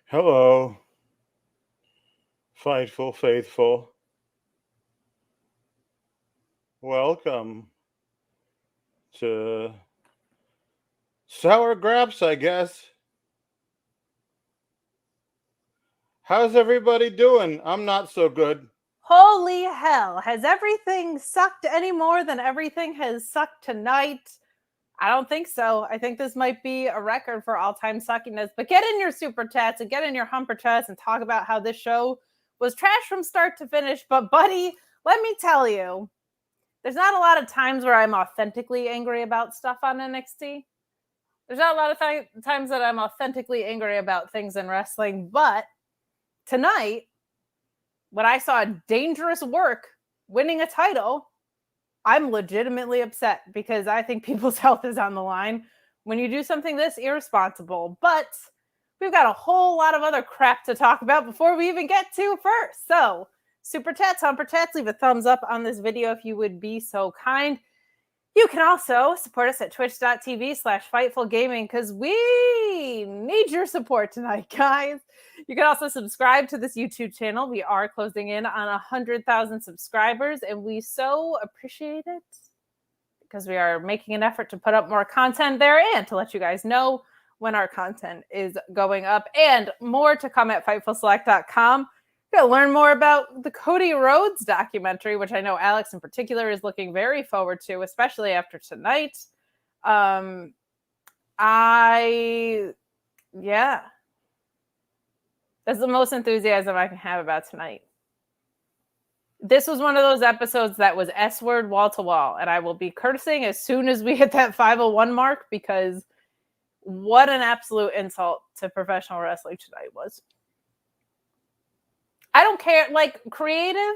Hello, Fightful faithful. Welcome to Sour Graps, I guess. How's everybody doing? I'm not so good. Holy hell. Has everything sucked any more than everything has sucked tonight? I don't think so. I think this might be a record for all-time suckiness. But get in your super chats and get in your humper chats and talk about how this show was trash from start to finish. But buddy, let me tell you, there's not a lot of times where I'm authentically angry about stuff on NXT. There's not a lot of times that I'm authentically angry about things in wrestling. But tonight, when I saw Dangerous Work winning a title, I'm legitimately upset because I think people's health is on the line when you do something this irresponsible. But we've got a whole lot of other crap to talk about before we even get to first. So, super chats, humper chats, leave a thumbs up on this video if you would be so kind. You can also support us at twitch.tv/FightfulGaming because we need your support tonight, guys. You can also subscribe to this YouTube channel. We are closing in on 100,000 subscribers, and we so appreciate it because we are making an effort to put up more content there and to let you guys know when our content is going up, and more to come at FightfulSelect.com. You're going to learn more about the Cody Rhodes documentary, which I know Alex in particular is looking very forward to, especially after tonight. Yeah. That's the most enthusiasm I can have about tonight. This was one of those episodes that was S-word wall to wall, and I will be cursing as soon as we hit that 501 mark because what an absolute insult to professional wrestling tonight was. I don't care. Like, creative,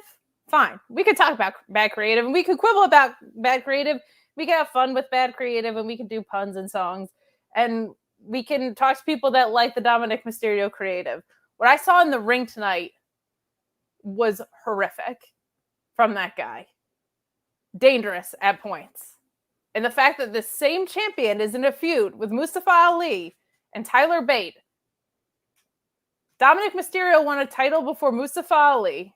fine. We could talk about bad creative, and we could quibble about bad creative. We can have fun with bad creative, and we can do puns and songs, and we can talk to people that like the Dominik Mysterio creative. What I saw in the ring tonight was horrific from that guy. Dangerous at points. And the fact that the same champion is in a feud with Mustafa Ali and Tyler Bate. Dominik Mysterio won a title before Mustafa Ali,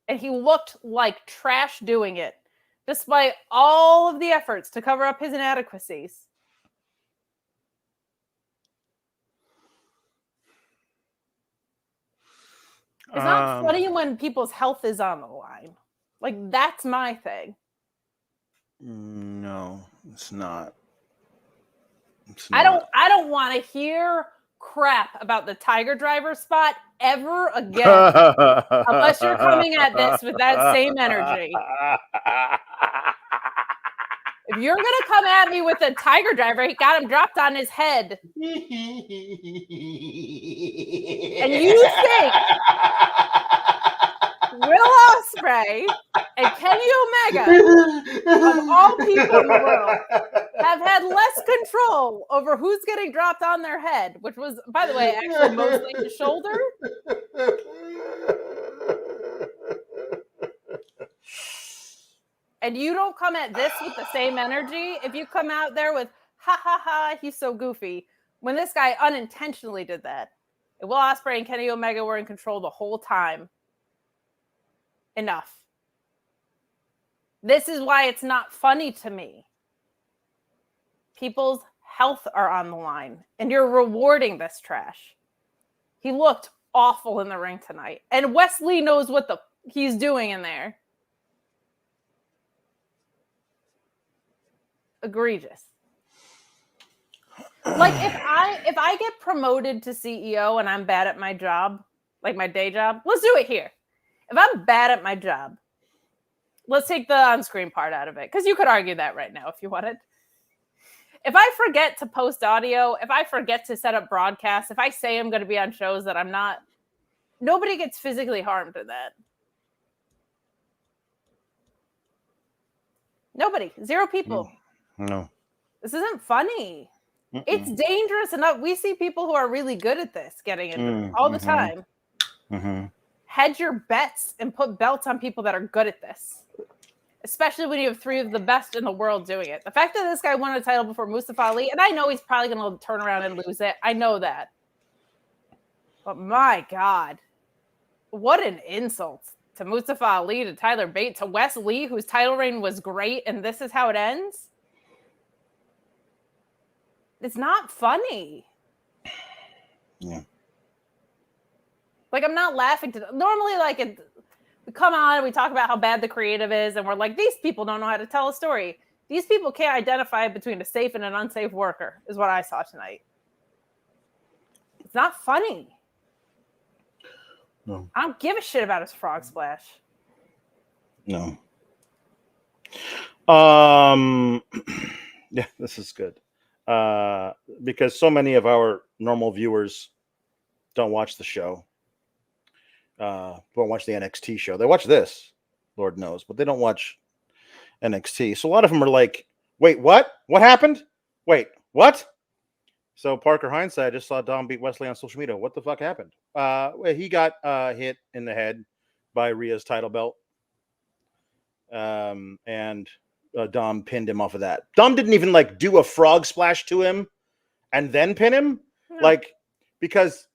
and he looked like trash doing it, despite all of the efforts to cover up his inadequacies. It's not funny when people's health is on the line. Like, that's my thing. No, it's not. I don't want to hear crap about the Tiger Driver spot ever again unless you're coming at this with that same energy. If you're gonna come at me with a Tiger Driver, he got him dropped on his head, and you think Will Ospreay and Kenny Omega, of all people in the world, have had less control over who's getting dropped on their head, which was, by the way, actually mostly his shoulder. And you don't come at this with the same energy. If you come out there with, ha, ha, ha, he's so goofy. When this guy unintentionally did that, Will Ospreay and Kenny Omega were in control the whole time. Enough. This is why it's not funny to me. People's health are on the line, and you're rewarding this trash. He looked awful in the ring tonight, and Wesley knows what he's doing in there. Egregious. Like, if I get promoted to CEO and I'm bad at my job, like my day job, let's do it here. If I'm bad at my job, let's take the on-screen part out of it, because you could argue that right now if you wanted. If I forget to post audio, if I forget to set up broadcasts, if I say I'm going to be on shows that I'm not, nobody gets physically harmed in that. Nobody. Zero people. No. This isn't funny. Mm-mm. It's dangerous enough. We see people who are really good at this getting into all the time. Mm-hmm. Hedge your bets and put belts on people that are good at this. Especially when you have three of the best in the world doing it. The fact that this guy won a title before Mustafa Ali, and I know he's probably going to turn around and lose it. I know that. But my God, what an insult to Mustafa Ali, to Tyler Bate, to Wes Lee, whose title reign was great, and this is how it ends? It's not funny. Yeah. Like, I'm not laughing to normally, like, we come on and we talk about how bad the creative is, and we're like, these people don't know how to tell a story. These people can't identify between a safe and an unsafe worker, is what I saw tonight. It's not funny. No. I don't give a shit about his frog splash. No. Yeah, this is good. Because so many of our normal viewers don't watch the show. Don't watch the NXT show. They watch this, Lord knows, but they don't watch NXT. So a lot of them are like, wait, what? What happened? Wait, what? So Parker Hindsight just saw Dom beat Wesley on social media. What the fuck happened? He got hit in the head by Rhea's title belt. And Dom pinned him off of that. Dom didn't even like do a frog splash to him and then pin him. No. Like because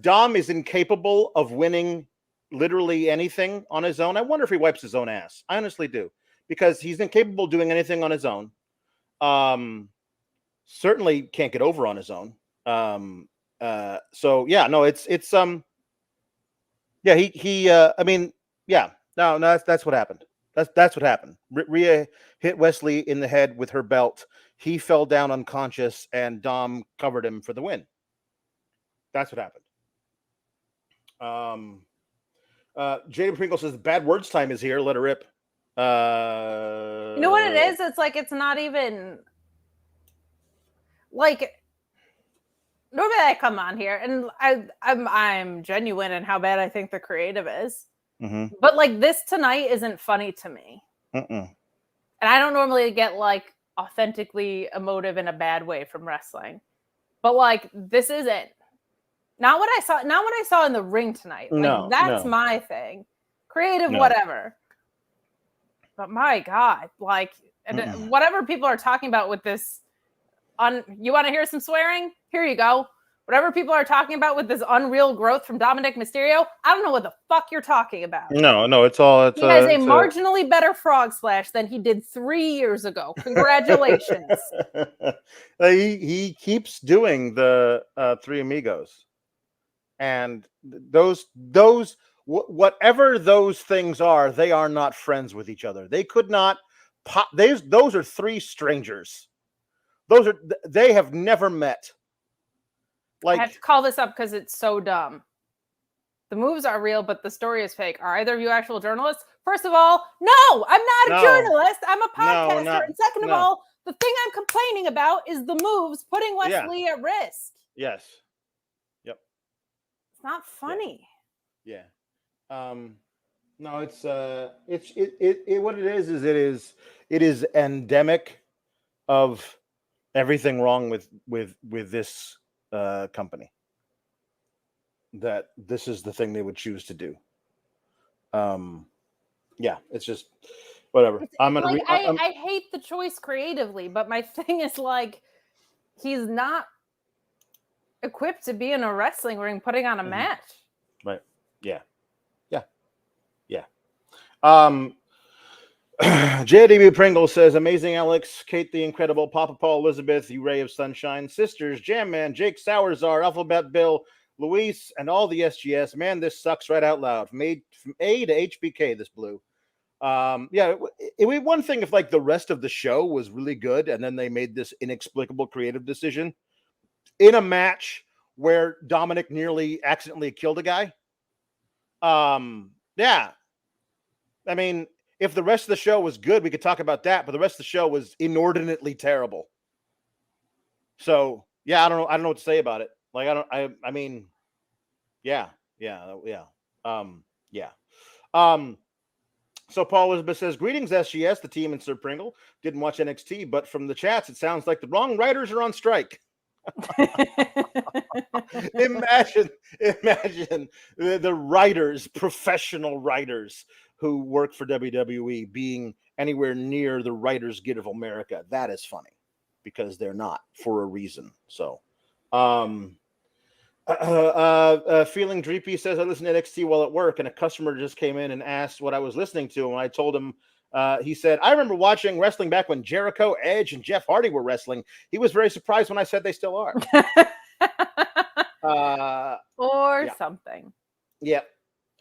Dom is incapable of winning literally anything on his own. I wonder if he wipes his own ass. I honestly do. Because he's incapable of doing anything on his own. Certainly can't get over on his own. So yeah, no, it's yeah, I mean, yeah, no, that's what happened. That's what happened. Rhea hit Wesley in the head with her belt. He fell down unconscious, and Dom covered him for the win. That's what happened. Jada Pringle says bad words time is here. Let her rip. You know what it is? It's like it's not even like normally I come on here and I'm genuine in how bad I think the creative is. Mm-hmm. But like this tonight isn't funny to me. Mm-mm. And I don't normally get like authentically emotive in a bad way from wrestling. But like this isn't. Not what I saw in the ring tonight. Like that's my thing. Creative, whatever. But my God, like whatever people are talking about with this you want to hear some swearing? Here you go. Whatever people are talking about with this unreal growth from Dominik Mysterio, I don't know what the fuck you're talking about. No, it's all. He has a marginally better frog splash than he did 3 years ago. Congratulations. He keeps doing the Three Amigos, and those whatever those things are, they are not friends with each other. They could not. Those are three strangers. They have never met. Like, I have to call this up because it's so dumb. The moves are real, but the story is fake. Are either of you actual journalists? First of all, no, I'm not a journalist. I'm a podcaster. And second of all, the thing I'm complaining about is the moves putting Wesley at risk. Yes. Yep. It's not funny. Yeah. No, it's what it is endemic of everything wrong with this company. That this is the thing they would choose to do. Yeah, it's just whatever. I hate the choice creatively, but my thing is like he's not equipped to be in a wrestling ring putting on a match. Right. Yeah. JDB Pringle says, amazing Alex, Kate the Incredible, Papa Paul, Elizabeth, you Ray of Sunshine, Sisters, Jam Man, Jake Sourzar, Alphabet Bill, Luis, and all the SGS. Man, this sucks right out loud. Made from A to HBK, this blue. Yeah, it would be one thing if like the rest of the show was really good and then they made this inexplicable creative decision in a match where Dominik nearly accidentally killed a guy. Yeah. I mean, if the rest of the show was good, we could talk about that, but the rest of the show was inordinately terrible. So yeah, I don't know what to say about it. Like, I mean, yeah. So Paul Elizabeth says, greetings, SGS, the team and Sir Pringle. Didn't watch NXT, but from the chats, it sounds like the wrong writers are on strike. Imagine the writers, professional writers who work for WWE being anywhere near the Writers Guild of America. That is funny because they're not for a reason. So, Feeling Dreepy says I listen to NXT while at work, and a customer just came in and asked what I was listening to, and I told him. He said, I remember watching wrestling back when Jericho, Edge, and Jeff Hardy were wrestling. He was very surprised when I said they still are. Or something. Yeah.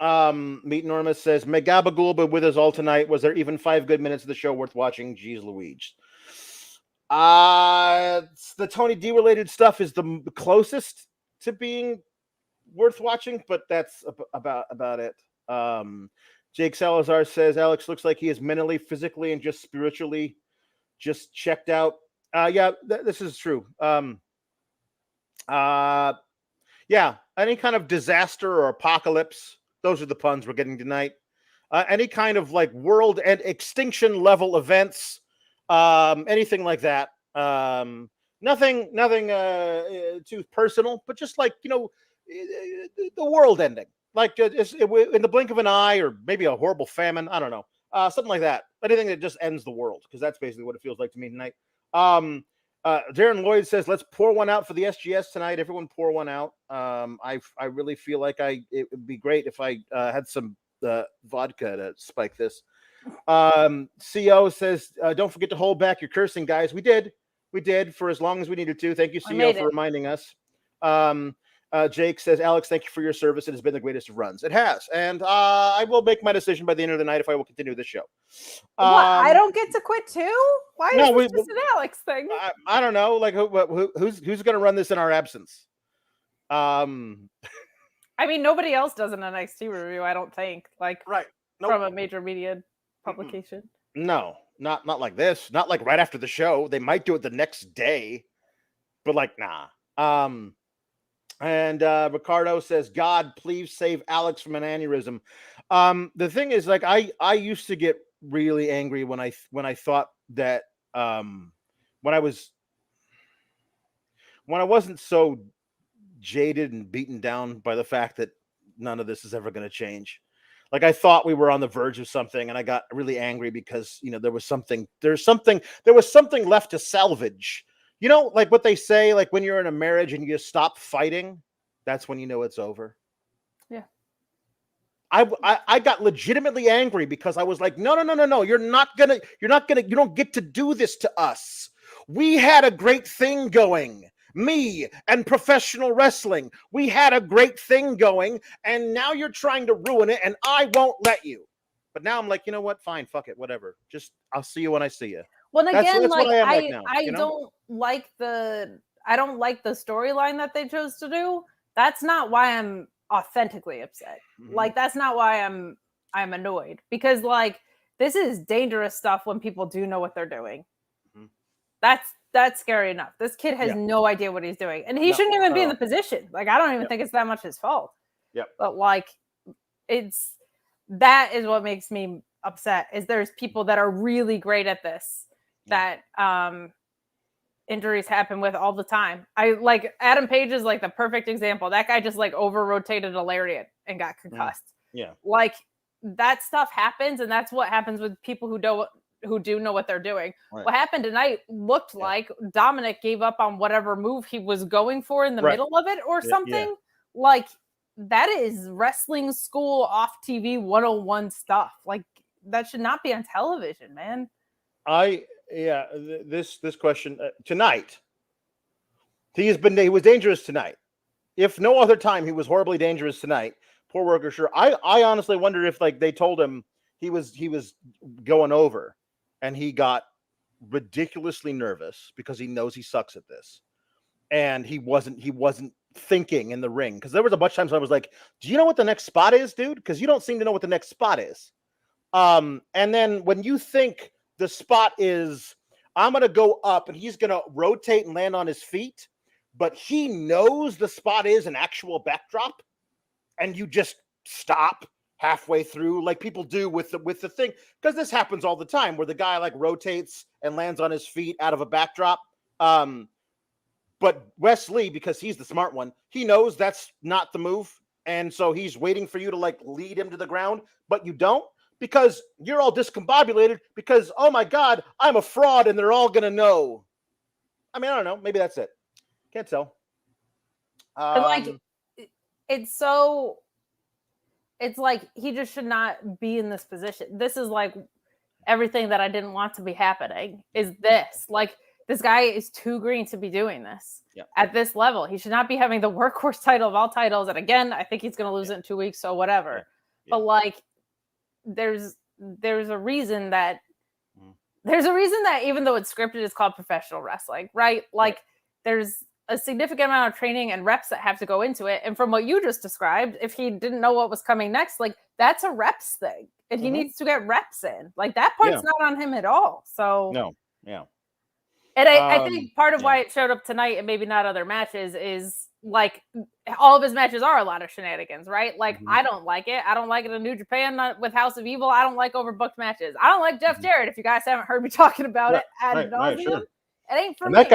Meet Norma says, Megabagool, but with us all tonight. Was there even 5 good minutes of the show worth watching? Jeez Louise. The Tony D related stuff is the closest to being worth watching, but that's about it. Jake Salazar says Alex looks like he is mentally, physically, and just spiritually just checked out. This is true. Yeah, any kind of disaster or apocalypse, those are the puns we're getting tonight. Any kind of like world and extinction level events, anything like that. Nothing too personal, but just like, the world ending. Like in the blink of an eye, or maybe a horrible famine. I don't know. Something like that. Anything that just ends the world, because that's basically what it feels like to me tonight. Darren Lloyd says, let's pour one out for the SGS tonight. Everyone pour one out. I really feel like it would be great if I had some vodka to spike this. CO says, don't forget to hold back your cursing, guys. We did for as long as we needed to. Thank you, CO, for reminding us. Jake says, Alex, thank you for your service. It has been the greatest of runs. It has. And I will make my decision by the end of the night if I will continue this show. I don't get to quit too? Why is this just an Alex thing? I don't know. Like, who's going to run this in our absence? I mean, nobody else does an NXT review, I don't think. Like, right. Nope. From a major media publication. No, not like this. Not like right after the show. They might do it the next day, but like, nah. And Ricardo says, God, please save Alex from an aneurysm. The thing is, like, I used to get really angry when I thought that when I wasn't so jaded and beaten down by the fact that none of this is ever going to change. Like, I thought we were on the verge of something, and I got really angry because, there was something left to salvage. Like what they say, like when you're in a marriage and you stop fighting, that's when you know it's over. Yeah. I got legitimately angry because I was like, no. You don't get to do this to us. We had a great thing going. Me and professional wrestling. We had a great thing going, and now you're trying to ruin it, and I won't let you. But now I'm like, you know what? Fine, fuck it, whatever. Just I'll see you when I see you. Well, again, that's like I don't like the storyline that they chose to do. That's not why I'm authentically upset. Mm-hmm. Like, that's not why I'm annoyed, because like this is dangerous stuff when people do know what they're doing. Mm-hmm. That's scary enough. This kid has no idea what he's doing, and he shouldn't even be in the position. Like, I don't even think it's that much his fault. Yeah. But like, that is what makes me upset. Is there's people that are really great at this that injuries happen with all the time. I like Adam Page is like the perfect example. That guy just like over rotated a lariat and got concussed. Yeah. Like, that stuff happens, and that's what happens with people who do know what they're doing. Right. What happened tonight looked like Dominik gave up on whatever move he was going for in the middle of it or something. Yeah. Like, that is wrestling school off TV 101 stuff. Like, that should not be on television, man. This question tonight. He was dangerous tonight. If no other time, he was horribly dangerous tonight. Poor worker, sure. I honestly wonder if like they told him he was going over, and he got ridiculously nervous because he knows he sucks at this, and he wasn't thinking in the ring, because there was a bunch of times I was like, do you know what the next spot is, dude? Because you don't seem to know what the next spot is. And then when you think the spot is, I'm going to go up and he's going to rotate and land on his feet, but he knows the spot is an actual backdrop, and you just stop halfway through like people do with the thing, because this happens all the time where the guy like rotates and lands on his feet out of a backdrop. But Wes Lee, because he's the smart one, he knows that's not the move, and so he's waiting for you to like lead him to the ground, but you don't, because you're all discombobulated because, oh my God, I'm a fraud and they're all going to know. I mean, I don't know. Maybe that's it. Can't tell. it's like he just should not be in this position. This is like everything that I didn't want to be happening is this. Like, this guy is too green to be doing this at this level. He should not be having the workhorse title of all titles. And again, I think he's going to lose it in 2 weeks, so whatever. But like, there's a reason that even though it's scripted, it's called professional wrestling, right? Like, there's a significant amount of training and reps that have to go into it. And from what you just described, if he didn't know what was coming next, like, that's a reps thing. And he needs to get reps in. Like, that part's not on him at all. So and I think part of why it showed up tonight and maybe not other matches is like all of his matches are a lot of shenanigans, right? Like, I don't like it. I don't like it in New Japan with House of Evil. I don't like overbooked matches. I don't like Jeff Jarrett. If you guys haven't heard me talking about it ad nauseum, it ain't for me. That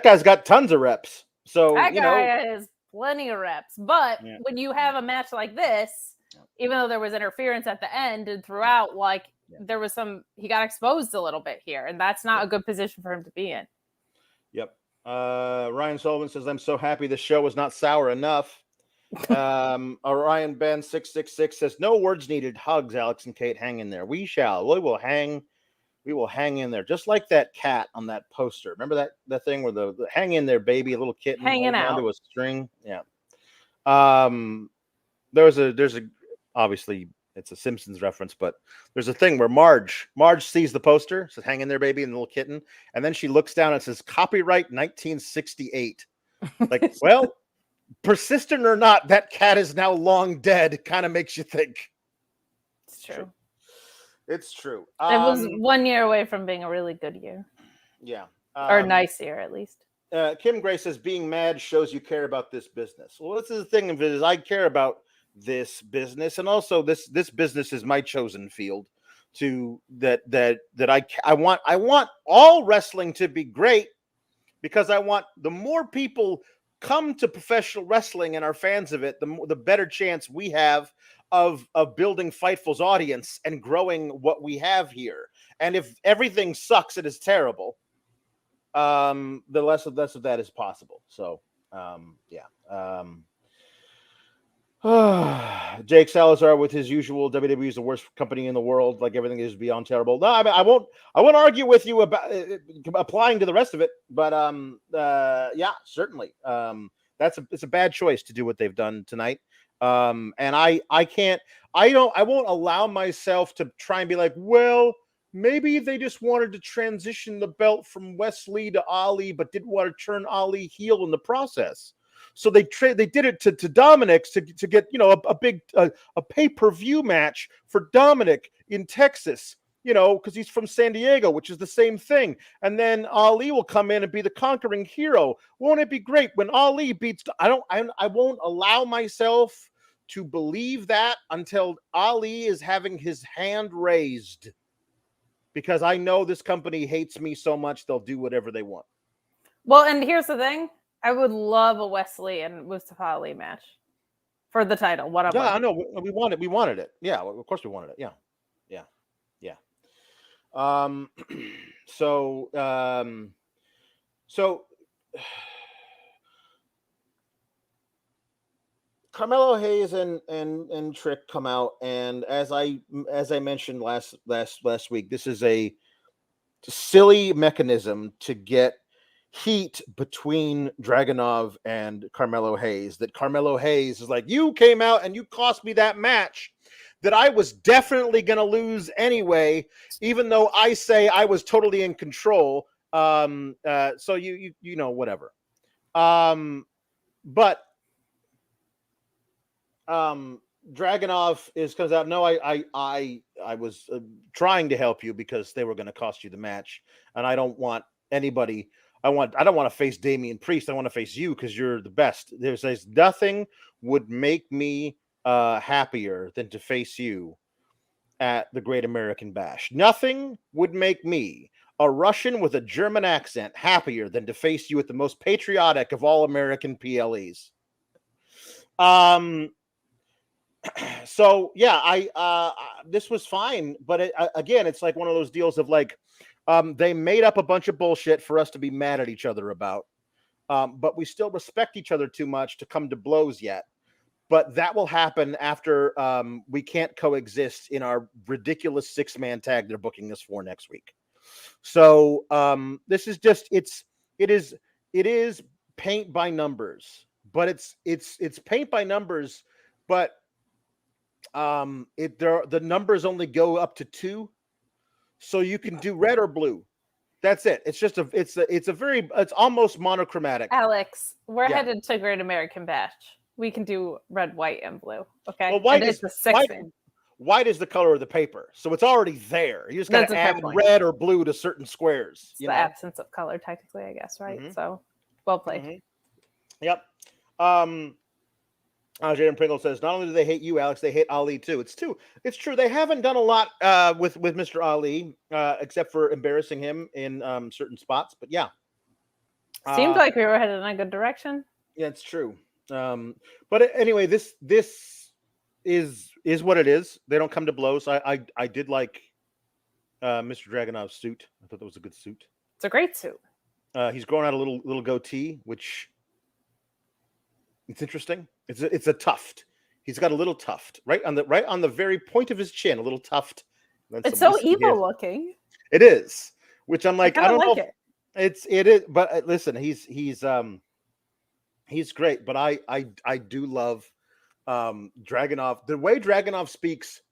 guy's got tons of reps. So that guy has plenty of reps. But when you have a match like this, even though there was interference at the end and throughout, like there was he got exposed a little bit here, and that's not a good position for him to be in. Yep. Ryan Sullivan says, I'm so happy the show was not sour enough. Orion Ben 666 says, no words needed. Hugs, Alex and Kate. Hang in there. We will hang in there, just like that cat on that poster. Remember that thing where the hang in there, baby, a little kitten hanging out onto a string. Yeah. There's a obviously it's a Simpsons reference, but there's a thing where Marge sees the poster, says hang in there, baby, and the little kitten, and then she looks down and says copyright 1968. Like, well, persistent or not, that cat is now long dead. Kind of makes you think. It's true. It's true. It was 1 year away from being a really good year. Yeah. Or nice year, at least. Kim Gray says, being mad shows you care about this business. Well, this is the thing of it is I care about this business, and also this business is my chosen field to that I want all wrestling to be great, because I want the more people come to professional wrestling and are fans of it, the better chance we have of building Fightful's audience and growing what we have here. And if everything sucks, it is terrible. The less of that is possible. So Jake Salazar with his usual WWE is the worst company in the world, like everything is beyond terrible. No, I mean, I won't argue with you about applying to the rest of it, but yeah, certainly it's a bad choice to do what they've done tonight. And I won't allow myself to try and be like, well, maybe they just wanted to transition the belt from Wesley to Ali, but didn't want to turn Ali heel in the process. So they did it to Dominik to get a big pay-per-view match for Dominik in Texas, because he's from San Diego, which is the same thing. And then Ali will come in and be the conquering hero. Won't it be great when Ali beats? I won't allow myself to believe that until Ali is having his hand raised, because I know this company hates me so much they'll do whatever they want. Well, and here's the thing. I would love a Wesley and Mustafa Ali match for the title. What? Yeah, I know. We wanted it. Yeah, of course we wanted it. Yeah. So Carmelo Hayes and Trick come out, and as I mentioned last week, this is a silly mechanism to get heat between Dragunov and Carmelo Hayes. That Carmelo Hayes is like, you came out and you cost me that match that I was definitely going to lose anyway, even though I say I was totally in control. So you whatever. But Dragunov comes out. No, I was trying to help you because they were going to cost you the match, and I don't want anybody. I don't want to face Damian Priest. I want to face you because you're the best. There's nothing would make me happier than to face you at the Great American Bash. Nothing would make me, a Russian with a German accent, happier than to face you at the most patriotic of all American PLEs. So yeah, this was fine, but again, it's like one of those deals of like, they made up a bunch of bullshit for us to be mad at each other about, but we still respect each other too much to come to blows yet. but that will happen after we can't coexist in our ridiculous 6-man tag they're booking us for next week. So this is just it is paint by numbers, but it's paint by numbers, but the numbers only go up to 2, so you can do red or blue. That's it. It's just it's almost monochromatic. Alex, we're headed to Great American Bash. We can do red, white, and blue. Okay. Well, white is the color of the paper, so it's already there. You just got to add red or blue to certain squares. It's the absence of color, technically, I guess, right? Mm-hmm. So, well played. Mm-hmm. Yep. Jaden Pringle says, not only do they hate you, Alex, they hate Ali too. It's true. They haven't done a lot with Mr. Ali, except for embarrassing him in certain spots. But yeah, seemed like we were headed in a good direction. Yeah, it's true. But anyway, this is what it is. They don't come to blows. I did like Mr. Dragunov's suit. I thought that was a good suit. It's a great suit. He's growing out a little goatee, which it's interesting. It's a tuft. He's got a little tuft right on the very point of his chin, a little tuft. It's so evil looking. It is, which I'm like, I don't know. It is, but listen, he's great. But I do love Dragunov. The way Dragunov speaks,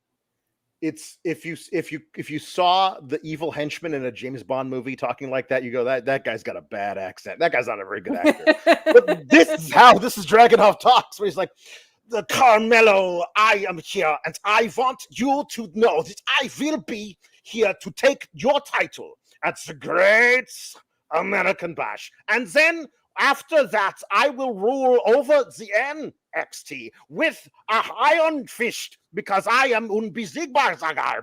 it's if you saw the evil henchman in a James Bond movie talking like that, you go, that guy's got a bad accent. That guy's not a very good actor. But this is Dragunov talks, where he's like, the Carmelo, I am here, and I want you to know that I will be here to take your title at the Great American Bash. And then after that, I will rule over the NXT with a iron fist because I am unbesiegbar,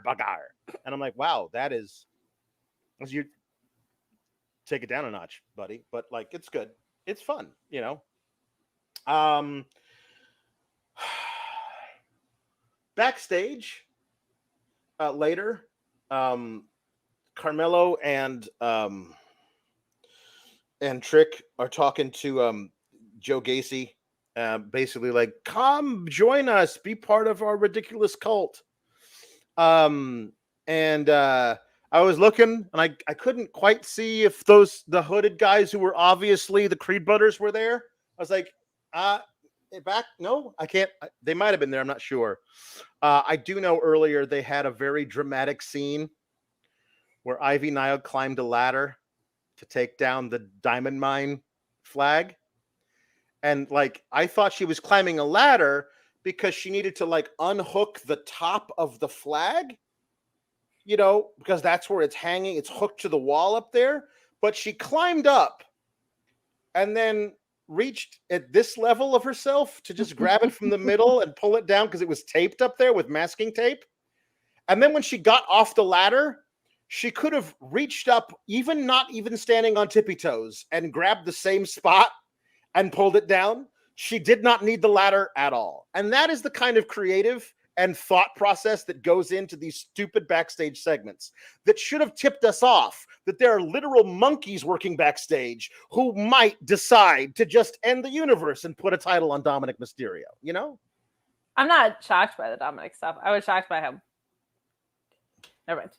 bagar. And I'm like, wow, that is, you take it down a notch, buddy. But like, it's good. It's fun, you know. Backstage later, Carmelo and Trick are talking to Joe Gacy, basically like, come join us, be part of our ridiculous cult. And I was looking, and I couldn't quite see if the hooded guys who were obviously the Creed brothers were there. I was like, back? No, I can't. They might have been there. I'm not sure. I do know earlier they had a very dramatic scene where Ivy Nile climbed a ladder to take down the diamond mine flag. And like, I thought she was climbing a ladder because she needed to like unhook the top of the flag, you know, because that's where it's hanging. It's hooked to the wall up there. But she climbed up and then reached at this level of herself to just grab it from the middle and pull it down because it was taped up there with masking tape. And then when she got off the ladder, she could have reached up, not even standing on tippy toes, and grabbed the same spot and pulled it down. She did not need the ladder at all. And that is the kind of creative and thought process that goes into these stupid backstage segments that should have tipped us off that there are literal monkeys working backstage who might decide to just end the universe and put a title on Dominik Mysterio, you know? I'm not shocked by the Dominik stuff. I was shocked by him. Never mind.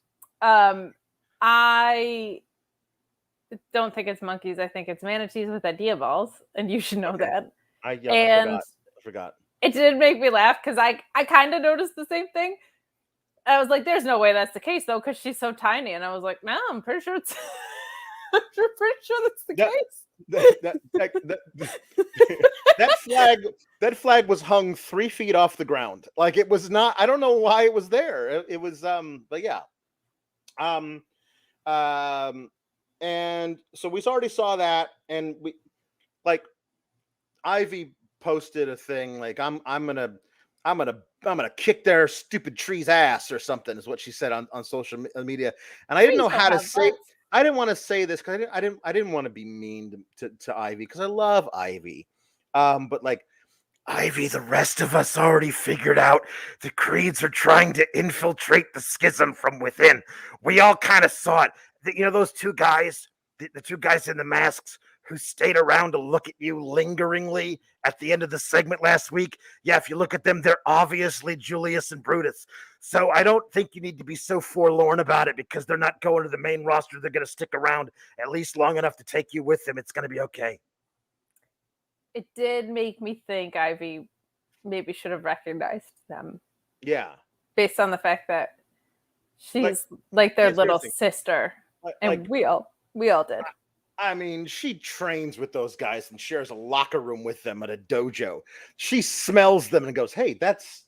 I don't think it's monkeys. I think it's manatees with idea balls, and you should know that. I forgot. It did make me laugh because I kind of noticed the same thing. I was like, "There's no way that's the case, though, because she's so tiny." And I was like, "No, I'm pretty sure it's. I'm pretty sure that's the case." That flag was hung 3 feet off the ground. Like, it was not. I don't know why it was there. It was but yeah. And so we already saw that, and we like Ivy posted a thing like I'm gonna kick their stupid tree's ass or something is what she said on social media, and I didn't know how to say. I didn't want to say this because I didn't want to be mean to Ivy because I love Ivy, but like, Ivy, the rest of us already figured out the Creeds are trying to infiltrate the schism from within. We all kind of saw it. You know those two guys, the two guys in the masks who stayed around to look at you lingeringly at the end of the segment last week, yeah, if you look at them, they're obviously Julius and Brutus. So I don't think you need to be so forlorn about it because they're not going to the main roster. They're going to stick around at least long enough to take you with them. It's going to be okay. It did make me think Ivy maybe should have recognized them. Yeah. Based on the fact that she's like their little sister. And we all did. I mean, she trains with those guys and shares a locker room with them at a dojo. She smells them and goes, "Hey, that's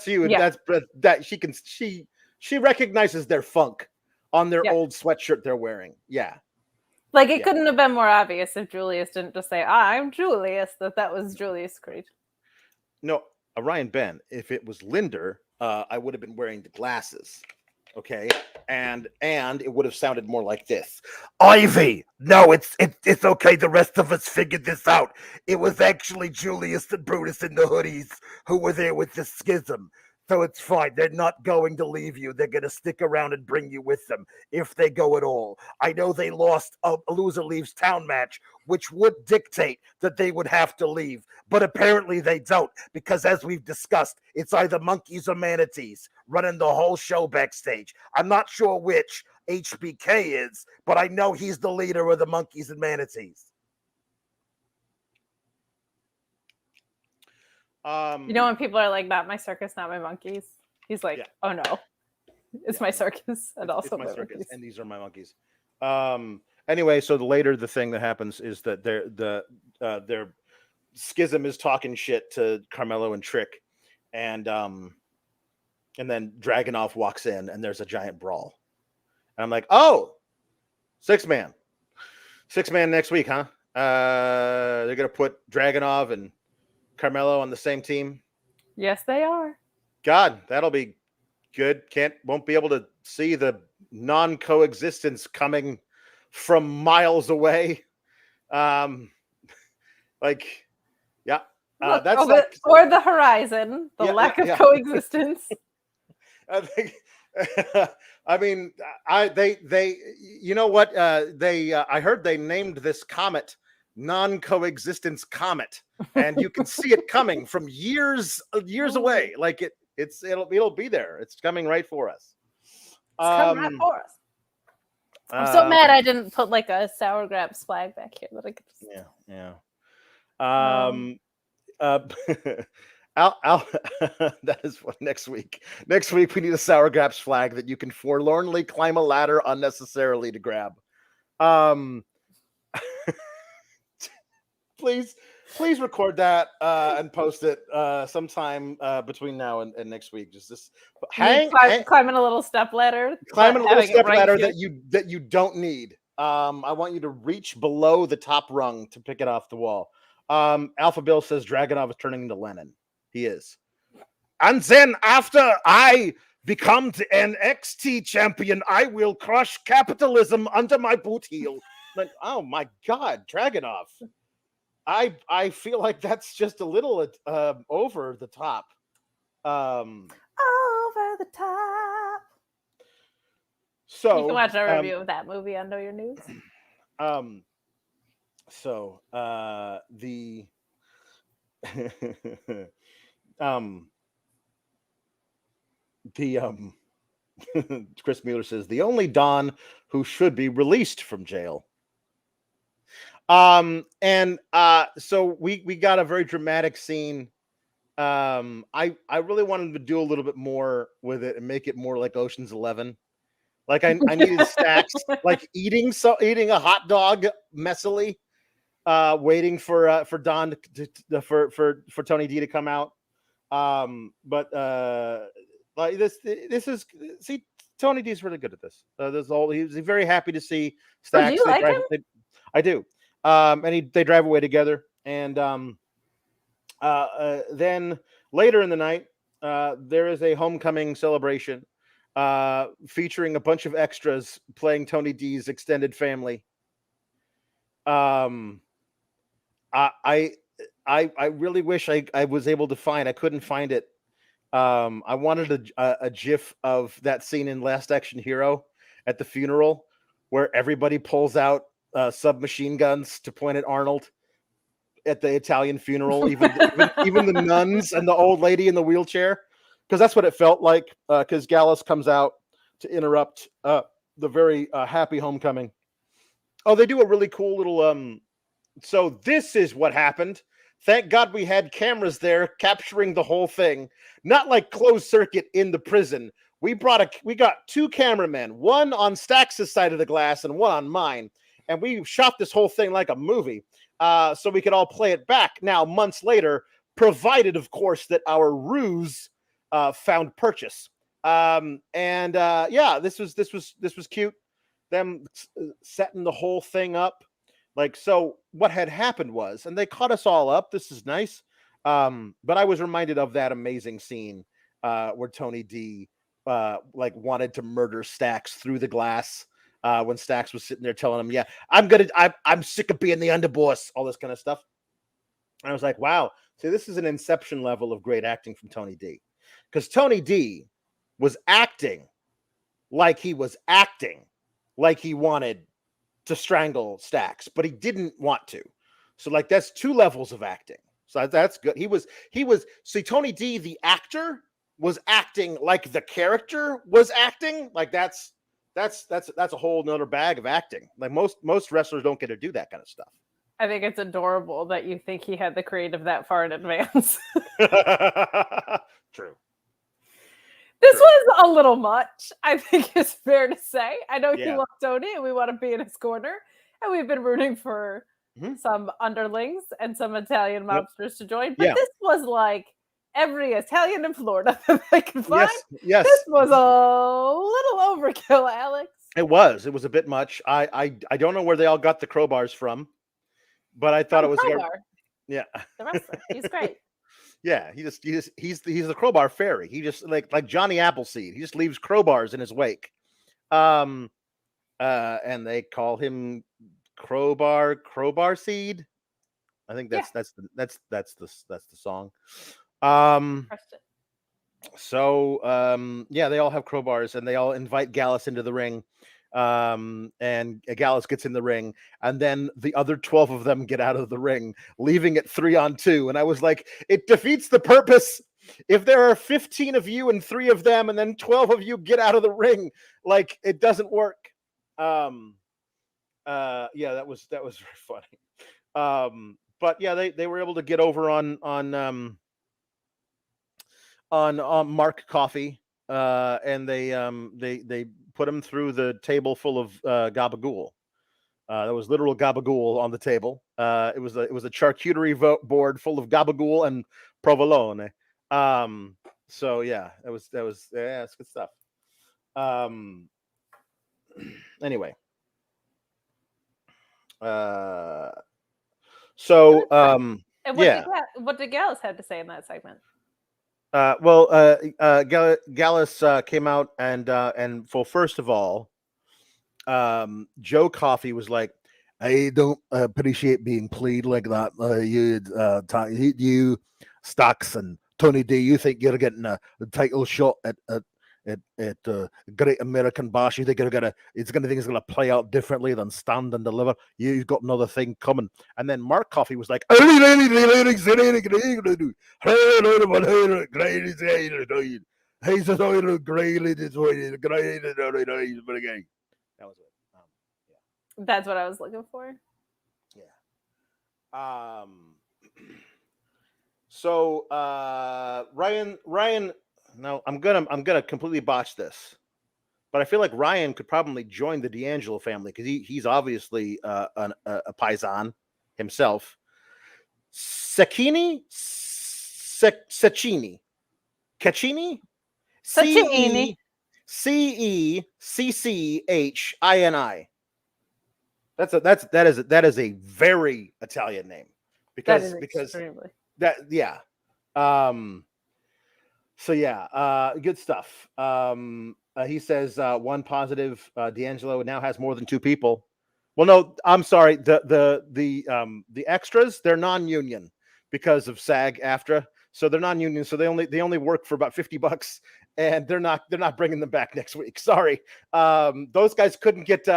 you." And that she recognizes their funk on their old sweatshirt they're wearing. Yeah. Like it couldn't have been more obvious if Julius didn't just say, "I'm Julius," that was Julius Creed. No, Ryan Ben, if it was Linder, I would have been wearing the glasses. Okay, and it would have sounded more like this. Ivy, no, it's okay. The rest of us figured this out. It was actually Julius and Brutus in the hoodies who were there with the schism. So it's fine. They're not going to leave you. They're going to stick around and bring you with them if they go at all. I know they lost a loser leaves town match, which would dictate that they would have to leave. But apparently they don't, because as we've discussed, it's either monkeys or manatees running the whole show backstage. I'm not sure which HBK is, but I know he's the leader of the monkeys and manatees. You know when people are like, "Not my circus, not my monkeys," he's like, "Oh no, it's my circus and also my circus, monkeys. And these are my monkeys." Anyway, so the thing that happens is that their schism is talking shit to Carmelo and Trick, and then Dragunov walks in and there's a giant brawl, and I'm like, "Oh, six man next week, huh?" They're gonna put Dragunov and Carmelo on the same team. Yes, they are. God, that'll be good. Won't be able to see the non-coexistence coming from miles away. Look, that's or the horizon, the lack of coexistence. I think. I mean, you know what? I heard they named this comet non-coexistence comet, and you can see it coming from years away. Like it'll be there. It's coming right for us. It's coming right for us. I'm so mad I didn't put like a SourGraps flag back here that I could just... that is what next week. Next week we need a SourGraps flag that you can forlornly climb a ladder unnecessarily to grab. Please record that and post it sometime between now and next week. Just climbing a little step ladder. Climbing a little step ladder that you don't need. I want you to reach below the top rung to pick it off the wall. Alpha Bill says Dragunov is turning into Lenin. He is. And then after I become the NXT champion, I will crush capitalism under my boot heel. Like, oh my God, Dragunov. I feel like that's just a little over the top. Over the top. So you can watch a review of that movie on Know Your News. So the Chris Mueller says the only Don who should be released from jail. So we got a very dramatic scene. I really wanted to do a little bit more with it and make it more like Ocean's 11. Like I needed stacks, like eating a hot dog messily, waiting for Don for Tony D to come out. Like this is Tony D's really good at this. He's very happy to see stacks. Do you like him? I do. And they drive away together, and then later in the night, there is a homecoming celebration featuring a bunch of extras playing Tony D's extended family. I really wish I was able to find. I couldn't find it. I wanted a GIF of that scene in Last Action Hero at the funeral where everybody pulls out submachine guns to point at Arnold at the Italian funeral, even the nuns and the old lady in the wheelchair, because that's what it felt like. Because Gallus comes out to interrupt the very happy homecoming. Oh, they do a really cool little. So this is what happened. Thank God we had cameras there capturing the whole thing, not like closed circuit in the prison. We got two cameramen, one on Stax' side of the glass and one on mine, and we shot this whole thing like a movie, so we could all play it back. Now, months later, provided, of course, that our ruse found purchase. Yeah, this was cute. Them setting the whole thing up. Like, so what had happened was, and they caught us all up. This is nice. But I was reminded of that amazing scene where Tony D like wanted to murder Stax through the glass when Stax was sitting there telling him, yeah, I'm sick of being the underboss, all this kind of stuff. And I was like, wow, see, this is an Inception level of great acting from Tony D. Because Tony D was acting like he wanted to strangle Stax, but he didn't want to. So like that's two levels of acting. So that's good. He was see, Tony D, the actor, was acting like the character was acting. Like that's a whole nother bag of acting. Like most wrestlers don't get to do that kind of stuff. I think it's adorable that you think he had the creative that far in advance. True. This was a little much, I think it's fair to say. I know Yeah. you love Tony and we want to be in his corner. And we've been rooting for some underlings and some Italian mobsters to join. But this was like every Italian in Florida that I could find. Yes. This was a little overkill, Alex. It was a bit much. I don't know where they all got the crowbars from, but I thought it was Crowbar. Yeah. The wrestler. He's great. Yeah, he's the crowbar fairy. He just like Johnny Appleseed. He just leaves crowbars in his wake. And they call him crowbar seed. I think that's the song. So they all have crowbars and they all invite Gallus into the ring. And Gallus gets in the ring, and then the other 12 of them get out of the ring, leaving it 3-on-2. And I was like, it defeats the purpose. If there are 15 of you and 3 of them, and then 12 of you get out of the ring, like it doesn't work. That was very funny. But yeah, they were able to get over on Mark Coffey, and they put him through the table full of gabagool. There was literal gabagool on the table. It was a charcuterie board full of gabagool and provolone. So yeah, it's good stuff. Anyway. What did Gallus have to say in that segment? Gallus came out and first of all, Joe Coffey was like, I don't appreciate being played like that. You Stax and Tony D, you think you're getting a title shot at Great American Bash? You think it's gonna play out differently than Stand and Deliver? You've got another thing coming. And then Mark Coffey was like, that was it. That's what I was looking for. Yeah. So Ryan. No, I'm gonna completely botch this, but I feel like Ryan could probably join the D'Angelo family because he's obviously a paisan himself. Cecchini, Cecchini, Cecchini. That is a very Italian name because extremely. So yeah, good stuff. He says one positive. D'Angelo now has more than 2 people. Well, no, I'm sorry. The extras, they're non-union because of SAG-AFTRA, so they're non-union. So they only work for about $50, and they're not bringing them back next week. Sorry, those guys couldn't get.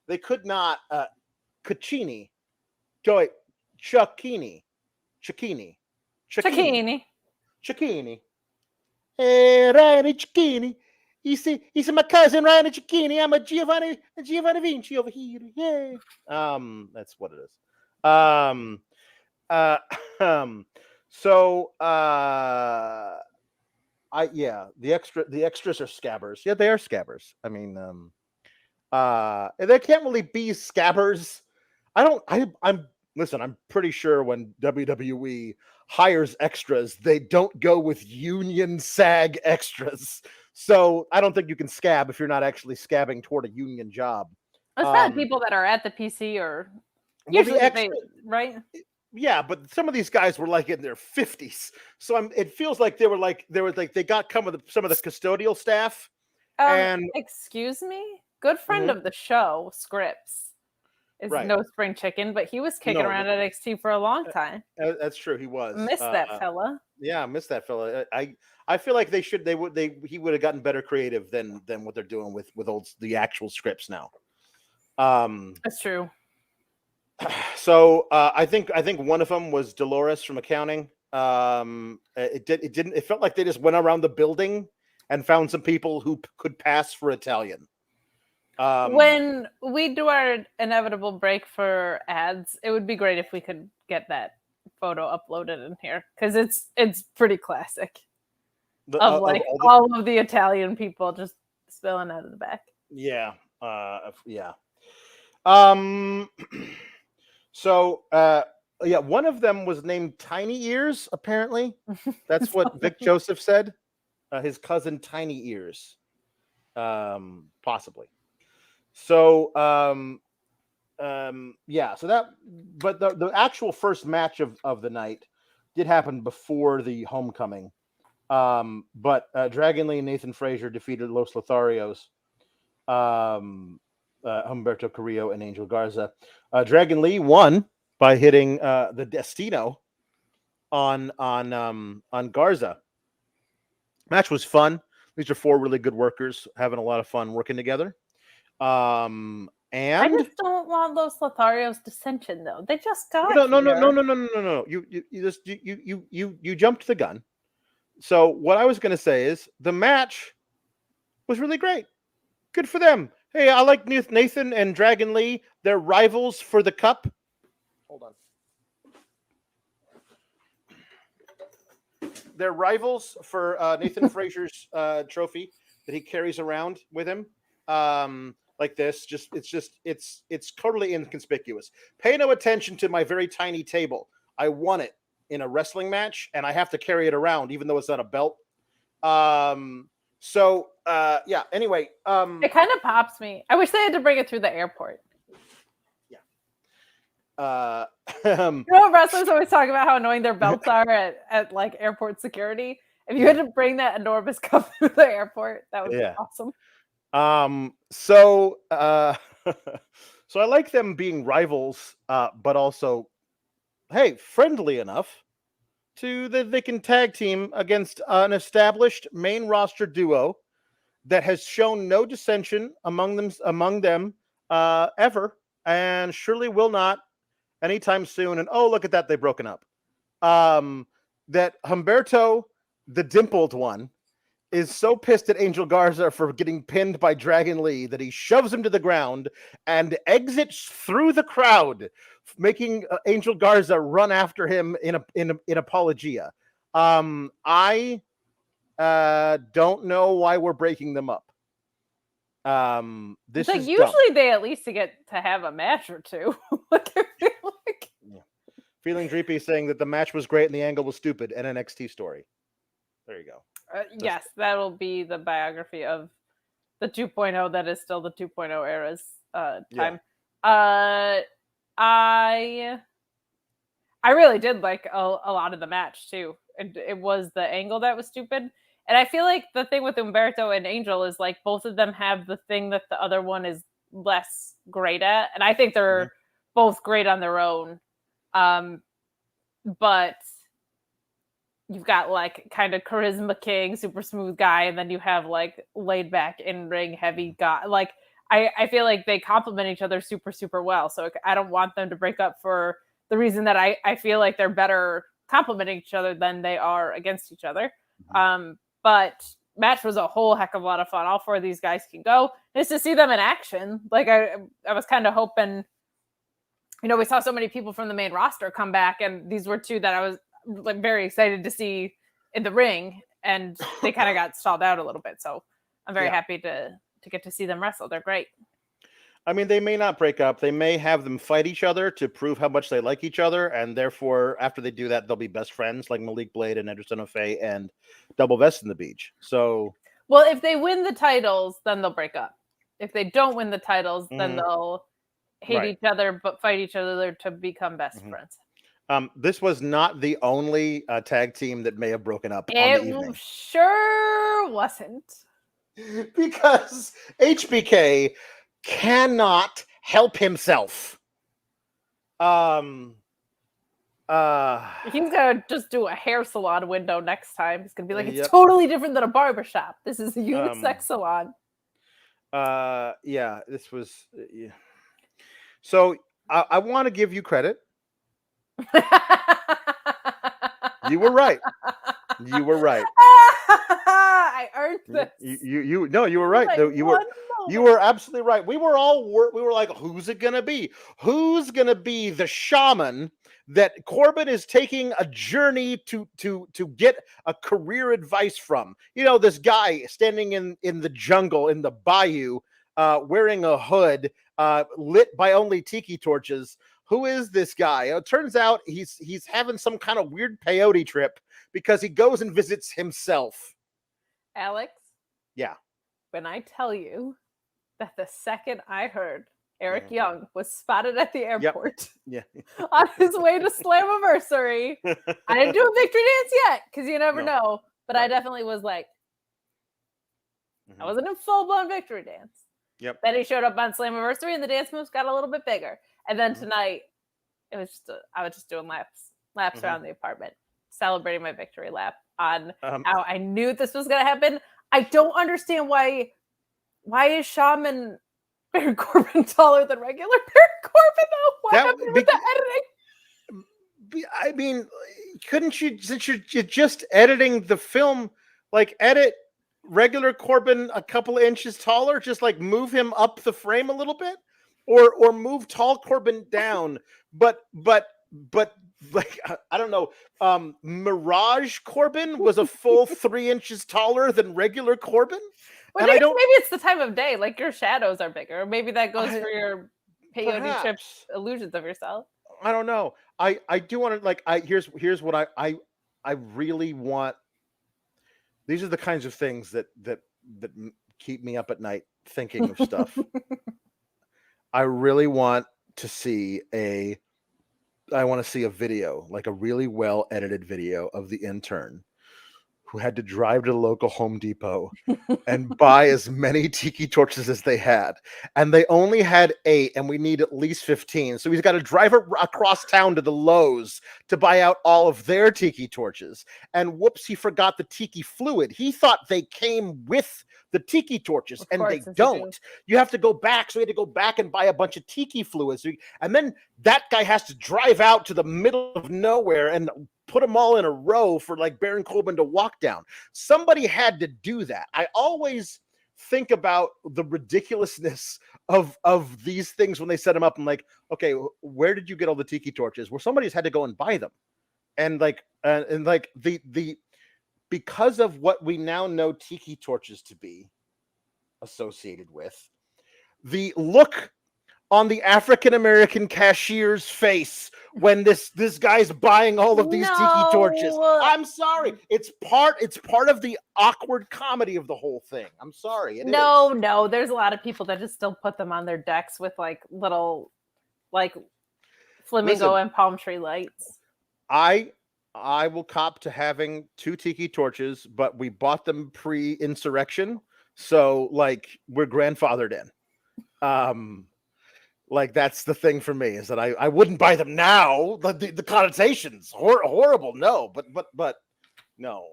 They could not Caccini, Joy, Cecchini. Hey, Ryan Cecchini. He's my cousin Ryan Cecchini. I'm a Giovanni Vinci over here. Yeah. That's what it is. So the extras are scabbers. Yeah, they are scabbers. I mean, they can't really be scabbers. I'm pretty sure when WWE hires extras, they don't go with union SAG extras. So I don't think you can scab if you're not actually scabbing toward a union job. It's probably people that are at the PC or usually right? Yeah, but some of these guys were like in their 50s, so it feels like they got some of the custodial staff. And excuse me, good friend of the show, Scrypts, is no spring chicken, but he was kicking around at NXT for a long time. That's true, he was. Missed that fella. Yeah, I missed that fella. I feel like he would have gotten better creative than what they're doing with the actual scripts now. That's true. So I think one of them was Dolores from accounting. It felt like they just went around the building and found some people who could pass for Italian. When we do our inevitable break for ads, it would be great if we could get that photo uploaded in here because it's pretty classic. All of the Italian people just spilling out of the back. Yeah. So, one of them was named Tiny Ears, apparently. That's what Vic Joseph said. His cousin Tiny Ears. Possibly. So, but the actual first match of the night did happen before the homecoming. But Dragon Lee and Nathan Frazer defeated Los Lotharios. Humberto Carrillo and Angel Garza. Dragon Lee won by hitting the Destino on Garza. Match was fun. These are four really good workers having a lot of fun working together. And I just don't want Los Lotharios dissension though. They just got no. You jumped the gun. So what I was going to say is the match was really great. Good for them. Hey, I like Nathan and Dragon Lee. They're rivals for the cup. Hold on. They're rivals for Nathan Frazer's trophy that he carries around with him. Like this. It's totally inconspicuous. Pay no attention to my very tiny table. I won it in a wrestling match, and I have to carry it around, even though it's not a belt. Anyway, it kind of pops me. I wish they had to bring it through the airport. Yeah. Wrestlers always talk about how annoying their belts are at like airport security. If you had to bring that enormous cup through the airport, that would be awesome. So I like them being rivals, but also, hey, friendly enough that they can tag team against an established main roster duo that has shown no dissension among them ever, and surely will not anytime soon. And oh, look at that, they've broken up. That Humberto, the dimpled one, is so pissed at Angel Garza for getting pinned by Dragon Lee that he shoves him to the ground and exits through the crowd, making Angel Garza run after him in apologia. I don't know why we're breaking them up. This is usually dumb. They at least get to have a match or two. Feeling Dreepy saying that the match was great and the angle was stupid. An NXT story. There you go. Yes, that'll be the biography of the 2.0 that is still the 2.0 era's time. Yeah. I really did like a lot of the match too. It was the angle that was stupid. And I feel like the thing with Humberto and Angel is like both of them have the thing that the other one is less great at. And I think they're both great on their own. But you've got like kind of charisma king, super smooth guy, and then you have like laid back in ring heavy guy. Like I feel like they complement each other super, super well. So I don't want them to break up for the reason that I feel like they're better complementing each other than they are against each other. But match was a whole heck of a lot of fun. All 4 of these guys can go. Just to see them in action. Like I was kind of hoping, we saw so many people from the main roster come back, and these were 2 that I was like very excited to see in the ring, and they kind of got stalled out a little bit. So I'm very happy to get to see them wrestle. They're great. I mean, they may not break up. They may have them fight each other to prove how much they like each other, and therefore, after they do that, they'll be best friends, like Malik Blade and Anderson Ofey and Double Vest in the Beach. So, well, if they win the titles, then they'll break up. If they don't win the titles, then they'll hate each other but fight each other to become best friends. This was not the only tag team that may have broken up on the evening. It sure wasn't. Because HBK cannot help himself. He's gonna just do a hair salon window next time. He's gonna be like, it's totally different than a barbershop. This is a unisex salon. Yeah, this was. Yeah. So I want to give you credit. You were right. You were right. I earned this. You were right. You were absolutely right. We were like, who's it gonna be? Who's gonna be the shaman that Corbin is taking a journey to get a career advice from? This guy standing in the jungle in the bayou, wearing a hood, lit by only tiki torches. Who is this guy? It turns out he's having some kind of weird peyote trip because he goes and visits himself. Alex? Yeah. When I tell you that the second I heard Eric Young was spotted at the airport on his way to Slammiversary, I didn't do a victory dance yet because you never know, but I definitely was like, I wasn't in full-blown victory dance. Yep. Then he showed up on Slammiversary and the dance moves got a little bit bigger. And then tonight, it was just I was just doing laps around the apartment, celebrating my victory lap on how I knew this was going to happen. I don't understand why is Shaman Baron Corbin taller than regular Baron Corbin though? What happened with the editing? I mean, couldn't you, since you're just editing the film, like edit regular Corbin a couple of inches taller, just like move him up the frame a little bit? Or move tall Corbin down, but like I don't know. Mirage Corbin was a full 3 inches taller than regular Corbin. Well, maybe it's the time of day. Like your shadows are bigger. Maybe that goes for your peyote chip illusions of yourself. I don't know. I do want to here's what I really want. These are the kinds of things that keep me up at night thinking of stuff. I really want to see a video, like a really well edited video of the intern who had to drive to the local Home Depot and buy as many tiki torches as they had. And they only had 8 and we need at least 15. So he's got to drive across town to the Lowe's to buy out all of their tiki torches. And whoops, he forgot the tiki fluid. He thought they came with the tiki torches, and they don't. You have to go back. So he had to go back and buy a bunch of tiki fluids. And then that guy has to drive out to the middle of nowhere and put them all in a row for like Baron Corbin to walk down. Somebody had to do that. I always think about the ridiculousness of these things when they set them up. I'm like, okay, where did you get all the tiki torches? Well, somebody's had to go and buy them. And the because of what we now know tiki torches to be associated with, the look on the African-American cashier's face when this guy's buying all of these tiki torches. I'm sorry. It's part of the awkward comedy of the whole thing. I'm sorry. No. There's a lot of people that just still put them on their decks with like little like flamingo and palm tree lights. I will cop to having 2 tiki torches, but we bought them pre-insurrection. So like we're grandfathered in. Like that's the thing for me, is that I wouldn't buy them now. The connotations horrible. No, but no.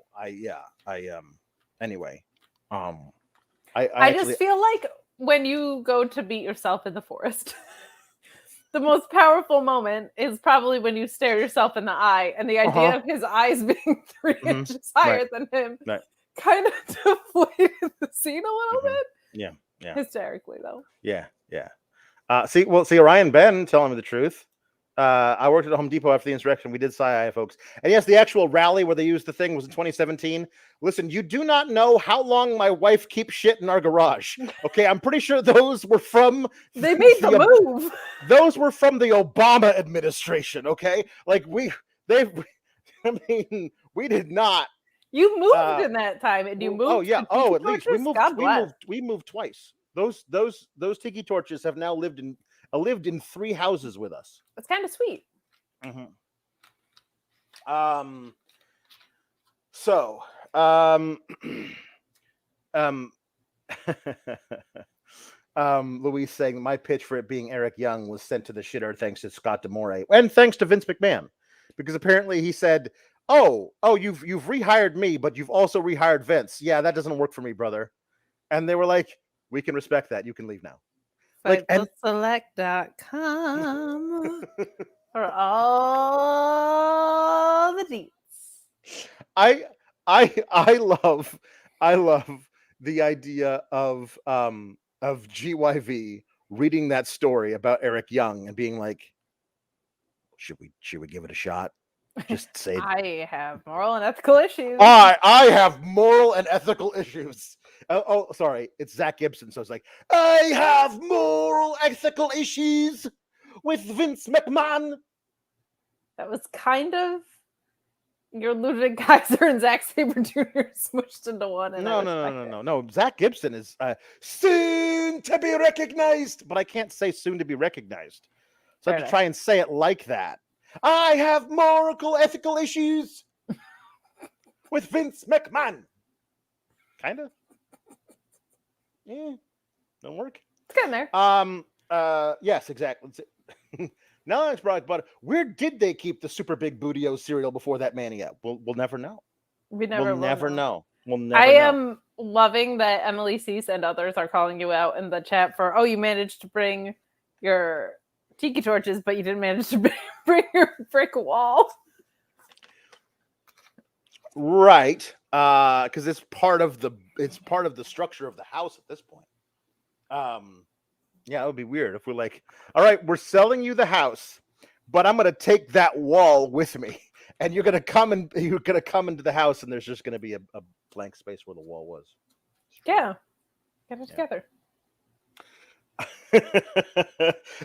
Anyway. I just feel like when you go to beat yourself in the forest, the most powerful moment is probably when you stare yourself in the eye, and the idea of his eyes being 3 inches higher than him kind of deflated the scene a little bit. Yeah. Hysterically, though. Yeah. See, Orion Ben telling me the truth. I worked at Home Depot after the insurrection. We did Sci-Fi, folks. And yes, the actual rally where they used the thing was in 2017. Listen, you do not know how long my wife keeps shit in our garage. Okay, I'm pretty sure those were from... They made the move. Those were from the Obama administration, okay? Like, we did not. You moved in that time, and you moved. Oh, yeah. Oh, at least. God we moved twice. Those tiki torches have now lived in 3 houses with us. That's kind of sweet. Louise saying my pitch for it being Eric Young was sent to the shitter thanks to Scott D'Amore and thanks to Vince McMahon, because apparently he said, "Oh, you've rehired me, but you've also rehired Vince. Yeah, that doesn't work for me, brother." And they were like, "We can respect that. You can leave now." FightfulSelect.com for all the deets. I love the idea of GYV reading that story about Eric Young and being like, should we give it a shot? Just say I have moral and ethical issues. I have moral and ethical issues. Oh, sorry, it's Zach Gibson. So it's like, I have moral ethical issues with Vince McMahon. That was kind of your Ludwig Kaiser and Zack Sabre Jr. smushed into one. And No. Zach Gibson is soon to be recognized, but I can't say soon to be recognized. So I have to try and say it like that. I have moral ethical issues with Vince McMahon. Kind of. Yeah. Don't work. It's getting there. Yes, exactly. Now it's brought, where did they keep the Super Big Bootio cereal before that Mania? We'll never know. We'll never know. We'll never I know. am loving that Emily Cease and others are calling you out in the chat for, you managed to bring your tiki torches, but you didn't manage to bring your brick wall. Right. Because it's part of the structure of the house at this point. Yeah, it would be weird if we're like, all right, we're selling you the house, but I'm gonna take that wall with me, and you're gonna come into the house, and there's just gonna be a blank space where the wall was. Yeah, get it together.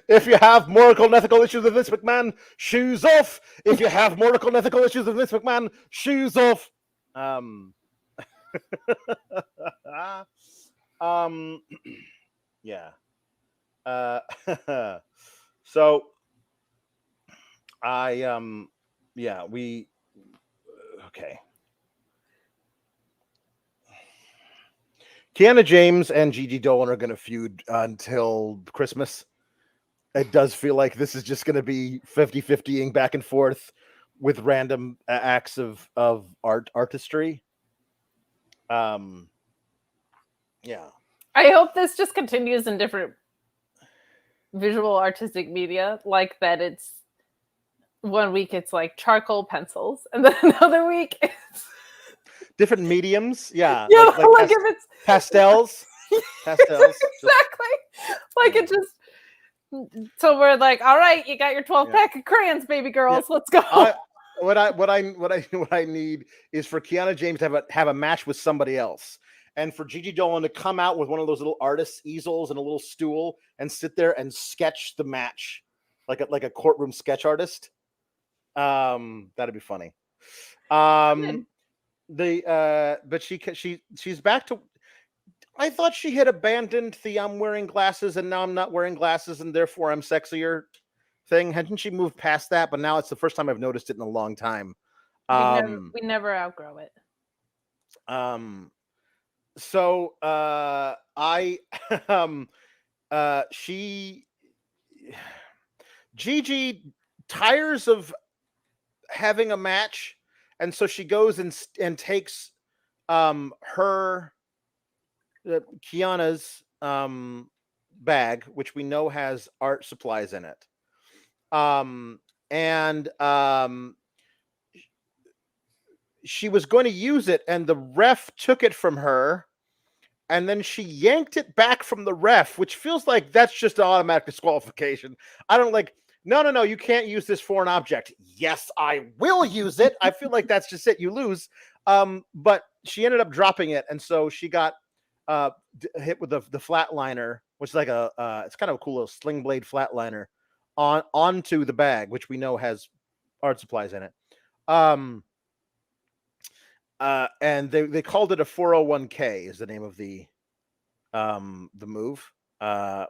If you have moral and ethical issues with Vince McMahon, shoes off. If you have moral and ethical issues with Vince McMahon, shoes off. Yeah. So okay. Kiana James and Gigi Dolin are going to feud until Christmas. It does feel like this is just going to be 50-50ing back and forth with random acts of artistry. Yeah. I hope this just continues in different visual artistic media, like that it's one week it's like charcoal pencils, and then another week it's different mediums. Yeah. Like if it's pastels. Pastels. Exactly. Like it just, so we're like, all right, you got your 12 pack of crayons, baby girls. Let's go. What I need is for Kiana James to have a match with somebody else. And for Gigi Dolin to come out with one of those little artist easels and a little stool and sit there and sketch the match like a courtroom sketch artist. That'd be funny. But she's back to. I thought she had abandoned the "I'm wearing glasses and now I'm not wearing glasses and therefore I'm sexier" thing. Hadn't she moved past that? But now it's the first time I've noticed it in a long time. We never outgrow it. So Gigi tires of having a match, and so she goes and takes Kiana's bag, which we know has art supplies in it. And she was going to use it, and the ref took it from her, and then she yanked it back from the ref, which feels like that's just an automatic disqualification. I don't like, no, you can't use this foreign object. Yes, I will use it. I feel like that's just it. You lose. But she ended up dropping it, and so she got hit with the flatliner, which is like it's kind of a cool little sling blade flatliner onto the bag, which we know has art supplies in it. And they called it a 401k is the name of the move,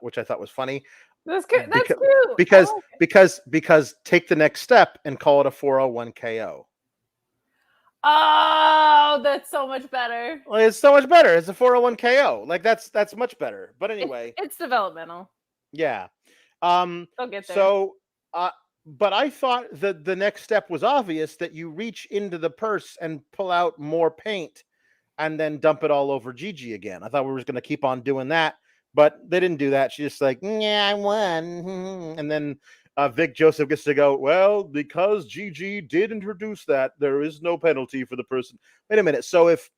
which I thought was funny. That's cute. That's cute. Because take the next step and call it a 401ko. Oh, that's so much better. Well, it's so much better. It's a 401ko. Like that's much better. But anyway, it's developmental. Yeah. They'll get there. So, but I thought that the next step was obvious, that you reach into the purse and pull out more paint and then dump it all over Gigi again. I thought we were going to keep on doing that, but they didn't do that. She just like, yeah, I won. And then Vic Joseph gets to go, well, because Gigi did introduce that, there is no penalty for the person. Wait a minute. So if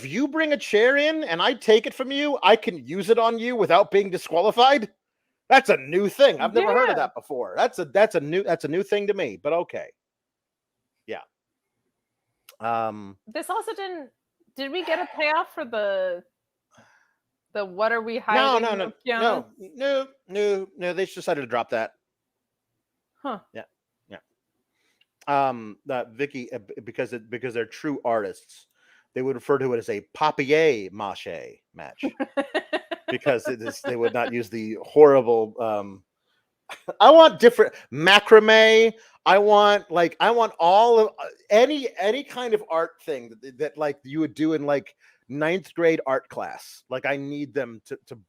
you bring a chair in and I take it from you, I can use it on you without being disqualified? That's a new thing. I've never heard of that before. That's a new thing to me, but okay. Yeah. This also did we get a payoff for the what are we hiding? No. They just decided to drop that. Huh. Yeah. Vicky, because they're true artists, they would refer to it as a papier-mâché match. Because they would not use the horrible. I want different macrame. I want all of any kind of art thing that like you would do in like 9th grade art class. Like I need them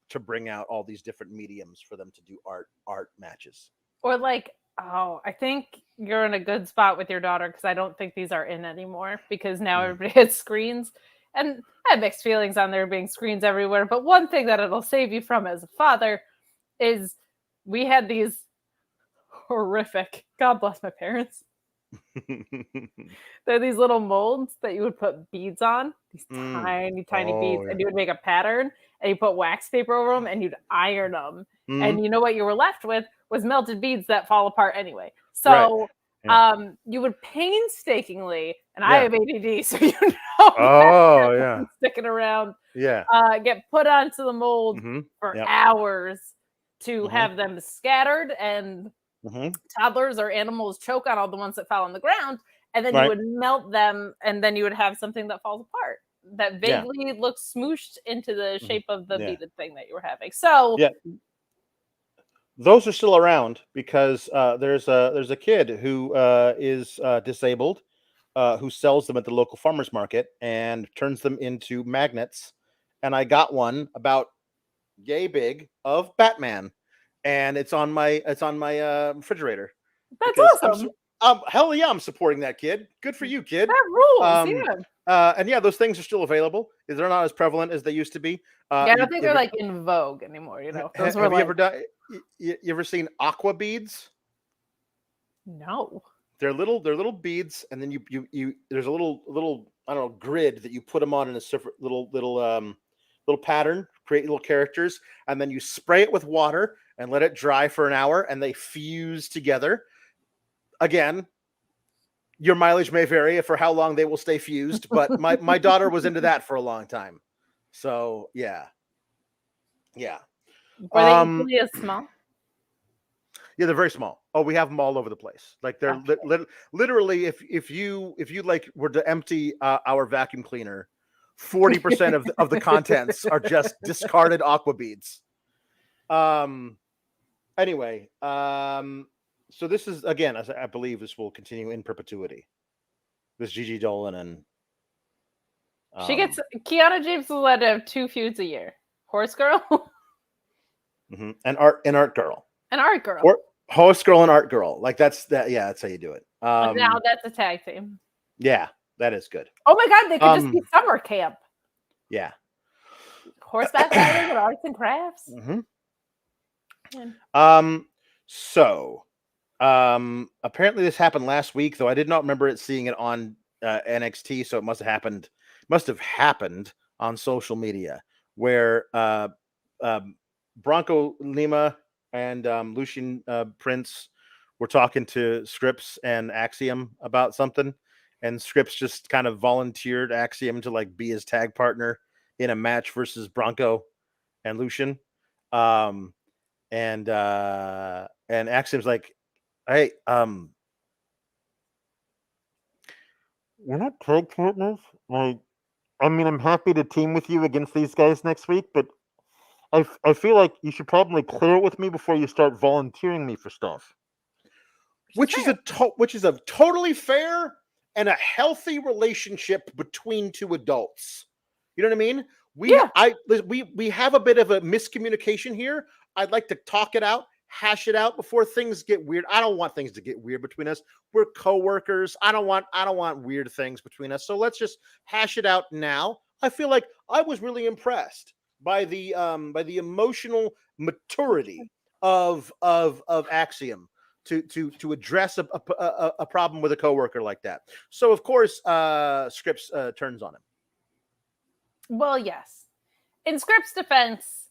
to bring out all these different mediums for them to do art matches. Or like, I think you're in a good spot with your daughter, because I don't think these are in anymore, because now everybody has screens. And I have mixed feelings on there being screens everywhere. But one thing that it'll save you from as a father is we had these horrific, God bless my parents. They're these little molds that you would put beads on, these tiny beads, and you would make a pattern and you put wax paper over them and you'd iron them. And you know what you were left with was melted beads that fall apart anyway. So right. Yeah. You would painstakingly, and I have ADD, so you know, sticking around, get put onto the mold for hours to have them scattered, and toddlers or animals choke on all the ones that fell on the ground, and then you would melt them, and then you would have something that falls apart that vaguely looks smooshed into the shape of the beaded thing that you were having. So those are still around, because there's a kid who is disabled, who sells them at the local farmers market and turns them into magnets. And I got one about yay big of Batman, and it's on my refrigerator. That's awesome. Hell yeah, I'm supporting that kid. Good for you, kid. That rules. And those things are still available. They're not as prevalent as they used to be. I don't think they're like in vogue anymore. You know, those were you ever seen aqua beads? No. They're little beads, and then you there's a little I don't know, grid that you put them on in a little pattern, create little characters, and then you spray it with water and let it dry for an hour, and they fuse together. Again, your mileage may vary for how long they will stay fused, but my daughter was into that for a long time. So yeah. Were they equally as small? Yeah, they're very small. Oh, we have them all over the place. Like they're literally, if you like were to empty our vacuum cleaner, 40% of the contents are just discarded aqua beads. Anyway, so this is, again, as I believe this will continue in perpetuity. This Gigi Dolin and she gets Kiana James will let have 2 feuds a year. Horse Girl. And Art Girl. An Art Girl. Or Horse Girl and Art Girl. Like that's how you do it. Now that's a tag team. Yeah, that is good. Oh my God, they could just be summer camp. Yeah. horseback riding and arts and crafts. So apparently this happened last week, though I did not remember seeing it on NXT, so it must have happened on social media, where Bronco, Nima, and Lucien Prince were talking to Scrypts and Axiom about something, and Scrypts just kind of volunteered Axiom to like be his tag partner in a match versus Bronco and Lucien. And Axiom's like, hey, we're not tag partners. Like, I mean, I'm happy to team with you against these guys next week, but I feel like you should probably clear it with me before you start volunteering me for stuff. which is a totally fair and a healthy relationship between two adults. You know what I mean? We have a bit of a miscommunication here. I'd like to talk it out, hash it out before things get weird. I don't want things to get weird between us. We're coworkers. I don't want weird things between us. So let's just hash it out now. I feel like I was really impressed by the emotional maturity of Axiom to address a problem with a coworker like that. So of course, Scrypts turns on him. Well, yes. In Scrypts' defense,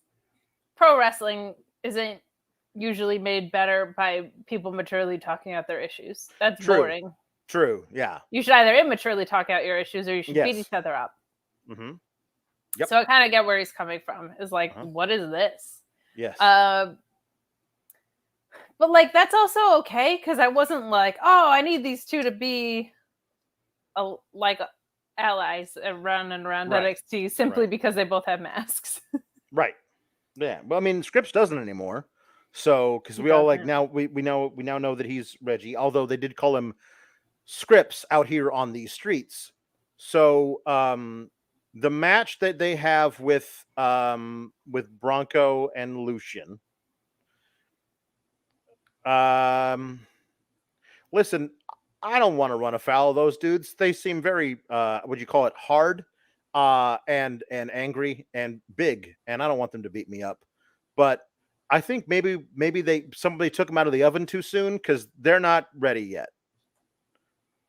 pro wrestling isn't usually made better by people maturely talking out their issues. That's boring. True. Yeah. You should either immaturely talk out your issues or you should beat each other up. Mm-hmm. Yep. So I kind of get where he's coming from. Is like, what is this? Yes. But like that's also okay because I wasn't like, oh, I need these two to be allies around and around NXT simply because they both have masks. Right. Yeah. Well, I mean, Scrypts doesn't anymore. So because we all like now we now know that he's Reggie, although they did call him Scrypts out here on these streets. So the match that they have with Bronco and Lucien. Listen, I don't want to run afoul of those dudes. They seem very would you call it hard and angry and big, and I don't want them to beat me up. But I think maybe somebody took them out of the oven too soon because they're not ready yet.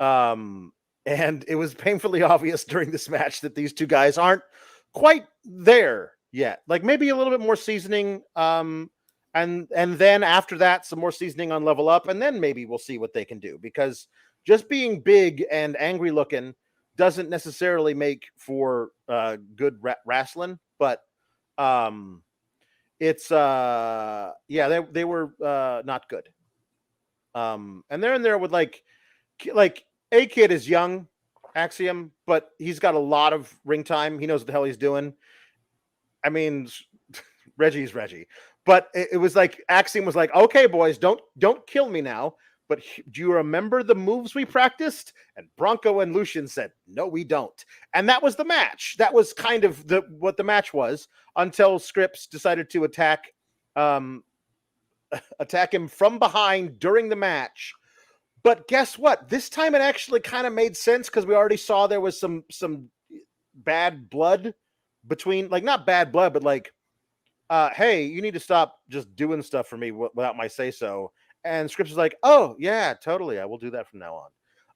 And it was painfully obvious during this match that these two guys aren't quite there yet. Like maybe a little bit more seasoning, and then after that, some more seasoning on Level Up, and then maybe we'll see what they can do. Because just being big and angry looking doesn't necessarily make for good wrestling. But it's they were not good. And they're in there with like A-Kid is young, Axiom, but he's got a lot of ring time. He knows what the hell he's doing. I mean, Reggie's Reggie. But it was like Axiom was like, okay, boys, don't kill me now. But do you remember the moves we practiced? And Bronco and Lucien said, no, we don't. And that was the match. That was kind of what the match was until Scrypts decided to attack him from behind during the match. But guess what? This time it actually kind of made sense because we already saw there was some bad blood between, like not bad blood, but like, hey, you need to stop just doing stuff for me without my say-so. And Scrypts was like, oh, yeah, totally. I will do that from now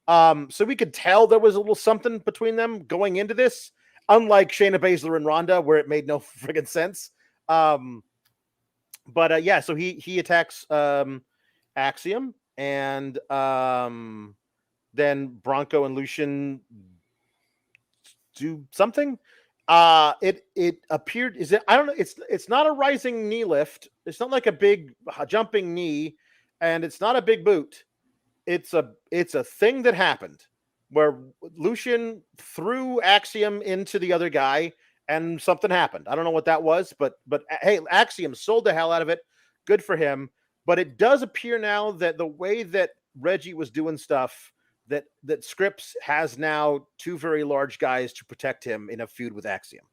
on. So we could tell there was a little something between them going into this, unlike Shayna Baszler and Ronda, where it made no friggin' sense. But so he attacks Axiom, and then Bronco and Lucien do something. It appeared, I don't know, it's not a rising knee lift. It's not like a big jumping knee, and it's not a big boot. It's a thing that happened where Lucien threw Axiom into the other guy and something happened. I don't know what that was, but hey, Axiom sold the hell out of it. Good for him. But it does appear now that the way that Reggie was doing stuff, that Scrypts has now two very large guys to protect him in a feud with Axiom.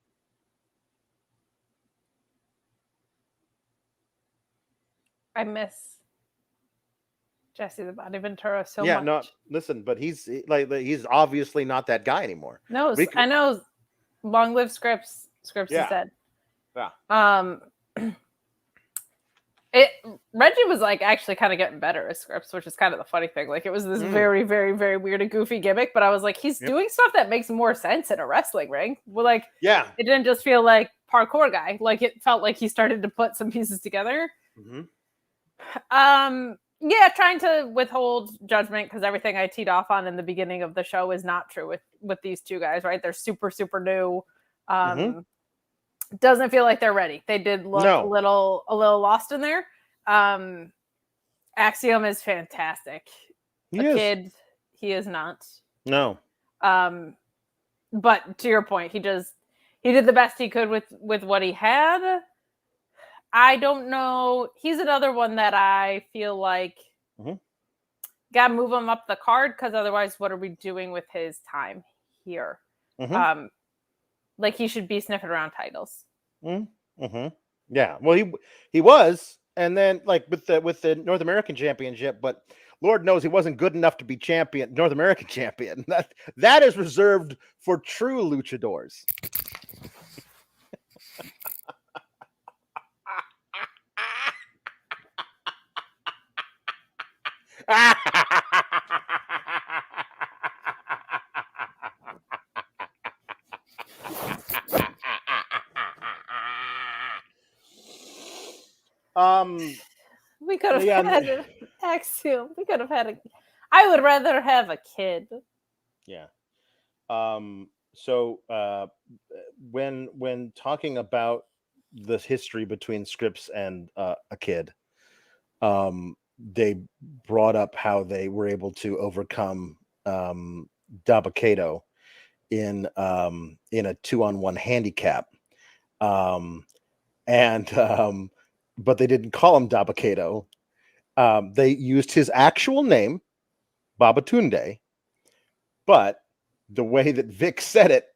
I miss Jesse the Body Ventura so much. Yeah, no, listen, but he's obviously not that guy anymore. No, I know. Long live Scrypts. Scrypts is dead. Yeah. Reggie was like actually kind of getting better at Scrypts, which is kind of the funny thing. Like it was this very, very, very weird and goofy gimmick, but I was like, he's doing stuff that makes more sense in a wrestling ring. Well, like, Yeah. it didn't just feel like parkour guy. Like it felt like he started to put some pieces together. Yeah, trying to withhold judgment because everything I teed off on in the beginning of the show is not true with these two guys, right? They're super, super new. Doesn't feel like they're ready. They did look a little lost in there. Axiom is fantastic. Kid, he is not. No. But to your point, he did the best he could with what he had. I don't know. He's another one that I feel like gotta move him up the card because otherwise, what are we doing with his time here? Like he should be sniffing around titles. Yeah. Well, he was, and then like with the North American Championship, but Lord knows he wasn't good enough to be North American champion. That is reserved for true luchadors. We could have had an Axiom. We could have had I would rather have a kid. Yeah. So when talking about the history between Scrypts and a kid, they brought up how they were able to overcome Dabakato in a 2-on-1 handicap. But they didn't call him Dabakato. They used his actual name, Babatunde, but the way that Vic said it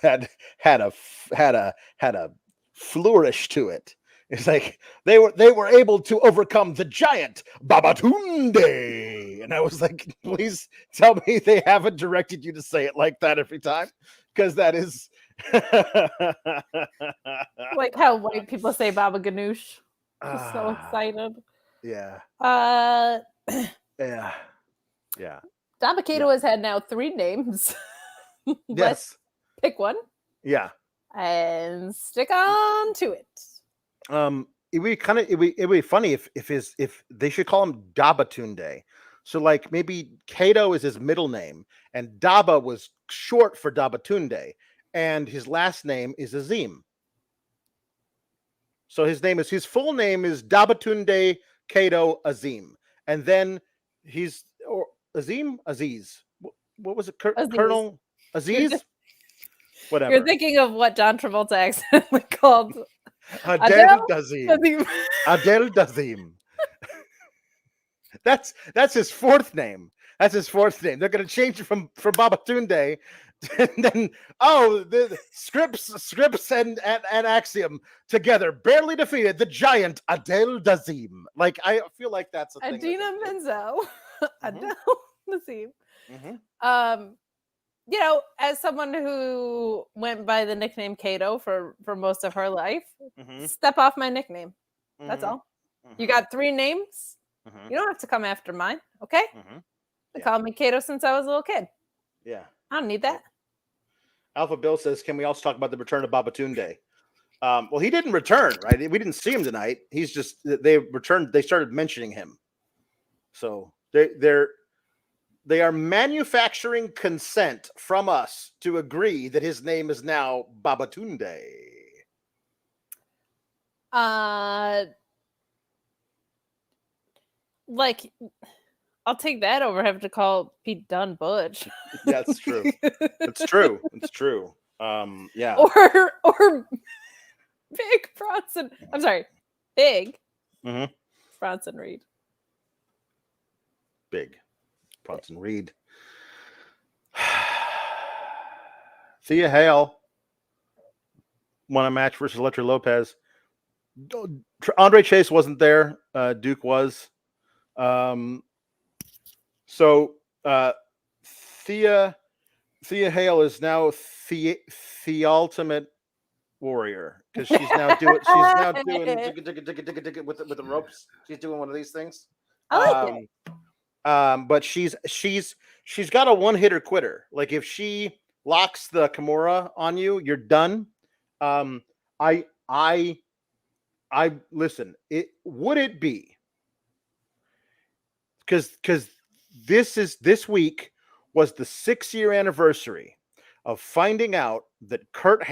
had a flourish to it. It's like they were able to overcome the giant Babatunde, and I was like, please tell me they haven't directed you to say it like that every time, because that is like how white people say Baba Ganoush. Just so excited. Yeah. Yeah. Dabakato has had now 3 names. Let's pick one. Yeah. And stick on to it. It'd be funny if they should call him Dabatunde. So like maybe Kato is his middle name and Daba was short for Dabatunde and his last name is Azim. So his full name is Dabatunde Kato Azim. And then Aziz. What was it? Colonel Aziz? Whatever. You're thinking of what John Travolta accidentally called Adel Dazim. Adel Dazim. That's his 4th name. That's his 4th name. They're going to change it from Babatunde, and then the Scrypts and Axiom together barely defeated the giant Adel Dazim. Like I feel like that's a thing. Adina Menzo, Adel Dazim. As someone who went by the nickname Kato for most of her life, step off my nickname. That's all. You got 3 names. You don't have to come after mine, okay? They called me Kato since I was a little kid. Yeah. I don't need that. Alpha Bill says, can we also talk about the return of Babatunde? Well, he didn't return, right? We didn't see him tonight. He's just, they returned, they started mentioning him. So they are manufacturing consent from us to agree that his name is now Babatunde. Like, I'll take that over having to call Pete Dunne Butch. Yeah, it's true. It's true. It's true. Yeah. Or Big Bronson. I'm sorry. Big Bronson Reed. Big Bronson Reed. Thea Hale won a match versus Elektra Lopez. Andre Chase wasn't there. Duke was. So Thea Hale is now the ultimate warrior because she's now doing with the ropes. She's doing one of these things. I like it. But she's got a one-hitter quitter. Like if she locks the Kimura on you, you're done. I listen. Would it be because this week was the 6-year anniversary of finding out that Kurt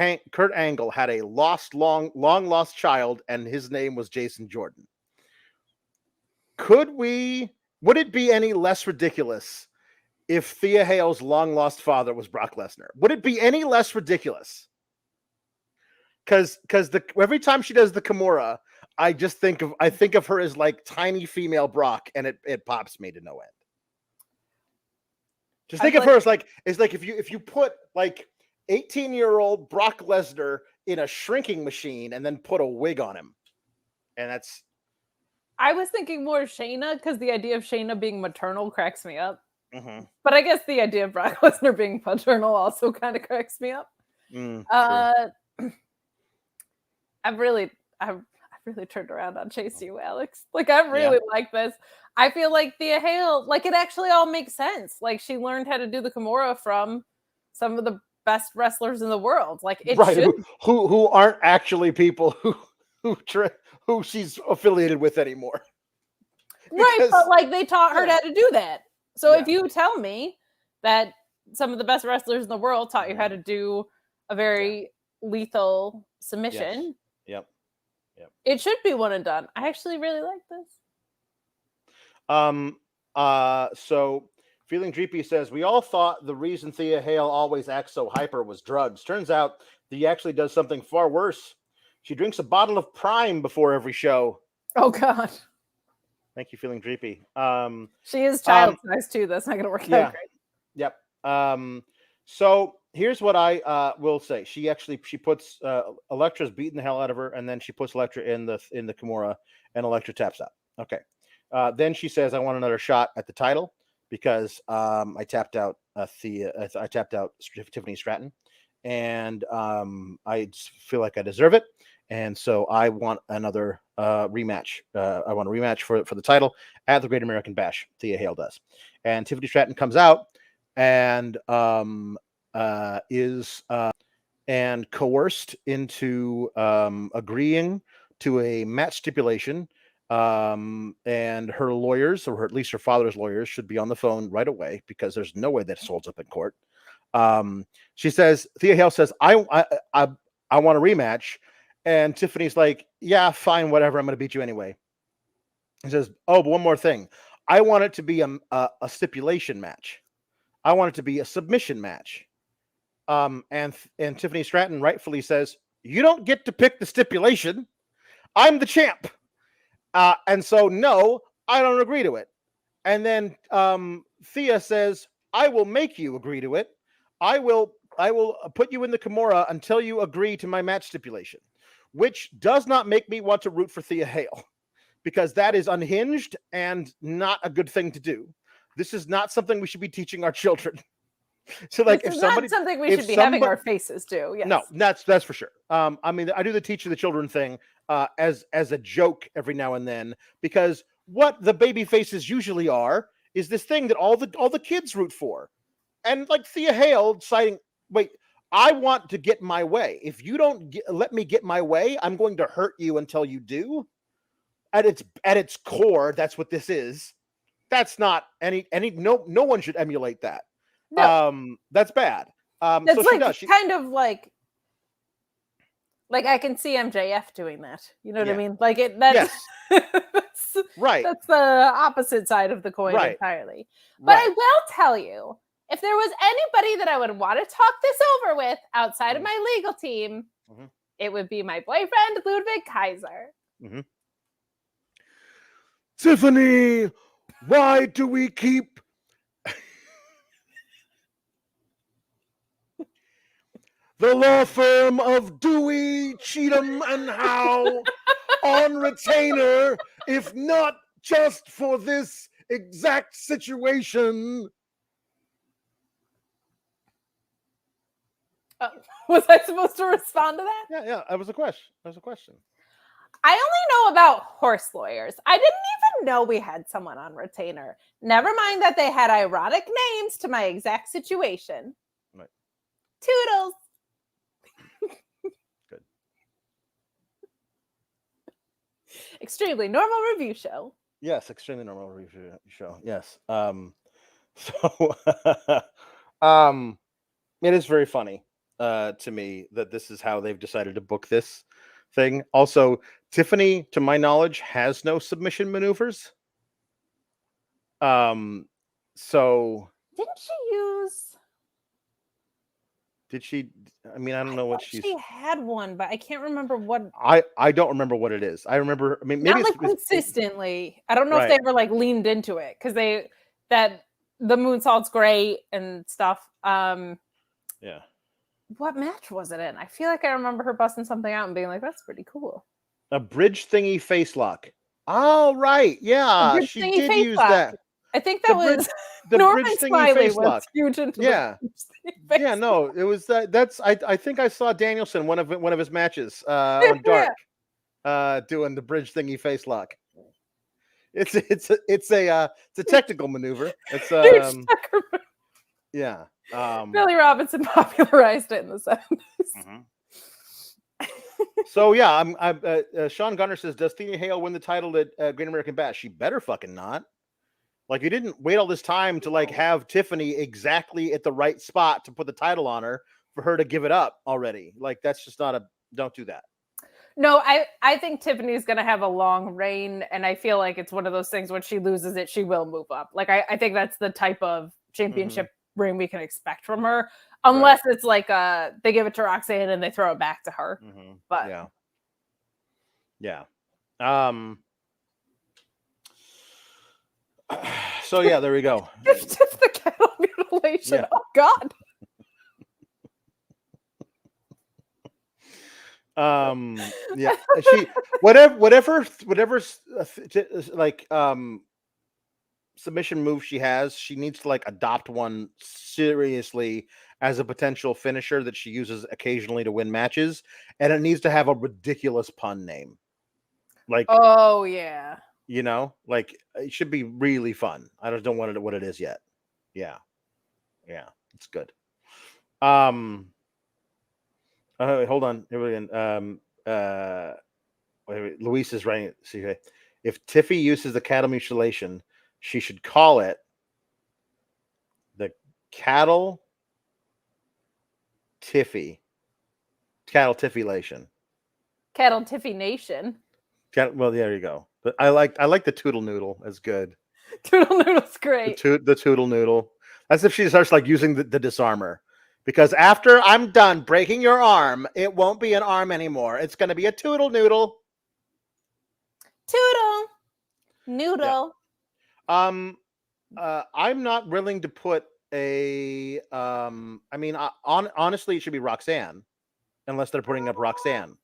Angle had a long lost child, and his name was Jason Jordan. Would it be any less ridiculous if Thea Hale's long lost father was Brock Lesnar? Would it be any less ridiculous? Because every time she does the Kimura, I think of her as like tiny female Brock, and it pops me to no end. Just think of her as like if you put like 18-year-old Brock Lesnar in a shrinking machine and then put a wig on him, and that's. I was thinking more Shayna because the idea of Shayna being maternal cracks me up. Mm-hmm. But I guess the idea of Brock Lesnar being paternal also kind of cracks me up. I've really turned around on Chase U, Alex. Like I really like this. I feel like Thea Hale, like it actually all makes sense. Like she learned how to do the Kimura from some of the best wrestlers in the world. Like it should who aren't actually people who she's affiliated with anymore. Right, but like they taught her how to do that. So if you tell me that some of the best wrestlers in the world taught you how to do a very lethal submission, Yep. It should be one and done. I actually really like this. So Feeling Dreepy says, we all thought the reason Thea Hale always acts so hyper was drugs. Turns out he actually does something far worse. She drinks a bottle of Prime before every show. Oh God. Thank you, Feeling Dreepy. She is child size too. That's not gonna work out great. Yep. So here's what I will say. She puts Elektra's beating the hell out of her, and then she puts Elektra in the Kimura, and Elektra taps out. Okay. Then she says, I want another shot at the title because I tapped out Thea. I tapped out Tiffany Stratton, and I feel like I deserve it. And so I want another rematch. I want a rematch for the title at the Great American Bash. Thea Hale does. And Tiffany Stratton comes out and is coerced into agreeing to a match stipulation. And her lawyers, or at least her father's lawyers, should be on the phone right away because there's no way that holds up in court. She says, Thea Hale says, I want a rematch. And Tiffany's like, yeah, fine, whatever. I'm going to beat you anyway. He says, oh, but one more thing. I want it to be a stipulation match. I want it to be a submission match. And Tiffany Stratton rightfully says, you don't get to pick the stipulation. I'm the champ. And so, no, I don't agree to it. And then Thea says, I will make you agree to it. I will put you in the Kimura until you agree to my match stipulation, which does not make me want to root for Thea Hale because that is unhinged and not a good thing to do. This is not something we should be teaching our children. So, like, this is not something we should be having our faces do. Yes. No, that's for sure. I mean, I do the teach the children thing as a joke every now and then because what the baby faces usually are is this thing that all the kids root for, and like Thea Hale citing, wait, I want to get my way. If you don't let me get my way, I'm going to hurt you until you do. At its core, that's what this is. That's not no one should emulate that. No. That's bad. That's so like kind of like I can see MJF doing that. You know what I mean? Like that's right. That's the opposite side of the coin entirely. But I will tell you, if there was anybody that I would want to talk this over with outside of my legal team, it would be my boyfriend, Ludwig Kaiser. Tiffany, why do we keep the law firm of Dewey, Cheatham, and Howe on retainer, if not just for this exact situation? Was I supposed to respond to that? Yeah, that was a question. I only know about horse lawyers. I didn't even know we had someone on retainer. Never mind that they had ironic names to my exact situation. Right. Toodles. Good. Extremely normal review show. Yes, extremely normal review show. Yes. So it is very funny to me that this is how they've decided to book this thing. Also, Tiffany, to my knowledge, has no submission maneuvers. So Didn't she use? did she? I mean, I don't know what She had one, but I can't remember what. I don't remember what it is. I remember. I mean, maybe Not it's like because consistently. I don't know if Right. they ever like leaned into it because that the moonsault's great and stuff. yeah. What match was it in? I feel like I remember her busting something out and being like, "That's pretty cool." A bridge thingy face lock. Oh, right. Yeah, bridge she thingy did face use lock. that. I think The that bridge- was The Norman bridge thingy Smiley face was lock. huge into Yeah. the bridge thingy Yeah, face no, it was that's I think I saw Danielson one of his matches on Dark doing the bridge thingy face lock. It's a technical maneuver. It's Huge sucker move. yeah. Billy Robinson popularized it in the 70s. Mhm. So yeah, Sean Gunner says, does Thea Hale win the title at Great American Bash? She better fucking not. Like, you didn't wait all this time to like have Tiffany exactly at the right spot to put the title on her for her to give it up already. Like, that's just not don't do that. No, I think Tiffany's going to have a long reign, and I feel like it's one of those things when she loses it, she will move up. Like, I think that's the type of championship reign we can expect from her, unless it's like they give it to Roxanne and they throw it back to her. But yeah. So yeah, there we go. It's just the cattle mutilation. Yeah. Oh God. Yeah, she whatever like submission move she has, she needs to like adopt one seriously as a potential finisher that she uses occasionally to win matches, and it needs to have a ridiculous pun name. Like, oh yeah, you know, like it should be really fun. I just don't want it what it is yet. Yeah, it's good. Hold on. Here we go. Wait, Luis is writing. See, if Tiffy uses the cattle mutilation, she should call it the cattle Tiffy lation. Cattle Tiffy Nation. Well, there you go. But I like the Toodle Noodle as good. Toodle Noodle's great. The Toodle Noodle. As if she starts like using the disarmer. Because after I'm done breaking your arm, it won't be an arm anymore. It's going to be a Toodle Noodle. Toodle Noodle. Yeah. I'm not willing to put a. I mean, honestly, it should be Roxanne, unless they're putting up Roxanne.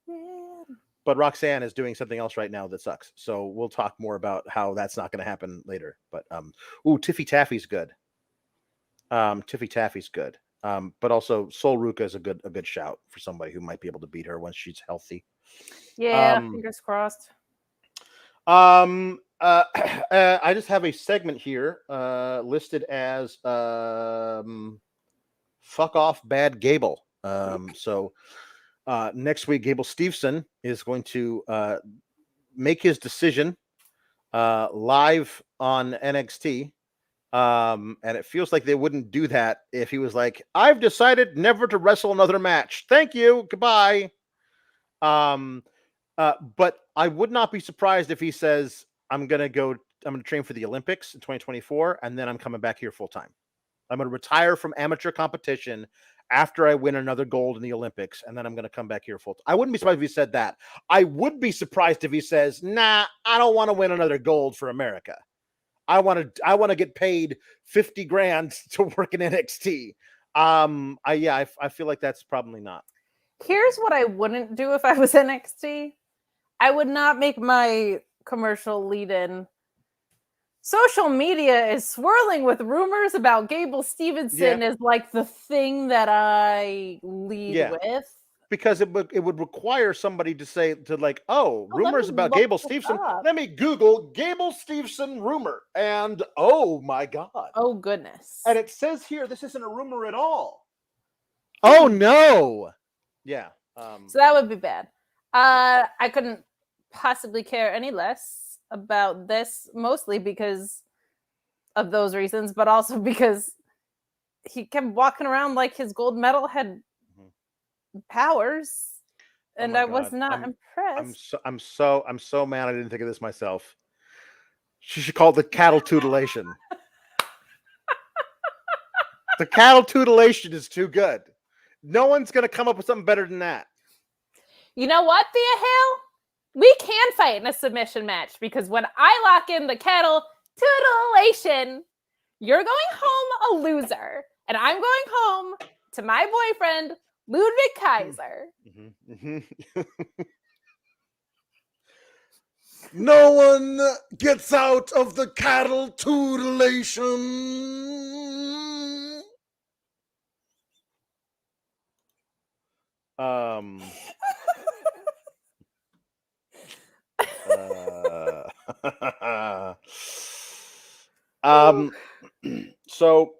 But Roxanne is doing something else right now that sucks. So we'll talk more about how that's not going to happen later. But Tiffy Taffy's good. Tiffy Taffy's good. But also Sol Ruka is a good shout for somebody who might be able to beat her once she's healthy. Yeah, fingers crossed. I just have a segment here listed as fuck off bad Gable. So next week Gable Steveson is going to make his decision live on NXT. And it feels like they wouldn't do that if he was like, I've decided never to wrestle another match. Thank you. Goodbye. But I would not be surprised if he says, I'm going to train for the Olympics in 2024. And then I'm coming back here full time. I'm going to retire from amateur competition after I win another gold in the Olympics. And then I'm going to come back here full time. I wouldn't be surprised if he said that. I would be surprised if he says, nah, I don't want to win another gold for America. I want to get paid $50,000 to work in NXT. I feel like that's probably not. Here's what I wouldn't do if I was NXT. I would not make my commercial lead in social media is swirling with rumors about Gable Stevenson is like the thing that I lead with. Because it would require somebody to say rumors about look Gable this Stevenson. up. Let me Google Gable Stevenson rumor, and oh my god! Oh goodness! And it says here this isn't a rumor at all. Oh no! Yeah. So that would be bad. I couldn't possibly care any less about this, mostly because of those reasons, but also because he kept walking around like his gold medal had powers, and I was not impressed. I'm so mad I didn't think of this myself. She should call it the cattle tutelation. The cattle tutelation is too good. No one's gonna come up with something better than that. You know what, Thea Hale? We can fight in a submission match because when I lock in the cattle tutelation, you're going home a loser, and I'm going home to my boyfriend Ludwig Kaiser. No one gets out of the cattle tutelation. So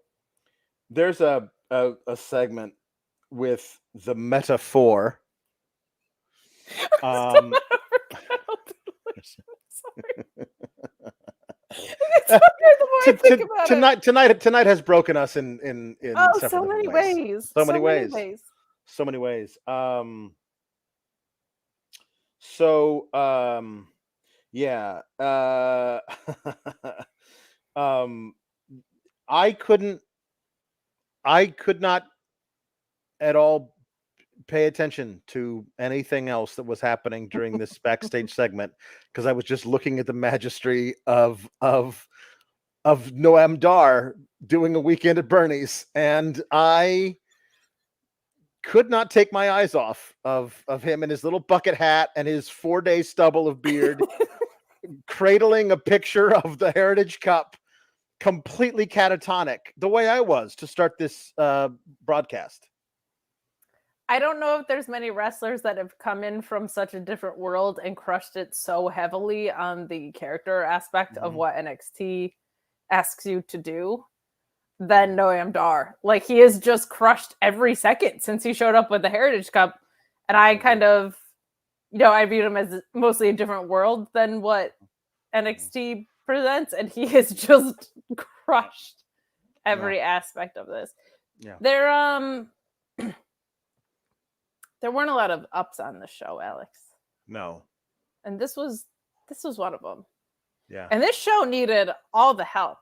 there's a segment with the metaphor. Tonight has broken us in so many ways. So many ways. I could not at all pay attention to anything else that was happening during this backstage segment because I was just looking at the majesty of Noam Dar doing a weekend at Bernie's, and I could not take my eyes off of him in his little bucket hat and his 4-day stubble of beard, cradling a picture of the Heritage Cup, completely catatonic, the way I was to start this broadcast. I don't know if there's many wrestlers that have come in from such a different world and crushed it so heavily on the character aspect of what NXT asks you to do than Noam Dar. Like, he has just crushed every second since he showed up with the Heritage Cup. And I kind of, I viewed him as mostly a different world than what NXT presents. And he has just crushed every aspect of this. Yeah. There weren't a lot of ups on the show, Alex. No. And this was one of them. Yeah. And this show needed all the help.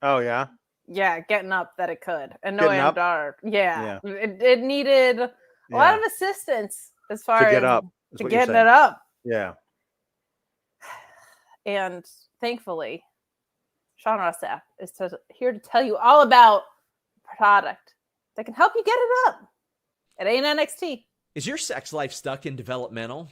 Oh, yeah? Yeah, getting up that it could. And Noam Dar. Yeah. It needed a Yeah. lot of assistance as far to get as up, to getting it up. Yeah. And thankfully, Sean Rossap is here to tell you all about a product that can help you get it up. It ain't NXT. Is your sex life stuck in developmental?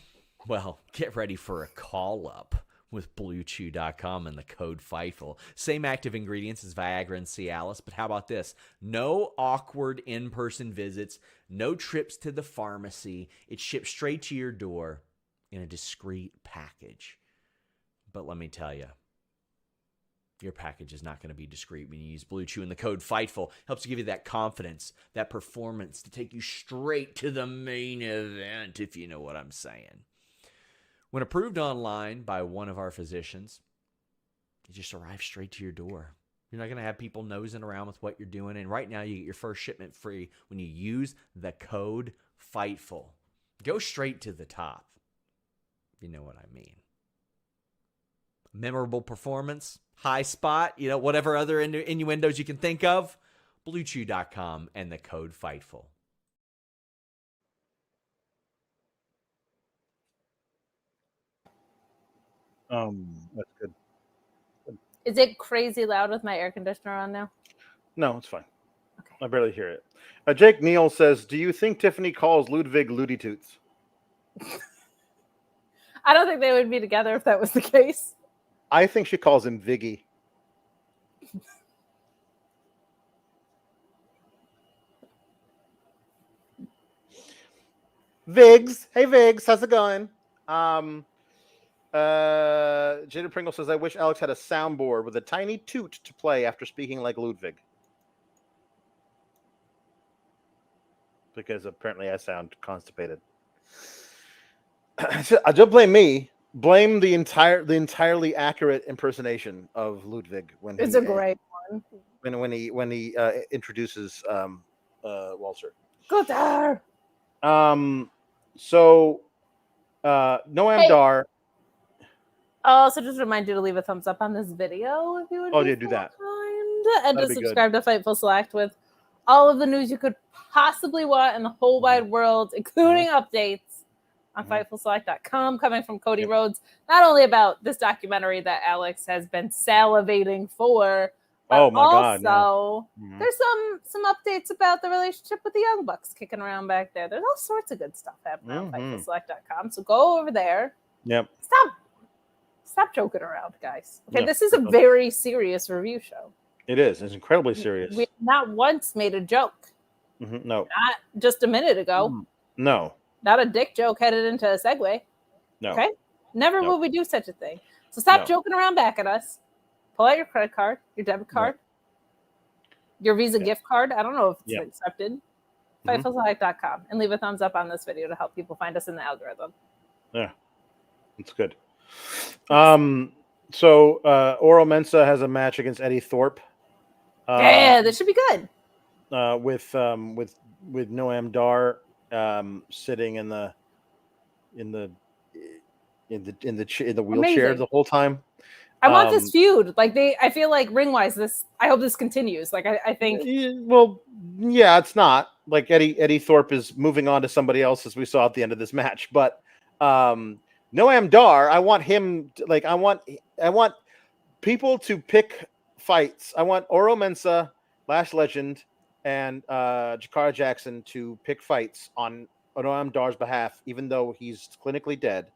Well, get ready for a call up with Bluechew.com and the code Fightful. Same active ingredients as Viagra and Cialis, but how about this? No awkward in-person visits, no trips to the pharmacy. It's shipped straight to your door in a discreet package. But let me tell you, your package is not going to be discreet when you use Bluechew, and the code Fightful helps give you that confidence, that performance to take you straight to the main event, if you know what I'm saying. When approved online by one of our physicians, it just arrives straight to your door. You're not going to have people nosing around with what you're doing, and right now you get your first shipment free when you use the code Fightful. Go straight to the top. You know what I mean. Memorable performance, high spot, whatever other innuendos you can think of, Bluechew.com and the code Fightful. That's good. Is it crazy loud with my air conditioner on now? No, it's fine. Okay. I barely hear it. Jake Neal says, do you think Tiffany calls Ludwig Ludi Toots? I don't think they would be together if that was the case. I think she calls him Viggy. Vigs. Hey Vigs, how's it going? Jada Pringle says, I wish Alex had a soundboard with a tiny toot to play after speaking like Ludwig. Because apparently I sound constipated. Don't blame me. Blame the entirely accurate impersonation of Ludwig when It's he a great one. when he introduces Walter. Good there. So Noam Hey. Dar. Also, just remind you to leave a thumbs up on this video if you would. Oh, be yeah, do so that. kind. And That'd to be good. subscribe to Fightful Select with all of the news you could possibly want in the whole wide world, including updates on FightfulSelect.com coming from Cody Yep. Rhodes, not only about this documentary that Alex has been salivating for, but Oh my God, yeah. also Mhm. there's some updates about the relationship with the Young Bucks kicking around back there. There's all sorts of good stuff happening on FightfulSelect.com. So go over there. Yep. Stop joking around, guys. Okay, Yeah. this is a very serious review show. It is. It's incredibly serious. We not once made a joke. No. Not just a minute ago. No. Not a dick joke headed into a segue. No. Okay? Never No. will we do such a thing. So stop No. joking around back at us. Pull out your credit card, your debit card, your Visa gift card. I don't know if it's accepted. FightfulSelect.com and leave a thumbs up on this video to help people find us in the algorithm. Yeah. It's good. So Oro Mensah has a match against Eddie Thorpe. Yeah, this should be good. With Noam Dar sitting in the wheelchair the whole time. I want this feud. Like I feel like ring wise, I hope this continues. Like I think. Well, yeah, it's not like Eddie Thorpe is moving on to somebody else, as we saw at the end of this match. But Noam Dar, I want him to, like I want people to pick fights. I want Oro Mensah, Lash Legend, and Jakara Jackson to pick fights on Noam Dar's behalf, even though he's clinically dead.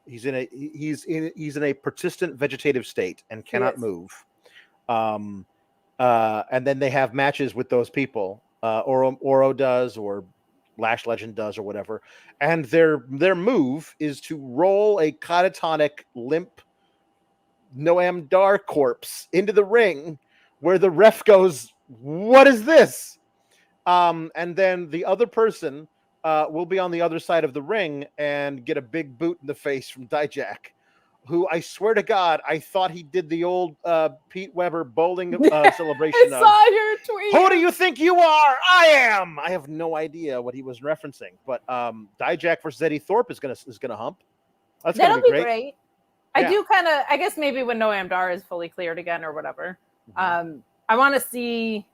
He's in a persistent vegetative state and cannot move. And then they have matches with those people. Oro does, or Lash Legend does, or whatever. And their move is to roll a catatonic limp Noam Dar corpse into the ring, where the ref goes, "What is this?" And then the other person will be on the other side of the ring and get a big boot in the face from Dijak, who I swear to God, I thought he did the old Pete Weber bowling celebration. I saw your tweet. Who do you think you are? I am. I have no idea what he was referencing, but Dijak versus Eddie Thorpe is gonna hump. That'll be great. I do kind of. I guess maybe when Noam Dar is fully cleared again or whatever. I want to see.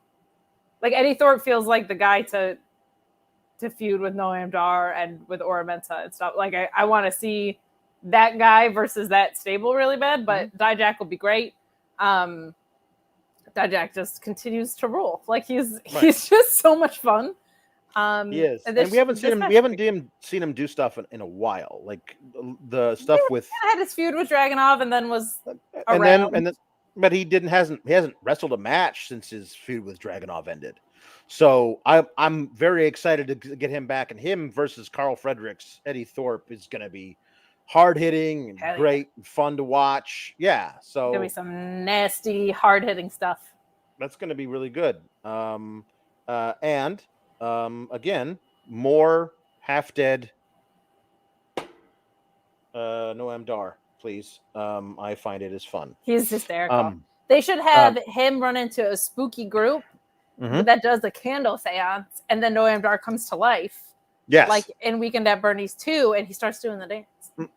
Like Eddie Thorpe feels like the guy to feud with Noam Dar and with Oro Mensah and stuff. Like I want to see that guy versus that stable really bad, but Dijak will be great. Dijak just continues to rule. Like he's just so much fun. He is, and we haven't seen him do stuff in a while. Like the stuff with had his feud with Dragunov, and then was around. But he hasn't wrestled a match since his feud with Dragunov ended. So I'm very excited to get him back, and him versus Carl Fredericks, Eddie Thorpe is going to be hard hitting and great, and fun to watch. Yeah, so gonna be some nasty, hard hitting stuff. That's going to be really good. Again, more half dead Noam Dar, please. I find it is fun. He's hysterical. They should have him run into a spooky group that does the candle seance, and then Noam Dar comes to life. Yes. Like in Weekend at Bernie's 2, and he starts doing the dance.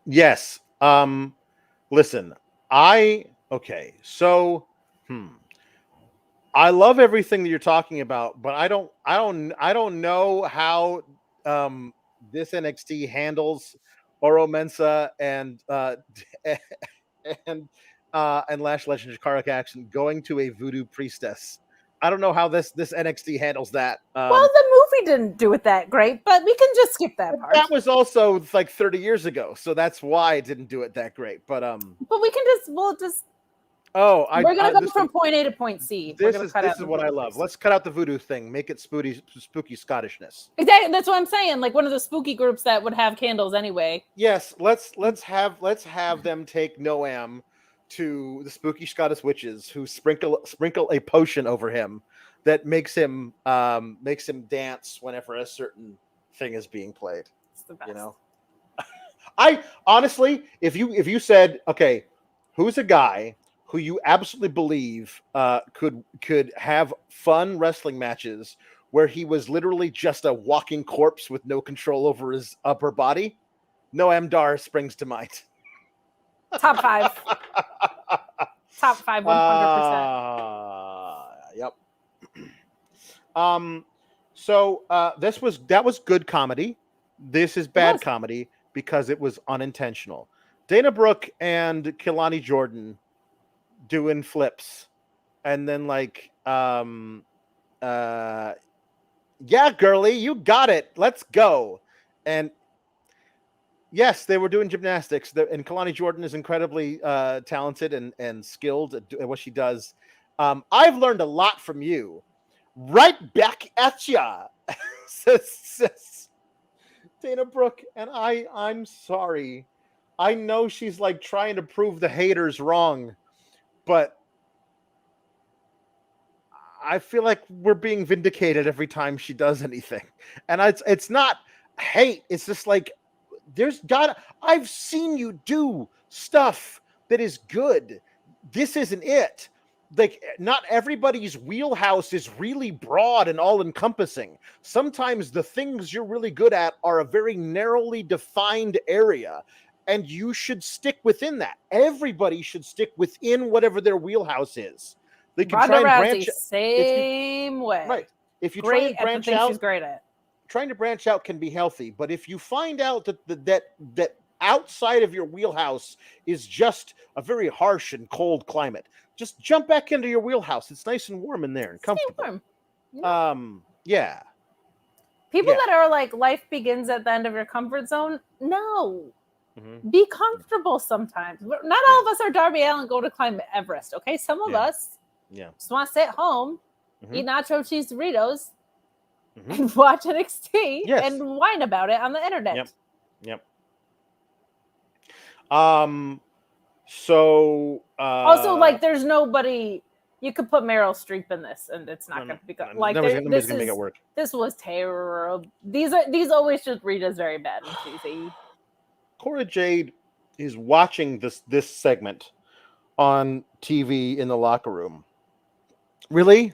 Yes. Listen, I love everything that you're talking about, but I don't know how this NXT handles Oro Mensah and Lash Legend Jakara Jackson going to a voodoo priestess. I don't know how this NXT handles that. Well, the movie didn't do it that great, but we can just skip that part. That was also like 30 years ago, so that's why it didn't do it that great. But we can we'll just Oh, We're gonna go from point A to point C. We're This gonna is cut this out is the what I voodoo love. things. Let's cut out the voodoo thing. Make it spooky Scottishness. Exactly. That's what I'm saying. Like one of the spooky groups that would have candles anyway. Yes, let's have them take Noam to the spooky Scottish witches who sprinkle a potion over him that makes him dance whenever a certain thing is being played. It's the best. You know, I honestly, if you said, okay, who's a guy who you absolutely believe could have fun wrestling matches where he was literally just a walking corpse with no control over his upper body, Noam Dar springs to mind. Top 5. Top 5, 100%. Yep. So that was good comedy. This is bad comedy because it was unintentional. Dana Brooke and Kelani Jordan doing flips, and then yeah, girly, you got it. Let's go. And yes, they were doing gymnastics. And Kelani Jordan is incredibly talented and skilled at what she does. I've learned a lot from you. Right back at ya, says Dana Brooke. And I'm sorry. I know she's like trying to prove the haters wrong, but I feel like we're being vindicated every time she does anything. And it's not hate. It's just like, I've seen you do stuff that is good. This isn't it. Like, not everybody's wheelhouse is really broad and all encompassing. Sometimes the things you're really good at are a very narrowly defined area, and you should stick within that. Everybody should stick within whatever their wheelhouse is. They can Ronda try and Rousey, branch same way. right. If you Great try and at the branch thing out, she's great at. trying to branch out can be healthy, but if you find out that outside of your wheelhouse is just a very harsh and cold climate, just jump back into your wheelhouse. It's nice and warm in there and comfortable. Stay warm. Yeah. People Yeah. that are like, life begins at the end of your comfort zone. No. Mm-hmm. Be comfortable sometimes. Not all of us are Darby Allin, go to climb Everest, okay? Some of us just want to sit home, eat nacho cheese Doritos, and watch NXT and whine about it on the internet. Yep. So also, like, there's nobody. You could put Meryl Streep in this, and it's not going to be good. Like, nobody's gonna make it work. This was terrible. These always just read as very bad and cheesy. Cora Jade is watching this segment on TV in the locker room. Really?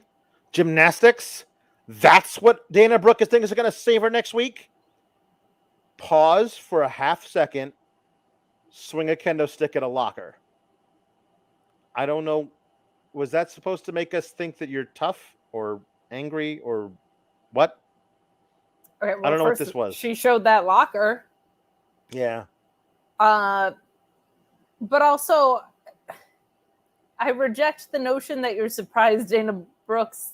Gymnastics? That's what Dana Brooke is thinking is going to save her next week? Pause for a half second. Swing a kendo stick at a locker. I don't know. Was that supposed to make us think that you're tough or angry or what? Okay, well, I don't know what this was. She showed that locker. Yeah. But also, I reject the notion that you're surprised Dana Brooke's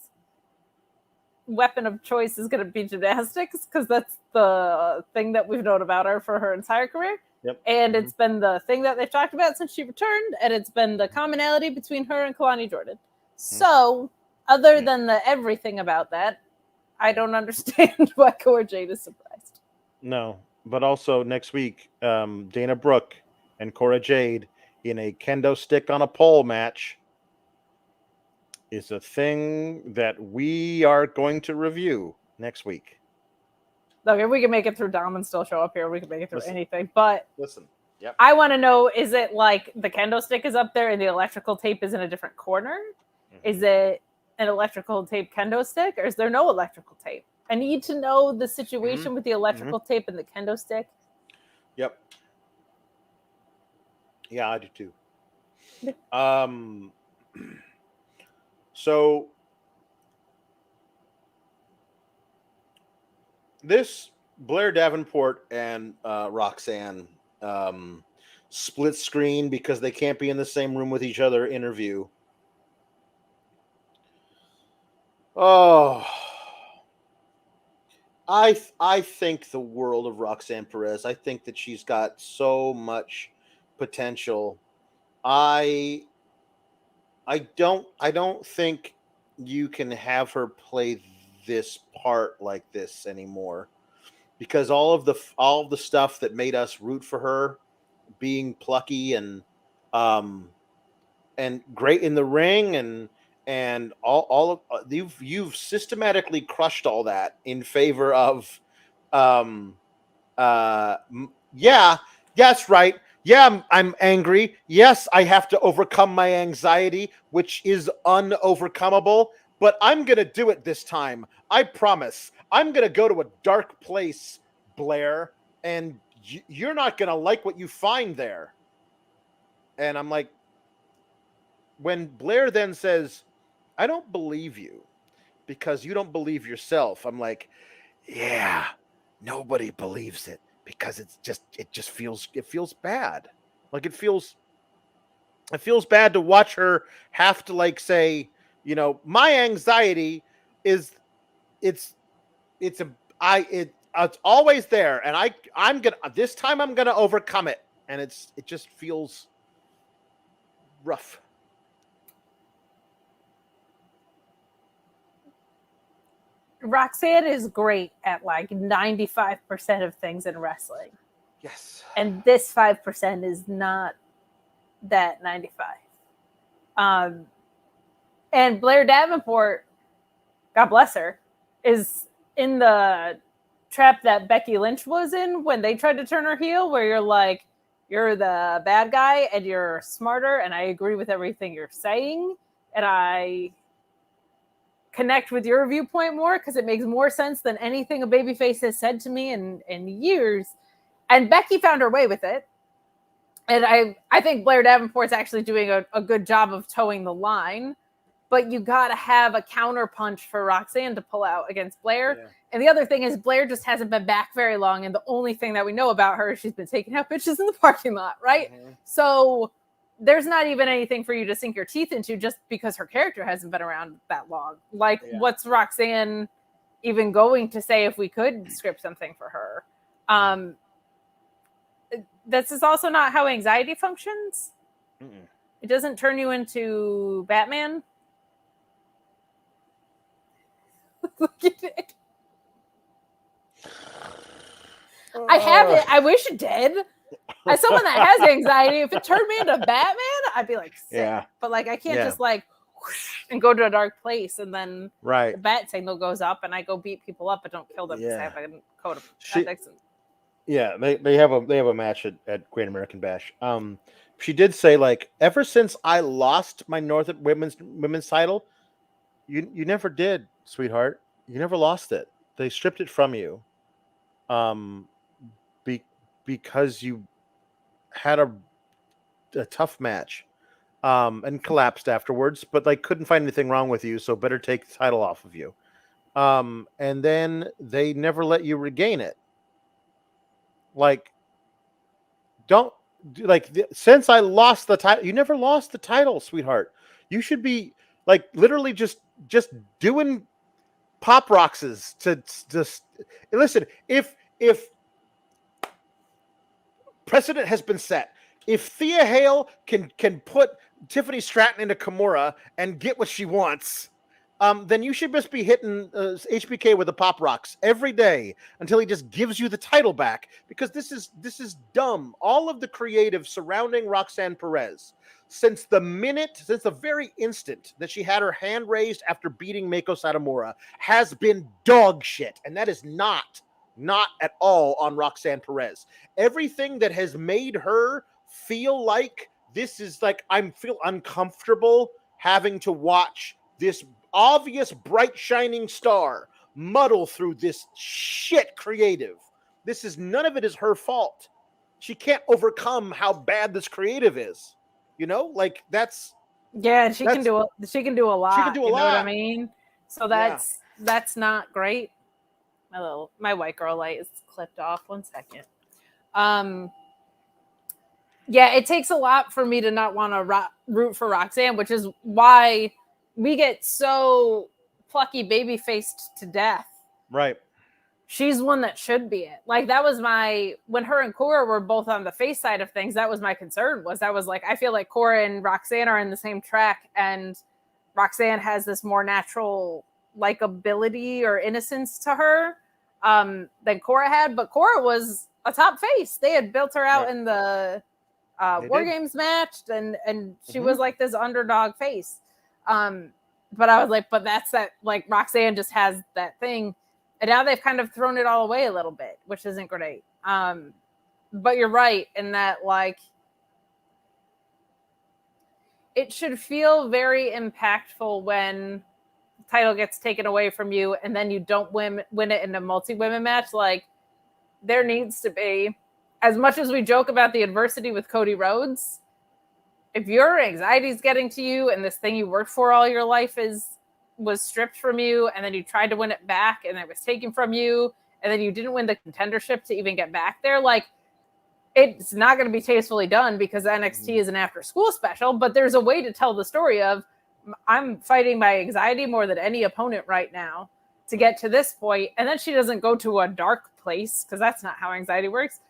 weapon of choice is going to be gymnastics, because that's the thing that we've known about her for her entire career. Yep. And it's been the thing that they've talked about since she returned, and it's been the commonality between her and Kelani Jordan. So, other than the everything about that, I don't understand why Cora Jade is surprised. No, but also next week, Dana Brooke and Cora Jade in a kendo stick on a pole match is a thing that we are going to review next week. Look, if we can make it through Dom and still show up here, we can make it through anything. But Yep. I want to know, is it like the kendo stick is up there and the electrical tape is in a different corner? Is it an electrical tape kendo stick, or is there no electrical tape? I need to know the situation with the electrical tape and the kendo stick. Yep. Yeah, I do too. So this Blair Davenport and Roxanne split screen because they can't be in the same room with each other interview. Oh, I think the world of Roxanne Perez. I think that she's got so much potential. I I don't think you can have her play this part like this anymore, because all of the stuff that made us root for her, being plucky um and great in the ring, and all of you've systematically crushed all that in favor of um yeah, that's right. Yeah, I'm angry. Yes, I have to overcome my anxiety, which is unovercomable, but I'm going to do it this time. I promise. I'm going to go to a dark place, Blair, and you're not going to like what you find there. And I'm like, when Blair then says, I don't believe you because you don't believe yourself, I'm like, yeah, nobody believes it because it feels bad. Like it feels bad to watch her have to like say, my anxiety is it's it's a it's always there, and I'm gonna this time I'm gonna overcome it, and it just feels rough. Roxanne is great at like 95% of things in wrestling. Yes. And this 5% is not that 95. And Blair Davenport, God bless her, is in the trap that Becky Lynch was in when they tried to turn her heel, where you're like, you're the bad guy and you're smarter, and I agree with everything you're saying, and I connect with your viewpoint more because it makes more sense than anything a babyface has said to me in years. And Becky found her way with it. And I think Blair Davenport's actually doing a good job of towing the line. But you got to have a counter punch for Roxanne to pull out against Blair. Yeah. And the other thing is Blair just hasn't been back very long. And the only thing that we know about her is she's been taking out bitches in the parking lot, right? Mm-hmm. So there's not even anything for you to sink your teeth into just because her character hasn't been around that long. Like, what's Roxanne even going to say if we could script something for her? This is also not how anxiety functions. Mm-mm. It doesn't turn you into Batman. Look at it. I have it. I wish it did. As someone that has anxiety, if it turned me into Batman, I'd be like, sick. Yeah. But like, I can't just like whoosh, and go to a dark place, and then the bat signal goes up, and I go beat people up, but don't kill them because I have a code of ethics. Yeah, they have a match at Great American Bash. She did say, like, ever since I lost my Northern women's title, you never did, sweetheart. You never lost it. They stripped it from you. Because you had a tough match, and collapsed afterwards, but like couldn't find anything wrong with you, so better take the title off of you. And then they never let you regain it. Like, since I lost the title, you never lost the title, sweetheart. You should be like literally just doing pop roxes to just listen. If precedent has been set, if Thea Hale can put Tiffany Stratton into Kimura and get what she wants, then you should just be hitting HBK with the pop rocks every day until he just gives you the title back, because this is dumb. All of the creative surrounding Roxanne Perez since the very instant that she had her hand raised after beating Meiko Satomura has been dog shit, and that is not at all on Roxanne Perez. Everything that has made her feel like this is like, I feel uncomfortable having to watch this obvious bright shining star muddle through this shit creative. None of it is her fault. She can't overcome how bad this creative is. Like that's she can do a lot. She can do a lot. You know what I mean? So that's not great. My white girl light is clipped off. 1 second. It takes a lot for me to not want to root for Roxanne, which is why we get so plucky baby faced to death. Right. she's one that should be it. Like that was when her and Cora were both on the face side of things, that was my concern. I feel like Cora and Roxanne are in the same track, and Roxanne has this more natural likability or innocence to her than Cora had, but Cora was a top face. They had built her out in the War Games match, and she was like this underdog face. But I was like, but that's that, like Roxanne just has that thing. And now they've kind of thrown it all away a little bit, which isn't great. But you're right in that, like, it should feel very impactful when the title gets taken away from you and then you don't win it in a multi-women match. Like, there needs to be, as much as we joke about the adversity with Cody Rhodes, if your anxiety is getting to you and this thing you worked for all your life was stripped from you, and then you tried to win it back and it was taken from you, and then you didn't win the contendership to even get back there, like, it's not going to be tastefully done because NXT is an after school special, but there's a way to tell the story of, I'm fighting my anxiety more than any opponent right now to get to this point. And then she doesn't go to a dark place, because that's not how anxiety works.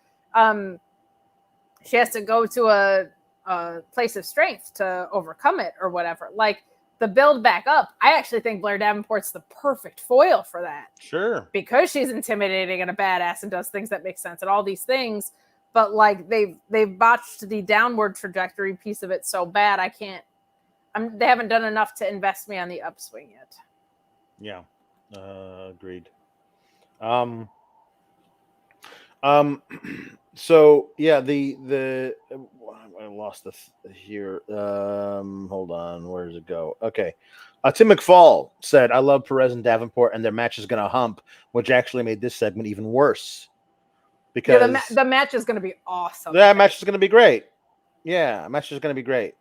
She has to go to a place of strength to overcome it or whatever. Like, the build back up, I actually think Blair Davenport's the perfect foil for that. Sure. Because she's intimidating and a badass and does things that make sense and all these things. But like they've botched the downward trajectory piece of it so bad, they haven't done enough to invest me on the upswing yet. Yeah, agreed. So yeah, the I lost here. Hold on, where does it go? Okay. Tim McFall said, "I love Perez and Davenport, and their match is going to hump," which actually made this segment even worse. Because the match is going to be awesome. That match is going to be great. Yeah, match is going to be great.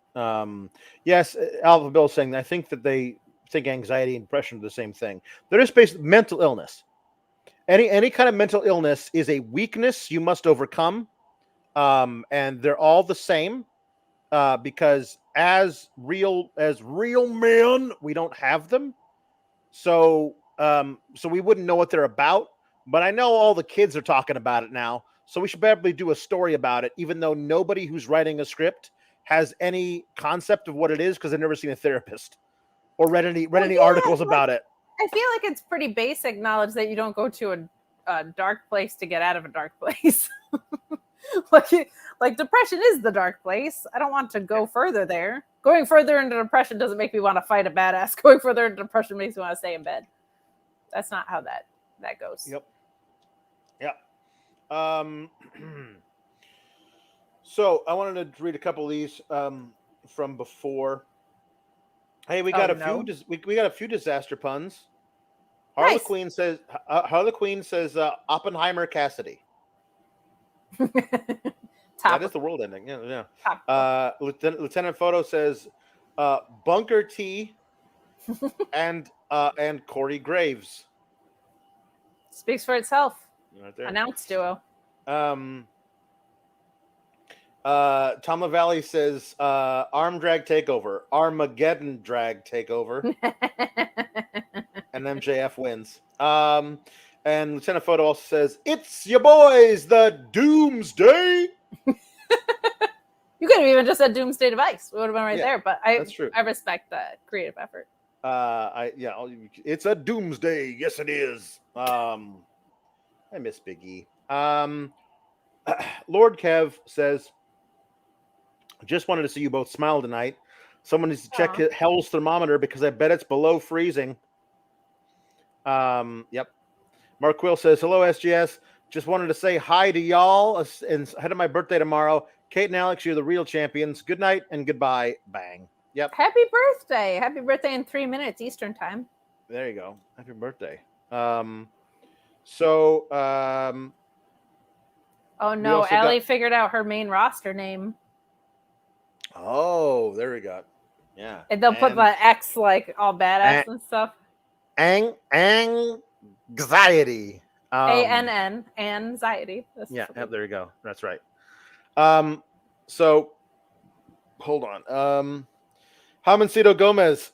Yes, Alpha Bill saying, I think that they think anxiety and depression are the same thing. They're just based mental illness. Any kind of mental illness is a weakness you must overcome, and they're all the same. Because as real men, we don't have them, so we wouldn't know what they're about. But I know all the kids are talking about it now, so we should probably do a story about it, even though nobody who's writing a script has any concept of what it is because they've never seen a therapist or read any articles about it. I feel like it's pretty basic knowledge that you don't go to a dark place to get out of a dark place. like depression is the dark place. I don't want to go further there. Going further into depression doesn't make me want to fight a badass. Going further into depression makes me want to stay in bed. That's not how that goes. Yep. So I wanted to read a couple of these from before. Hey, we got we got a few disaster puns. Harley Quinn says Oppenheimer Cassidy. That is the world ending. Yeah. Lieutenant Photo says Bunker T and Corey Graves. Speaks for itself. Right there. Announce duo. Tom LaValle says arm drag takeover, Armageddon drag takeover. And MJF wins. And Lieutenant Photo also says, "It's your boys, the Doomsday." You could have even just said Doomsday Device. We would have been there, but that's true. I respect that creative effort. It's a Doomsday. Yes, it is. I miss Big E. Lord Kev says, "Just wanted to see you both smile tonight. Someone needs to check Hell's thermometer because I bet it's below freezing." Yep. Mark Quill says, "Hello, SGS. Just wanted to say hi to y'all ahead of my birthday tomorrow. Kate and Alex, you're the real champions. Good night and goodbye." Bang. Yep. Happy birthday. Happy birthday in 3 minutes Eastern time. There you go. Happy birthday. Oh no, Allie figured out her main roster name. Oh, there we go. Yeah. And they'll put the X like all badass and stuff. Anxiety. ANN, anxiety. Yeah, there you go. That's right. So hold on. Jamencito Gomez.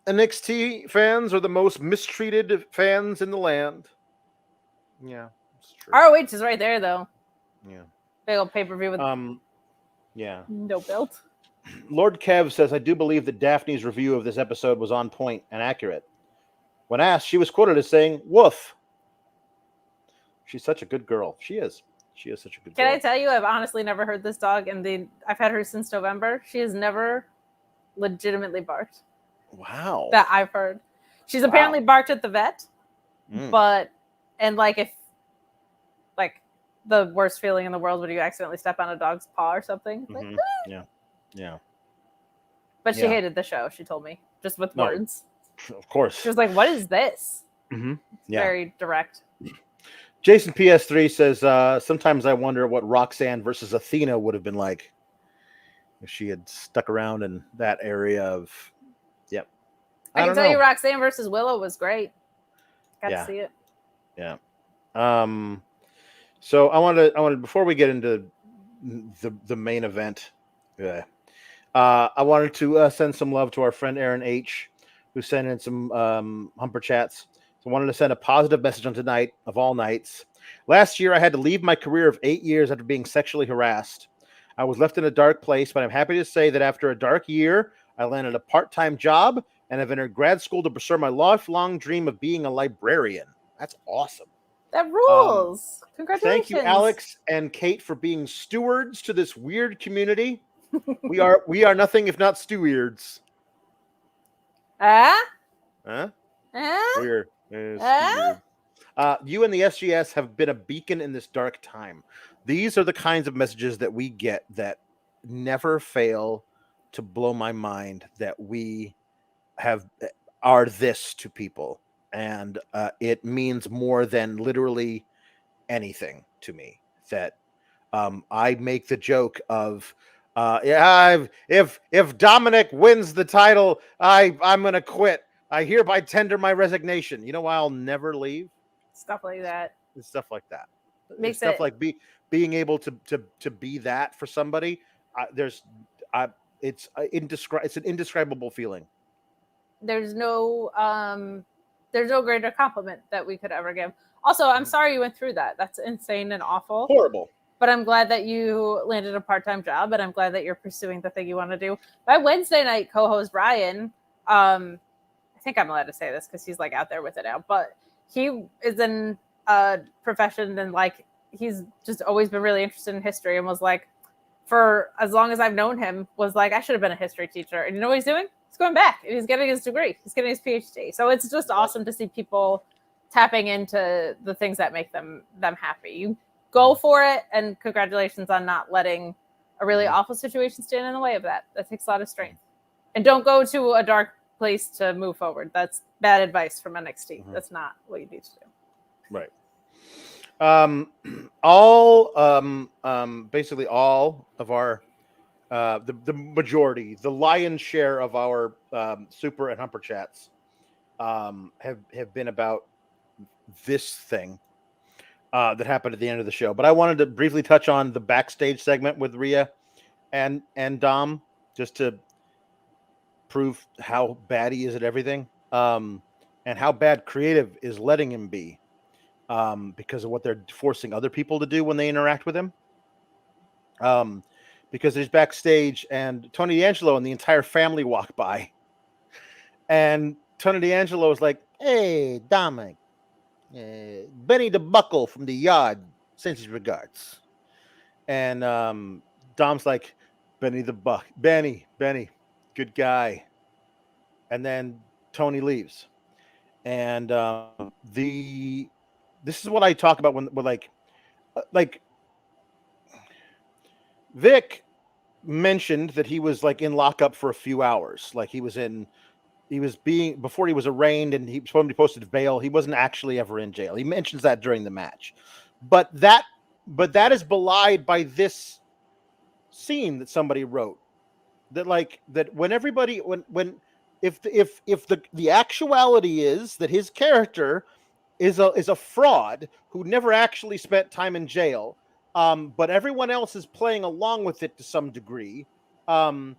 NXT fans are the most mistreated fans in the land. Yeah, it's true. ROH is right there though. Yeah. Big old pay-per-view with Yeah. no belt. Lord Kev says, I do believe that Daphne's review of this episode was on point and accurate. When asked, she was quoted as saying, "Woof." She's such a good girl. She is. She is such a good girl. Can I tell you, I've honestly never heard this dog, and I've had her since November. She has never legitimately barked. Wow. That I've heard. She's apparently barked at the vet, but if the worst feeling in the world when you accidentally step on a dog's paw or something. Like, Yeah. But she hated the show, she told me, just with words. Of course. She was like, what is this? Yeah. Very direct. Jason PS3 says, sometimes I wonder what Roxanne versus Athena would have been like if she had stuck around in that area of, I can tell you Roxanne versus Willow was great. Got to see it. Yeah. So I wanted before we get into the main event, I wanted to send some love to our friend Aaron H, who sent in some Humper chats. So I wanted to send a positive message on tonight of all nights. Last year, I had to leave my career of 8 years after being sexually harassed. I was left in a dark place, but I'm happy to say that after a dark year, I landed a part-time job and have entered grad school to pursue my lifelong dream of being a librarian. That's awesome. That rules. Congratulations. Thank you, Alex and Kate, for being stewards to this weird community. We are nothing if not stewards. Weird. You and the SGS have been a beacon in this dark time. These are the kinds of messages that we get that never fail to blow my mind, that we are this to people. And it means more than literally anything to me. That I make the joke of, if Dominik wins the title, I'm gonna quit. I hereby tender my resignation. You know why I'll never leave? Stuff like that. It's stuff like that. Makes stuff it... like being able to be that for somebody. It's an indescribable feeling. There's no greater compliment that we could ever give. Also, I'm sorry you went through that. That's insane and awful. Horrible. But I'm glad that you landed a part-time job, and I'm glad that you're pursuing the thing you want to do. My Wednesday night co-host, Ryan, I think I'm allowed to say this because he's like out there with it now, but he is in a profession and like he's just always been really interested in history and was like, for as long as I've known him, was like, I should have been a history teacher. And you know what he's doing? He's going back and he's getting his degree. He's getting his PhD. So it's just awesome to see people tapping into the things that make them happy. You go for it, and congratulations on not letting a really awful situation stand in the way of that. That takes a lot of strength. And don't go to a dark place to move forward. That's bad advice from NXT. That's not what you need to do. Right. Basically all of our the majority, the lion's share of our super and humper chats have been about this thing that happened at the end of the show. But I wanted to briefly touch on the backstage segment with Rhea and Dom, just to prove how bad he is at everything, and how bad creative is letting him be, because of what they're forcing other people to do when they interact with him. Because he's backstage and Tony D'Angelo and the entire family walk by, and Tony D'Angelo is like, "Hey, Dominik, Benny the Buckle from the Yard sends his regards." And Dom's like, Benny, good guy. And then Tony leaves. And this is what I talk about when like Vic mentioned that he was like in lockup for a few hours. Like before he was arraigned and he supposedly posted bail. He wasn't actually ever in jail. He mentions that during the match, but that is belied by this scene that somebody wrote, that when the actuality is that his character is a fraud who never actually spent time in jail, but everyone else is playing along with it to some degree. You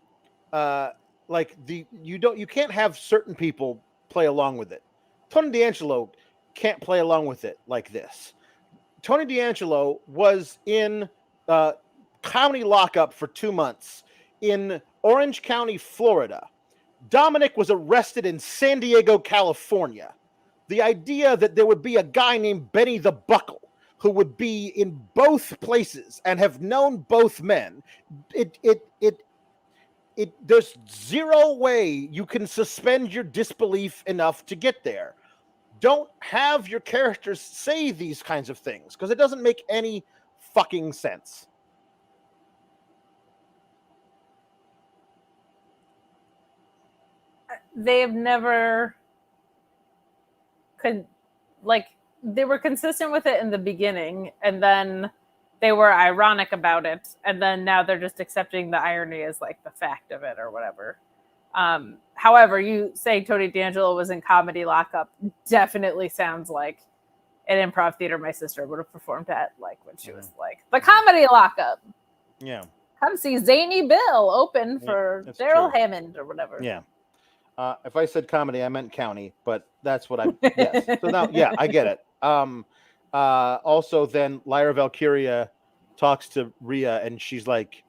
can't have certain people play along with it. Tony D'Angelo can't play along with it like this. Tony D'Angelo was in county lockup for 2 months in Orange County, Florida. Dominik was arrested in San Diego, California. The idea that there would be a guy named Benny the Buckle who would be in both places and have known both men, there's zero way you can suspend your disbelief enough to get there. Don't have your characters say these kinds of things because it doesn't make any fucking sense. They have never they were consistent with it in the beginning, and then they were ironic about it, and then now they're just accepting the irony as like the fact of it or whatever. However, you say Tony D'Angelo was in comedy lockup definitely sounds like an improv theater my sister would have performed at, like when she was like the comedy lockup. Yeah. Come see Zany Bill open for Daryl true. Hammond or whatever. Yeah. If I said comedy, I meant county, but that's what I yes. So now, yeah, I get it. Also, then Lyra Valkyria talks to Rhea, and she's like,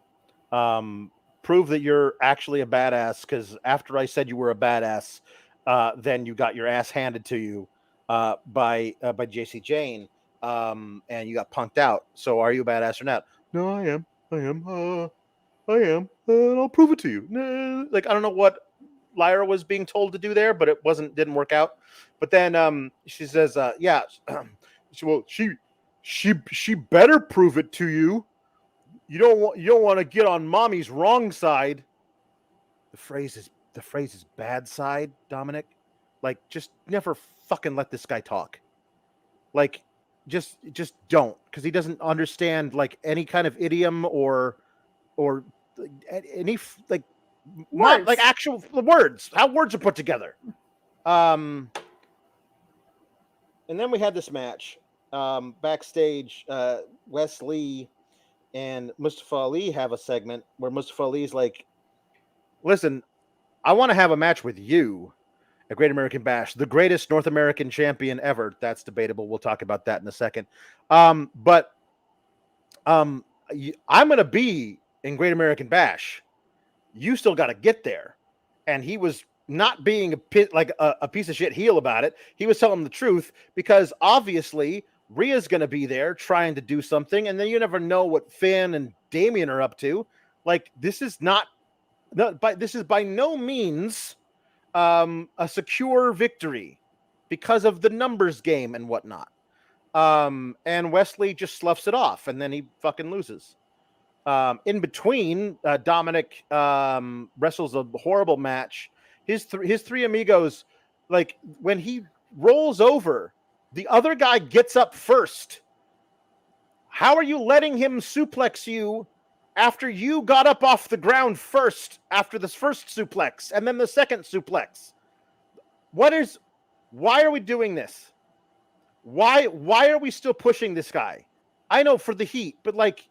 "Prove that you're actually a badass, because after I said you were a badass, then you got your ass handed to you by JC Jane, and you got punked out. So are you a badass or not?" "No, I am. I am. I'll prove it to you." Nah. Like, I don't know what Lyra was being told to do there, but it didn't work out. But then she says, "Yeah, she better prove it to you. You don't want to get on mommy's wrong side." The phrase is bad side, Dominik. Like, just never fucking let this guy talk. Like, just don't, because he doesn't understand like any kind of idiom or any like Words. like actual words, how words are put together. And then we had this match backstage. Wes Lee and Mustafa Ali have a segment where Mustafa Ali's like, "Listen, I want to have a match with you at Great American Bash, the greatest North American champion ever." That's debatable. We'll talk about that in a second. But I'm going to be in Great American Bash. You still got to get there. And he was not being a piece of shit heel about it. He was telling the truth, because obviously Rhea's going to be there trying to do something, and then you never know what Finn and Damian are up to. Like, this is by no means a secure victory because of the numbers game and whatnot. And Wesley just sloughs it off, and then he fucking loses. In between, Dominik wrestles a horrible match. His three amigos, like, when he rolls over, the other guy gets up first. How are you letting him suplex you after you got up off the ground first, after this first suplex and then the second suplex? Why are we doing this? Why are we still pushing this guy? I know for the heat, but like,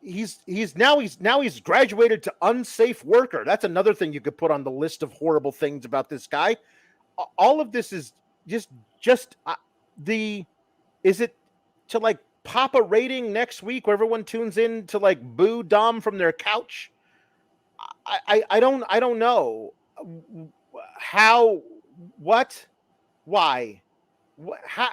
he's graduated to unsafe worker. That's another thing you could put on the list of horrible things about this guy. All of this is just is it to like pop a rating next week where everyone tunes in to like boo Dom from their couch? I don't know how, what, why, how,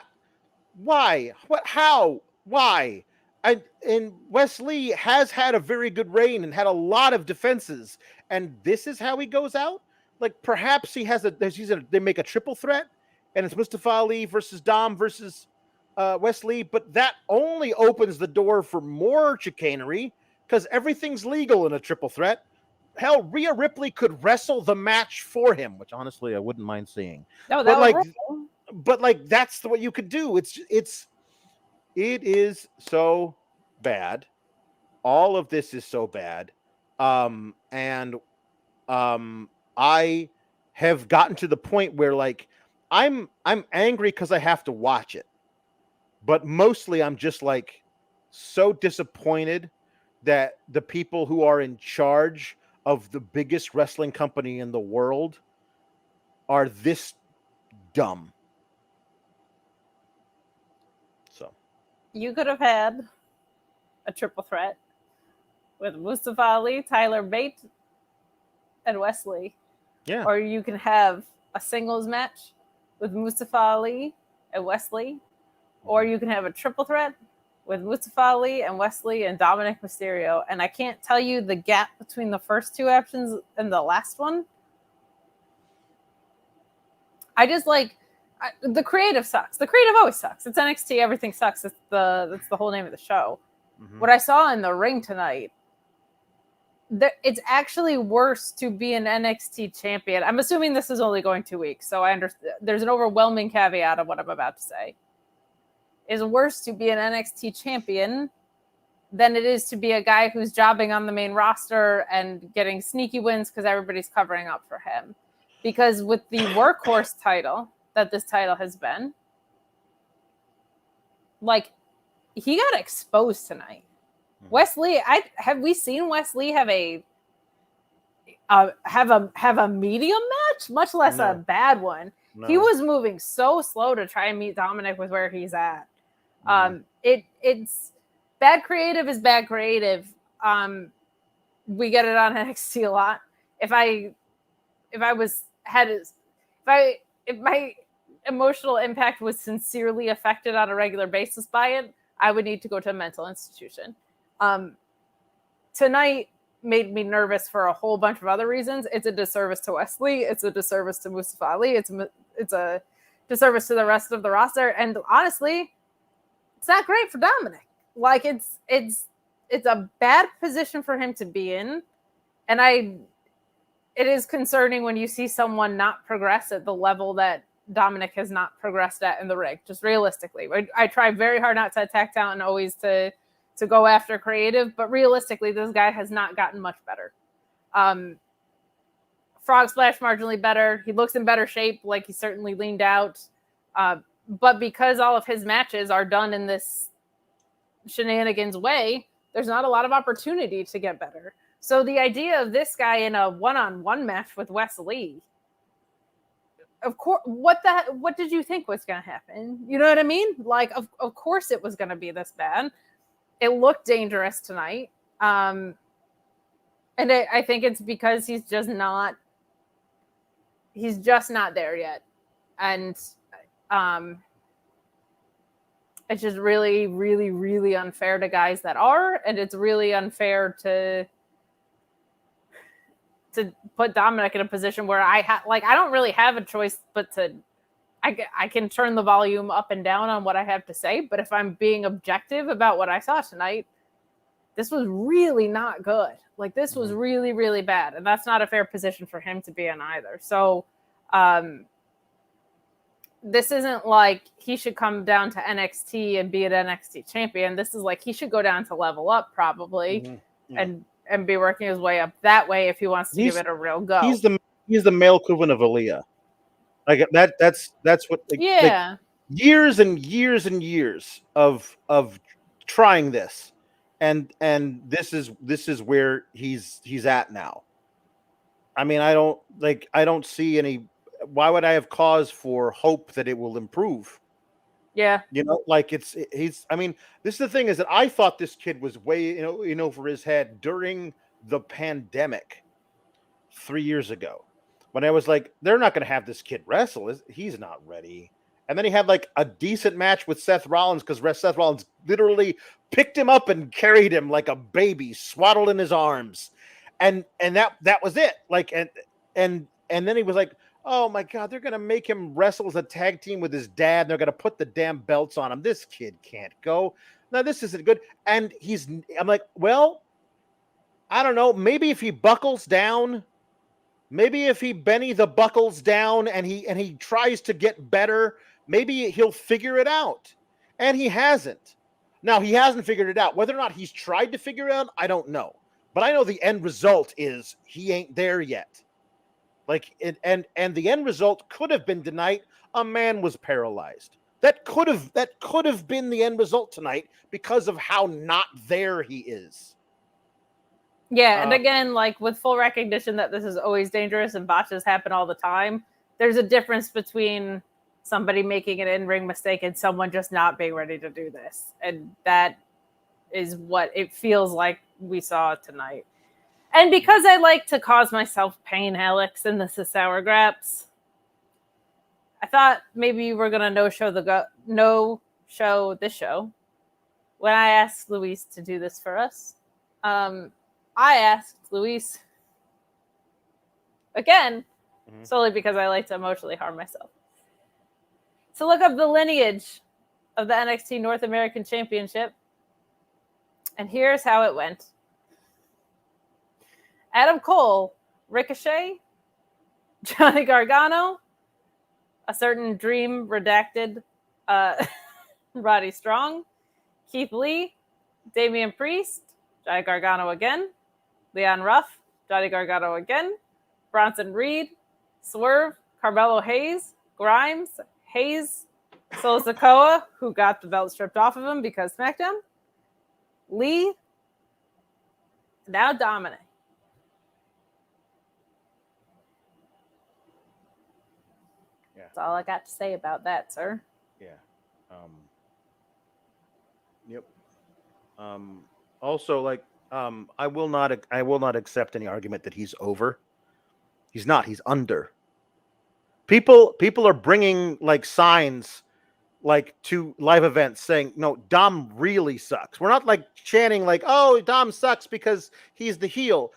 why, what, how, why. And Wes Lee has had a very good reign and had a lot of defenses, and this is how he goes out. Like, perhaps they make a triple threat, and it's Mustafa Ali versus Dom versus Wes Lee, but that only opens the door for more chicanery, because everything's legal in a triple threat. Hell, Rhea Ripley could wrestle the match for him, which honestly I wouldn't mind seeing. No, But that's what you could do. It is so bad. All of this is so bad. And I have gotten to the point where, like, I'm angry because I have to watch it. But mostly I'm just like so disappointed that the people who are in charge of the biggest wrestling company in the world are this dumb. So you could have had a triple threat with Mustafa Ali, Tyler Bate, and Wesley. Yeah. Or you can have a singles match with Mustafa Ali and Wesley. Or you can have a triple threat with Mustafa Ali and Wesley and Dominik Mysterio. And I can't tell you the gap between the first two options and the last one. I just the creative sucks. The creative always sucks. It's NXT. Everything sucks. That's the whole name of the show. Mhm. What I saw in the ring tonight, it's actually worse to be an NXT champion. I'm assuming this is only going 2 weeks, so I understand. There's an overwhelming caveat of what I'm about to say. It's worse to be an NXT champion than it is to be a guy who's jobbing on the main roster and getting sneaky wins because everybody's covering up for him. Because with the workhorse title that this title has been, like, he got exposed tonight. Wesley, have we seen Wesley have a medium match, much less a bad one? No. He was moving so slow to try and meet Dominik with where he's at. It's bad creative is bad creative. We get it on NXT a lot. If my emotional impact was sincerely affected on a regular basis by it, I would need to go to a mental institution. Tonight made me nervous for a whole bunch of other reasons. It's a disservice to Wesley. It's a disservice to Mustafa Ali. It's a disservice to the rest of the roster. And honestly, it's not great for Dominik. Like, it's a bad position for him to be in. And it is concerning when you see someone not progress at the level that Dominik has not progressed at in the ring, just realistically. I try very hard not to attack talent and always to go after creative, but realistically, this guy has not gotten much better. Frog Splash marginally better. He looks in better shape, like he certainly leaned out. But because all of his matches are done in this shenanigans way, there's not a lot of opportunity to get better. So the idea of this guy in a one-on-one match with Wesley, of course, what did you think was going to happen? You know what I mean? Like, of course it was going to be this bad. It looked dangerous tonight. And I think it's because he's just not there yet. And it's just really, really, really unfair to guys that are, and it's really unfair to put Dominik in a position where I don't really have a choice but I can turn the volume up and down on what I have to say, but if I'm being objective about what I saw tonight, this was really not good. Like, this was really, really bad, and that's not a fair position for him to be in either. So, this isn't like he should come down to NXT and be an NXT champion. This is like he should go down to Level Up probably, and be working his way up that way if he wants to give it a real go. He's the male equivalent of Aaliyah. Like that's what like years and years and years of trying this, and this is where he's at now. I mean, I don't see any. Why would I have cause for hope that it will improve? Yeah, you know, like he's. I mean, this is the thing is that I thought this kid was way in over his head during the pandemic 3 years ago. When I was like, they're not going to have this kid wrestle. He's not ready. And then he had like a decent match with Seth Rollins because Seth Rollins literally picked him up and carried him like a baby, swaddled in his arms. And that was it. Like, and then he was like, oh my God, they're going to make him wrestle as a tag team with his dad. And they're going to put the damn belts on him. This kid can't go. No, this isn't good. And I'm like, well, I don't know. Maybe if he buckles down, maybe if he Benny the buckles down and he tries to get better, maybe he'll figure it out. And he hasn't. Now, he hasn't figured it out. Whether or not he's tried to figure it out, I don't know. But I know the end result is he ain't there yet. Like and the end result could have been tonight. A man was paralyzed. That could have been the end result tonight because of how not there he is. Yeah, and again, like with full recognition that this is always dangerous and botches happen all the time, there's a difference between somebody making an in-ring mistake and someone just not being ready to do this. And that is what it feels like we saw tonight. And because I like to cause myself pain, Alex, and this is Sour Graps, I thought maybe you were going to no-show this show when I asked Luis to do this for us. I asked Luis again, solely because I like to emotionally harm myself, to look up the lineage of the NXT North American Championship. And here's how it went. Adam Cole, Ricochet, Johnny Gargano, a certain Dream redacted Roddy Strong, Keith Lee, Damian Priest, Johnny Gargano again, Leon Ruff, Johnny Gargano again, Bronson Reed, Swerve, Carmelo Hayes, Grimes, Hayes, Solo Sikoa, who got the belt stripped off of him because SmackDown, Lee, now Dominik. Yeah. That's all I got to say about that, sir. Yeah. Yep. Also, like, I will not accept any argument that he's over. He's not. He's under. People are bringing like signs like to live events saying, no, Dom really sucks. We're not like chanting like, oh, Dom sucks because he's the heel.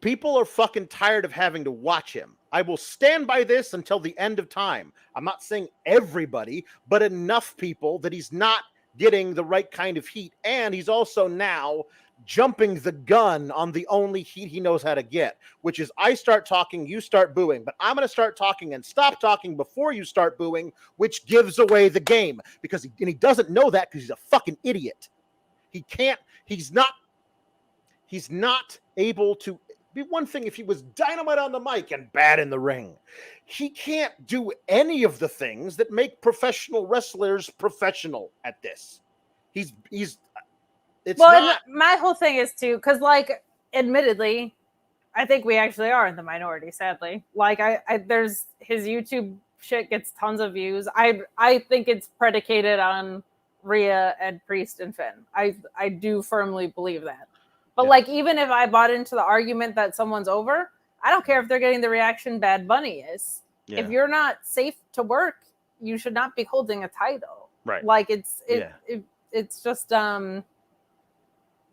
People are fucking tired of having to watch him. I will stand by this until the end of time. I'm not saying everybody, but enough people that he's not getting the right kind of heat. And he's also now jumping the gun on the only heat he knows how to get, which is I start talking, you start booing, but I'm going to start talking and stop talking before you start booing, which gives away the game because he doesn't know that because he's a fucking idiot. He's not able to be one thing if he was dynamite on the mic and bad in the ring. He can't do any of the things that make professional wrestlers professional at this. My whole thing is too, because like, admittedly, I think we actually are in the minority, sadly. Like there's his YouTube shit gets tons of views. I think it's predicated on Rhea and Priest and Finn. I do firmly believe that. But like, even if I bought into the argument that someone's over, I don't care if they're getting the reaction Bad Bunny is. Yeah. If you're not safe to work, you should not be holding a title. Right. Like it's just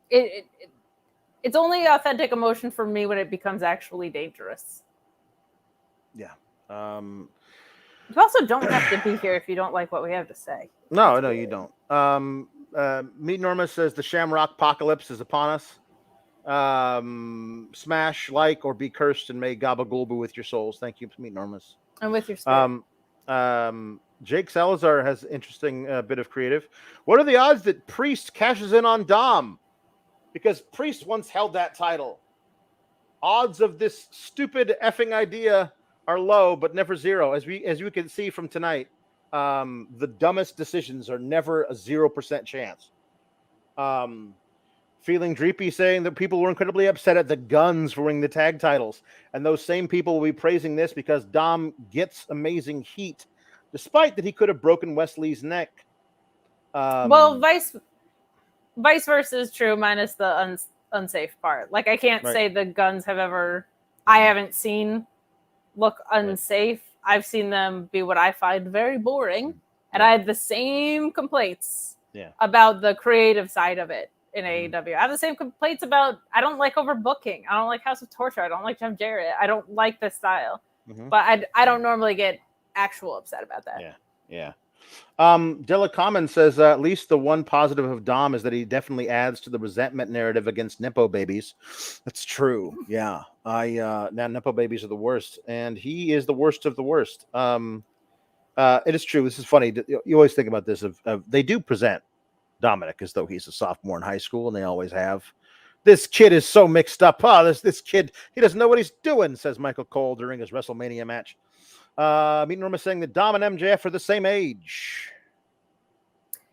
it's only authentic emotion for me when it becomes actually dangerous. Yeah. You also don't have to be here if you don't like what we have to say. No, you don't. Meet Norma says the Shamrock apocalypse is upon us. Smash, like, or be cursed, and may Gabagulbu with your souls. Thank you, Meet Normas. And with your spirit. Jake Salazar has an interesting bit of creative. What are the odds that Priest cashes in on Dom? Because Priest once held that title. Odds of this stupid effing idea are low, but never zero. As you can see from tonight, the dumbest decisions are never a 0% chance. Feeling Dreepy saying that people were incredibly upset at the Guns for winning the tag titles. And those same people will be praising this because Dom gets amazing heat, despite that he could have broken Wesley's neck. Well, vice versa is true, minus the unsafe part. Like, I can't say the Guns have ever, I haven't seen look unsafe. I've seen them be what I find very boring. And I had the same complaints about the creative side of it in AEW. I have the same complaints about, I don't like overbooking. I don't like House of Torture. I don't like Jeff Jarrett. I don't like this style. But I don't normally get actual upset about that. Yeah. Dilla Common says at least the one positive of Dom is that he definitely adds to the resentment narrative against Nepo babies. That's true. Yeah. Now Nepo babies are the worst, and he is the worst of the worst. It is true. This is funny. You always think about this. They do present Dominik as though he's a sophomore in high school, and they always have. This kid is so mixed up. This kid, he doesn't know what he's doing, says Michael Cole during his WrestleMania match. Meet Norma saying that Dom and MJF are the same age.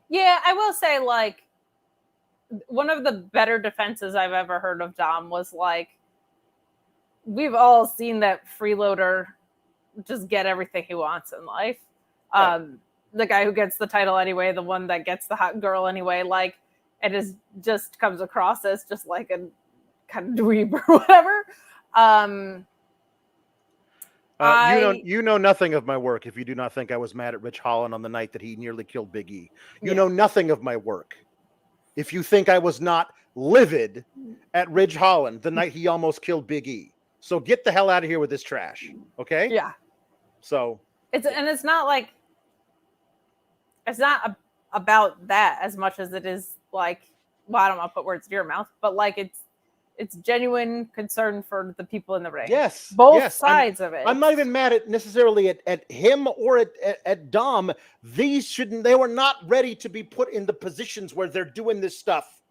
Yeah, I will say, like, one of the better defenses I've ever heard of Dom was, like, we've all seen that freeloader just get everything he wants in life. The guy who gets the title anyway, the one that gets the hot girl anyway, like it is just comes across as just like a kind of dweeb or whatever. You know nothing of my work if you do not think I was mad at Rich Holland on the night that he nearly killed Big E. You know nothing of my work if you think I was not livid at Ridge Holland the night he almost killed Big E. So get the hell out of here with this trash, okay? Yeah. So it's not like it's not about that as much as it is like, well, I don't want to put words in your mouth, but like it's genuine concern for the people in the ring. Yes, both sides of it. I'm not even mad at necessarily at him or at Dom. They were not ready to be put in the positions where they're doing this stuff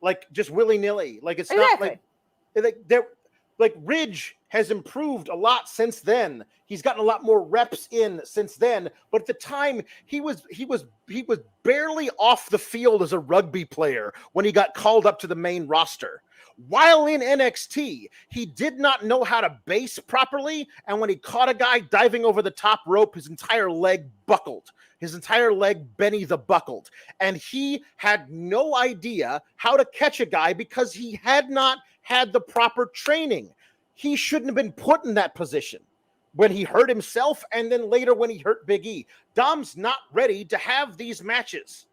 like just willy-nilly. Like it's exactly. not like they're like Ridge has improved a lot since then. He's gotten a lot more reps in since then. But at the time, he was barely off the field as a rugby player when he got called up to the main roster. While in NXT, he did not know how to base properly, and when he caught a guy diving over the top rope, his entire leg buckled. His entire leg Benny the buckled. And he had no idea how to catch a guy because he had not had the proper training. He shouldn't have been put in that position when he hurt himself and then later when he hurt Big E. Dom's not ready to have these matches.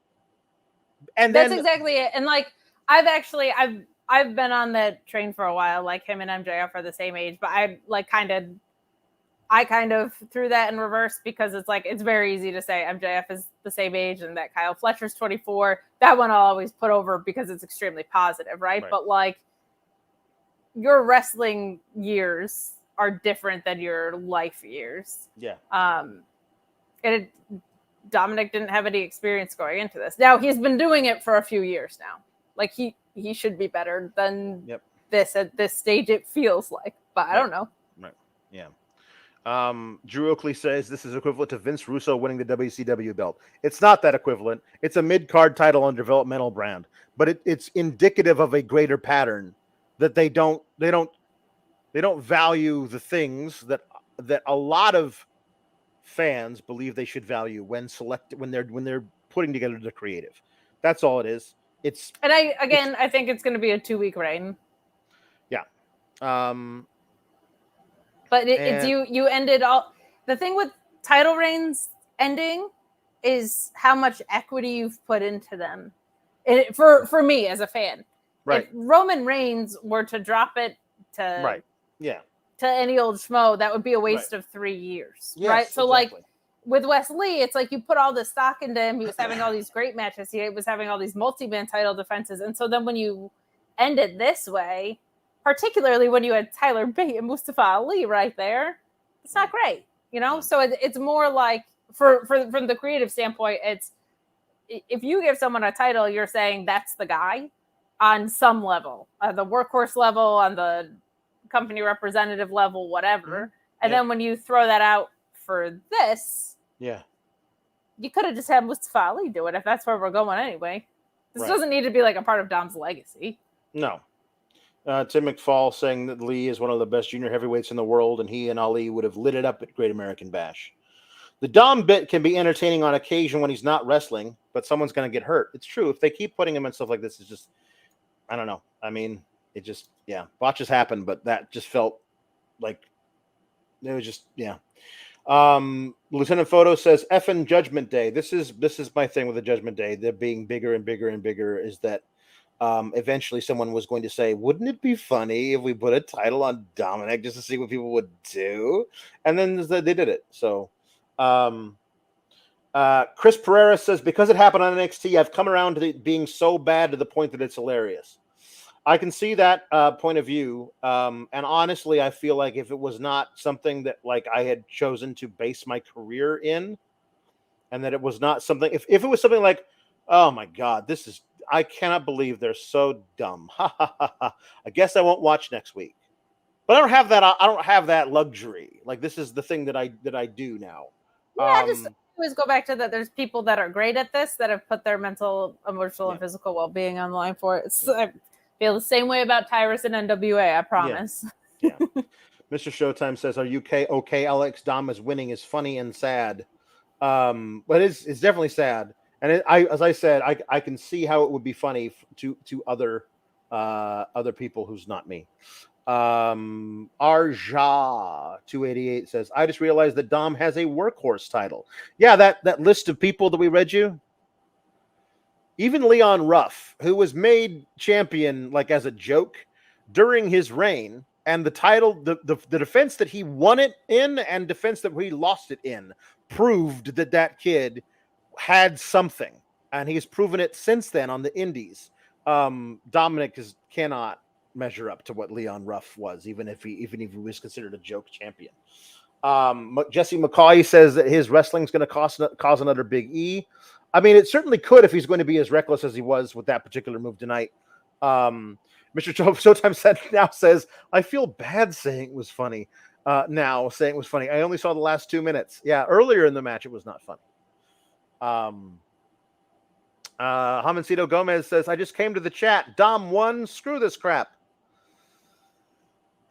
And that's exactly it. And like I've been on that train for a while. Like him and MJF are the same age, but I kind of threw that in reverse because it's like it's very easy to say MJF is the same age and that Kyle Fletcher's 24. That one I'll always put over because it's extremely positive, right? But like your wrestling years are different than your life years. Yeah. Dominik didn't have any experience going into this. Now he's been doing it for a few years now. Like he should be better than this at this stage. It feels like, but I don't know. Right. Yeah. Drew Oakley says this is equivalent to Vince Russo winning the WCW belt. It's not that equivalent. It's a mid-card title on developmental brand, but it's indicative of a greater pattern that they don't value the things that a lot of fans believe they should value when they're putting together the creative. That's all it is. I think it's going to be a 2-week reign. Yeah. But it's you ended all. The thing with title reigns ending is how much equity you've put into them. For me as a fan, right? If Roman Reigns were to drop it to to any old schmo, that would be a waste of 3 years, right? So like with Wes Lee, it's like you put all this stock into him. He was having all these great matches. He was having all these multi-man title defenses, and so then when you end it this way. Particularly when you had Tyler Bate and Mustafa Ali right there, it's not great, you know. So it's more like from the creative standpoint, it's if you give someone a title, you're saying that's the guy on some level, the workhorse level, on the company representative level, whatever. And then when you throw that out for this, you could have just had Mustafa Ali do it if that's where we're going anyway. This doesn't need to be like a part of Dom's legacy. No. Tim McFall saying that Lee is one of the best junior heavyweights in the world, and he and Ali would have lit it up at Great American Bash. The Dom bit can be entertaining on occasion when he's not wrestling, but someone's going to get hurt. It's true. If they keep putting him in stuff like this, it's just, I don't know. I mean, it just, botches happen, but that just felt like it was just, Lieutenant Photo says, effing Judgment Day. This is my thing with the Judgment Day. They're being bigger and bigger and bigger is that eventually someone was going to say, wouldn't it be funny if we put a title on Dominik just to see what people would do? And then they did it. So Chris Pereira says, because it happened on NXT, I've come around to it being so bad to the point that it's hilarious. I can see that point of view. And honestly, I feel like if it was not something that like I had chosen to base my career in, and that it was not something, if it was something like, oh my God, I cannot believe they're so dumb. I guess I won't watch next week. But I don't have that. I don't have that luxury. Like this is the thing that I do now. Yeah, just always go back to that. There's people that are great at this that have put their mental, emotional, and physical well-being on the line for it. I feel the same way about Tyrus and NWA. I promise. Yeah. Mr. Showtime says, "Are you okay? Alex Dom is winning is funny and sad." But it's definitely sad. And as I said, I can see how it would be funny to other people who's not me. Arja 288 says, I just realized that Dom has a workhorse title. Yeah, that list of people that we read you. Even Leon Ruff, who was made champion like as a joke during his reign, and the title, the defense that he won it in and defense that he lost it in, proved that kid had something, and he's proven it since then on the indies. Dominik cannot measure up to what Leon Ruff was, even if he was considered a joke champion. Jesse McCauley says that his wrestling's going to cause another Big E. I mean, it certainly could if he's going to be as reckless as he was with that particular move tonight. Mr. Showtime now says, I feel bad saying it was funny. Now saying it was funny. I only saw the last 2 minutes. Yeah, earlier in the match, it was not funny. Hamancito Gomez says, I just came to the chat. Dom won. Screw this crap.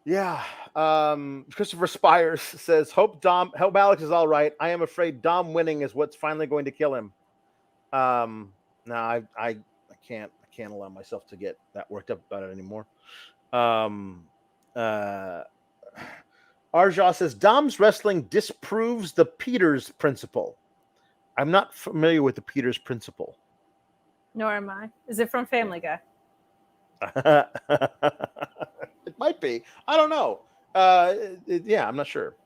Yeah. Christopher Spires says, hope Alex is all right. I am afraid Dom winning is what's finally going to kill him. No, I can't allow myself to get that worked up about it anymore. Arja says, Dom's wrestling disproves the Peters principle. I'm not familiar with the Peters principle. Nor am I. Is it from Family Guy? It might be. I don't know. Yeah, I'm not sure.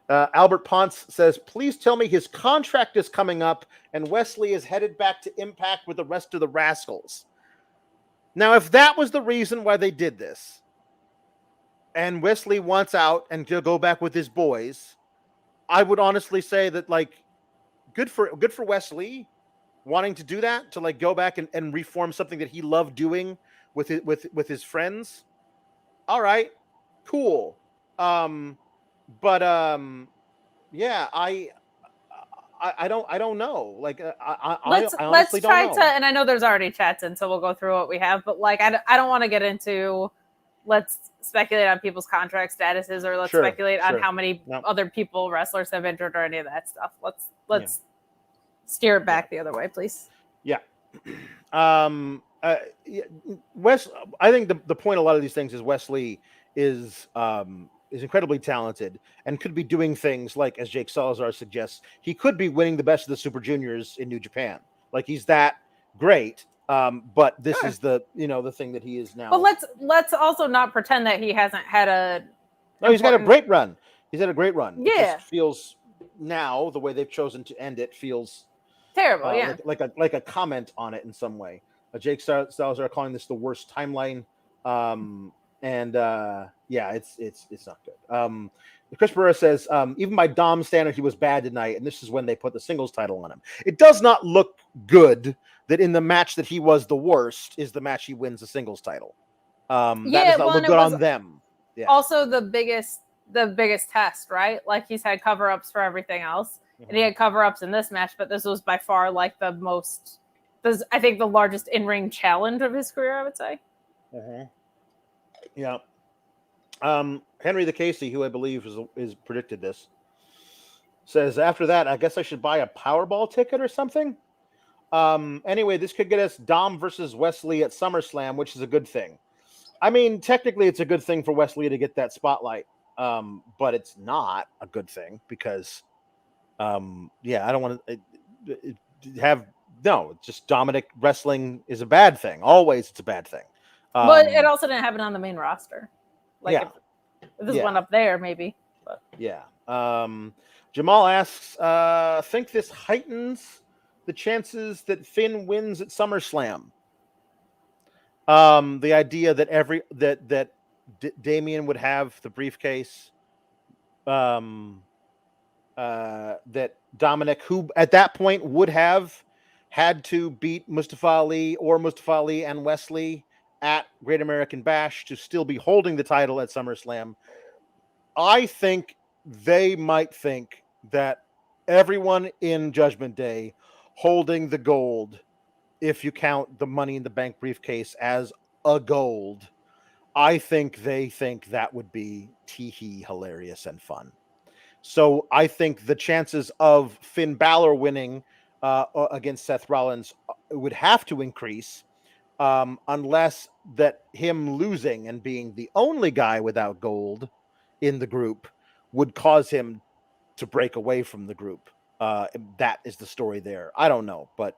Albert Ponce says, please tell me his contract is coming up and Wesley is headed back to Impact with the rest of the Rascals. Now, if that was the reason why they did this, and Wesley wants out and to go back with his boys, I would honestly say that, like, good for Wesley wanting to do that, to like go back and reform something that he loved doing with his friends. All right, cool. But yeah, I don't know. Like, I honestly don't know. And I know there's already chats in, so we'll go through what we have. But like, I don't want to get into let's speculate on people's contract statuses or let's speculate on how many other people wrestlers have injured or any of that stuff. Let's steer it back the other way, please. Yeah. Wes, I think the point of a lot of these things is Wesley is incredibly talented and could be doing things like, as Jake Salazar suggests, he could be winning the best of the Super Juniors in New Japan. Like, he's that great. But this is the thing that he is now. But let's also not pretend that he hasn't had he's got a great run. He's had a great run. Yeah. It just feels now the way they've chosen to end it feels terrible. Yeah. Like a comment on it in some way. Jake Salazar calling this the worst timeline. It's not good. Chris Burra says, even by Dom standard, he was bad tonight, and this is when they put the singles title on him. It does not look good that in the match that he was the worst is the match he wins the singles title. That does not look good on them. Yeah. Also the biggest test, right? Like, he's had cover-ups for everything else. Mm-hmm. And he had cover-ups in this match, but this was by far like I think the largest in-ring challenge of his career, I would say. Mm-hmm. Yeah. Henry the Casey, who I believe is predicted this, says, after that, I guess I should buy a Powerball ticket or something. Anyway, this could get us Dom versus Wesley at SummerSlam, which is a good thing. I mean, technically, it's a good thing for Wesley to get that spotlight, but it's not a good thing because, I don't want to just Dominik wrestling is a bad thing. Always, it's a bad thing. But it also didn't happen on the main roster. Like, if this went up there, maybe. But. Yeah. Jamal asks, think this heightens the chances that Finn wins at SummerSlam. The idea that Damian would have the briefcase, that Dominik, who at that point would have had to beat Mustafa Ali and Wesley at Great American Bash to still be holding the title at SummerSlam. I think they might think that everyone in Judgment Day holding the gold, if you count the Money in the Bank briefcase as a gold, I think they think that would be tee-hee hilarious and fun. So I think the chances of Finn Balor winning against Seth Rollins would have to increase, unless that him losing and being the only guy without gold in the group would cause him to break away from the group. That is the story there. I don't know, but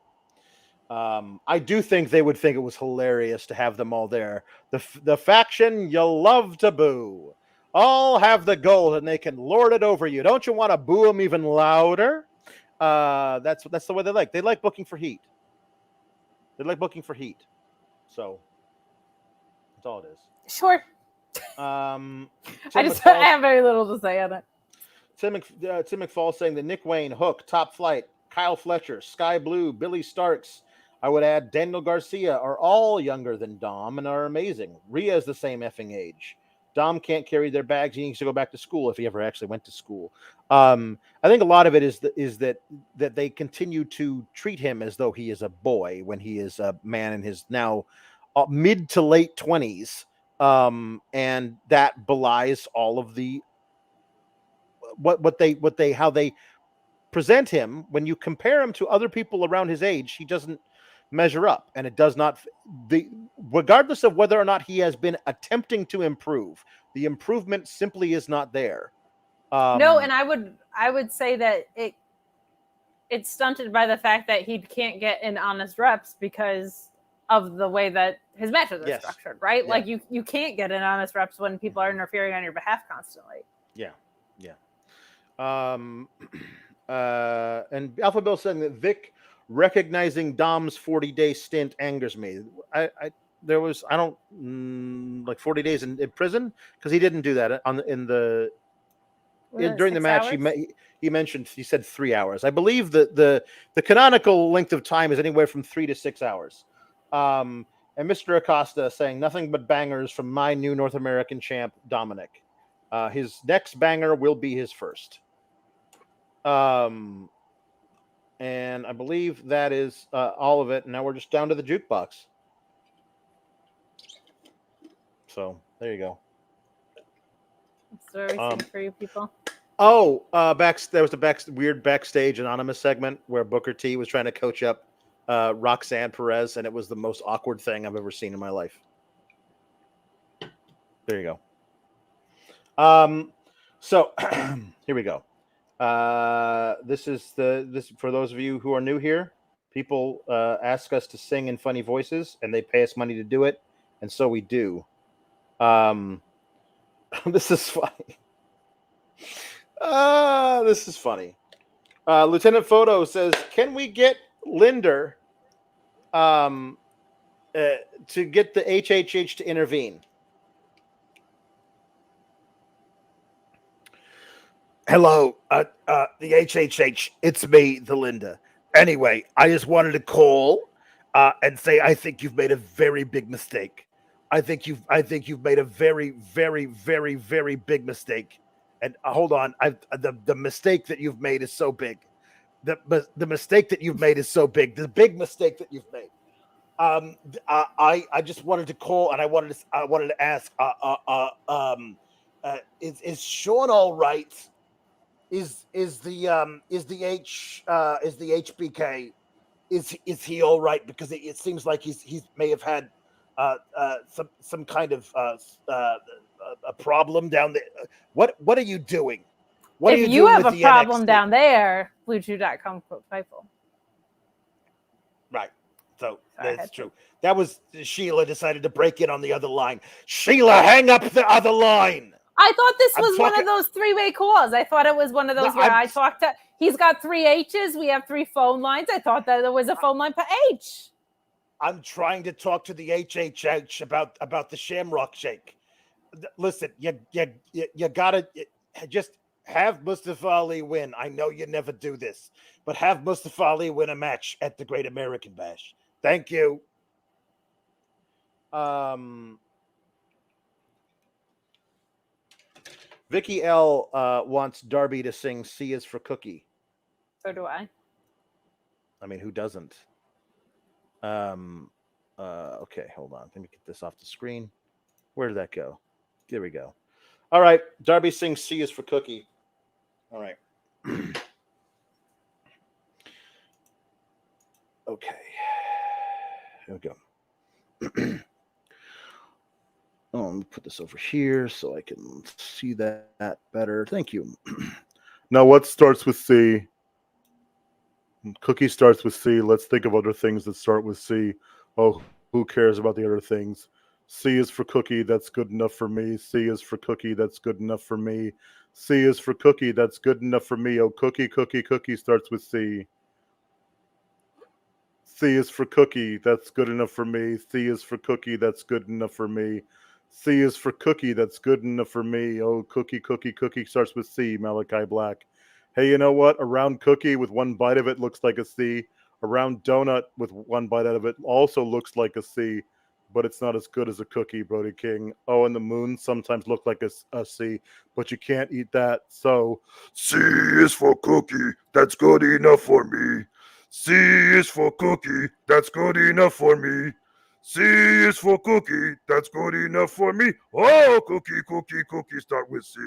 I do think they would think it was hilarious to have them all there. The faction you'll love to boo all have the gold and they can lord it over you. Don't you want to boo them even louder? That's the way they like. They like booking for heat. They like booking for heat. So that's all it is. Sure. I I have very little to say on it. Tim McFall saying that Nick Wayne, Hook, Top Flight, Kyle Fletcher, Sky Blue, Billy Starks, I would add Daniel Garcia, are all younger than Dom and are amazing. Rhea is the same effing age. Dom can't carry their bags. He needs to go back to school if he ever actually went to school. I think a lot of it is that they continue to treat him as though he is a boy when he is a man in his now mid to late 20s. And that belies all of the how they present him. When you compare him to other people around his age, he doesn't measure up, and it does not. Regardless of whether or not he has been attempting to improve, the improvement simply is not there. No, and I would say that it's stunted by the fact that he can't get in honest reps because of the way that his matches are structured, right? Yeah. Like you can't get in honest reps when people are interfering on your behalf constantly. Yeah. And Alpha Bill saying that Vic recognizing Dom's 40-day stint angers me. There was like 40 days in prison, because he didn't do that during the match. He mentioned, he said 3 hours. I believe that the canonical length of time is anywhere from 3 to 6 hours. And Mr. Acosta saying nothing but bangers from my new North American champ Dominik. His next banger will be his first. And I believe that is all of it. Now we're just down to the jukebox. So there you go. So everything for you people. Oh, there was a weird backstage anonymous segment where Booker T was trying to coach up Roxanne Perez, and it was the most awkward thing I've ever seen in my life. There you go. So here we go. This for those of you who are new here. People ask us to sing in funny voices, and they pay us money to do it, and so we do. This is funny. This is funny. Lieutenant Photo says, "Can we get Linder to get the HHH to intervene?" Hello, the HHH. It's me, the Linda. Anyway, I just wanted to call and say I think you've made a very big mistake. I think you've made a very, very, very, very big mistake. And hold on, the mistake that you've made is so big. The mistake that you've made is so big. The big mistake that you've made. I just wanted to call, and I wanted to ask. Is Sean all right? Is the HBK is he all right? Because it seems like he may have had some kind of a problem down there. What are you doing? What if are you you doing have with a the problem NXT? down there, Bluechew.com Fightful. Right. So Sorry, that's true. That was Sheila decided to break in on the other line. Sheila, hang up the other line. I thought this was one of those three-way calls. I thought it was one of those where I talked to. He's got 3 H's. We have 3 phone lines. I thought that there was a phone line per H. I'm trying to talk to the HHH about the Shamrock Shake. Listen, you gotta just have Mustafa Ali win. I know you never do this, but have Mustafa Ali win a match at the Great American Bash. Thank you. Vicky L wants Darby to sing "C is for Cookie." So do I. I mean, who doesn't? Okay, hold on. Let me get this off the screen. Where did that go? There we go. All right, Darby sings "C is for Cookie." All right. Okay. Here we go. Let me put this over here so I can see that better. Thank you. Now, what starts with C? Cookie starts with C. Let's think of other things that start with C. Oh, who cares about the other things? C is for cookie. That's good enough for me. C is for cookie. That's good enough for me. C is for cookie. That's good enough for me. Oh, cookie, cookie, cookie starts with C. C is for cookie. That's good enough for me. C is for cookie. That's good enough for me. C is for cookie. That's good enough for me. Oh, cookie, cookie, cookie starts with C. Malachi Black. Hey, you know what? A round cookie with one bite of it looks like a C. A round donut with one bite out of it also looks like a C, but it's not as good as a cookie, Brody King. Oh, and the moon sometimes look like a C, but you can't eat that. So C is for cookie. That's good enough for me. C is for cookie. That's good enough for me. C is for cookie. That's good enough for me. Oh, cookie, cookie, cookie start with C.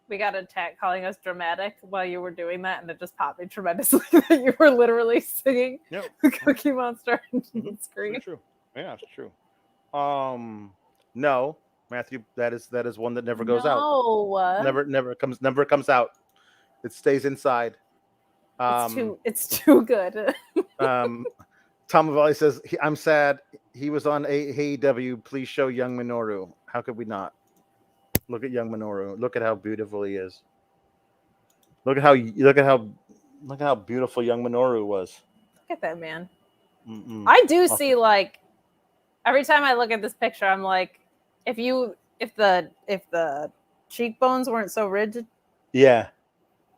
We got a tag calling us dramatic while you were doing that, and it just popped me tremendously that you were literally singing the Cookie Monster on the screen. It's true. Yeah, it's true. No, Matthew, that is one that never goes out. No, Never comes out. It stays inside. it's too good. Tom Valley says, "I'm sad. He was on AEW. Please show young Minoru. How could we not? Look at young Minoru. Look at how beautiful he is. Look at how beautiful young Minoru was. Look at that man. I do see, like, every time I look at this picture, I'm like, if the cheekbones weren't so rigid, yeah,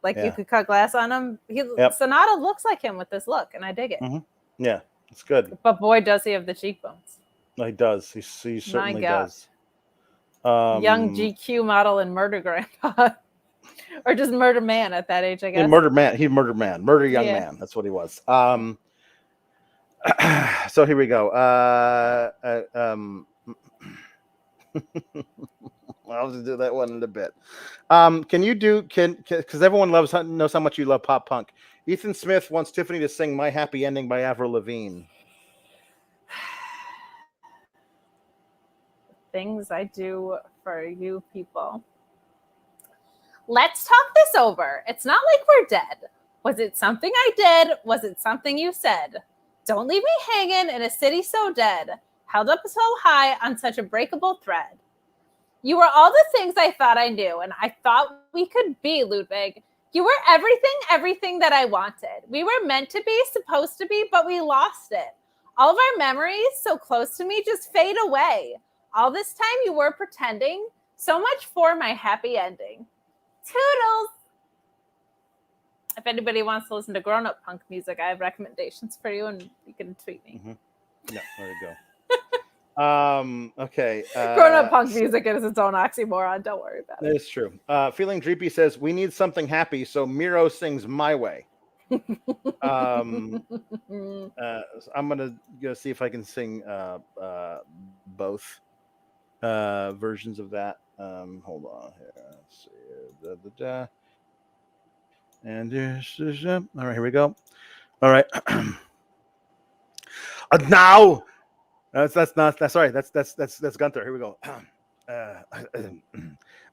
you could cut glass on him. Sonata looks like him with this look, and I dig it. Yeah, it's good. But boy, does he have the cheekbones. He does. He certainly does. Young GQ model and murder grandpa, or just murder man at that age, I guess. Murder man. He's murder man. Murder young man. That's what he was. So here we go. I'll just do that one in a bit. Can you do because everyone knows how much you love pop punk. Ethan Smith wants Tiffany to sing "My Happy Ending" by Avril Lavigne. Things I do for you people. Let's talk this over. It's not like we're dead. Was it something I did? Was it something you said? Don't leave me hanging in a city so dead, held up so high on such a breakable thread. You were all the things I thought I knew, and I thought we could be, Ludwig. You were everything that I wanted. We were meant to be, supposed to be, but we lost it. All of our memories, so close to me, just fade away. All this time you were pretending, so much for my happy ending. Toodles! If anybody wants to listen to grown-up punk music, I have recommendations for you, and you can tweet me. Yeah, there you go. Okay. Grown-up punk music is its own oxymoron. Don't worry about it. It's true. Feeling Dreepy says, we need something happy, so Miro sings My Way. I'm going to see if I can sing both versions of that. Hold on here. Let's see. And all right, here we go. All right. And now that's Gunther. Here we go.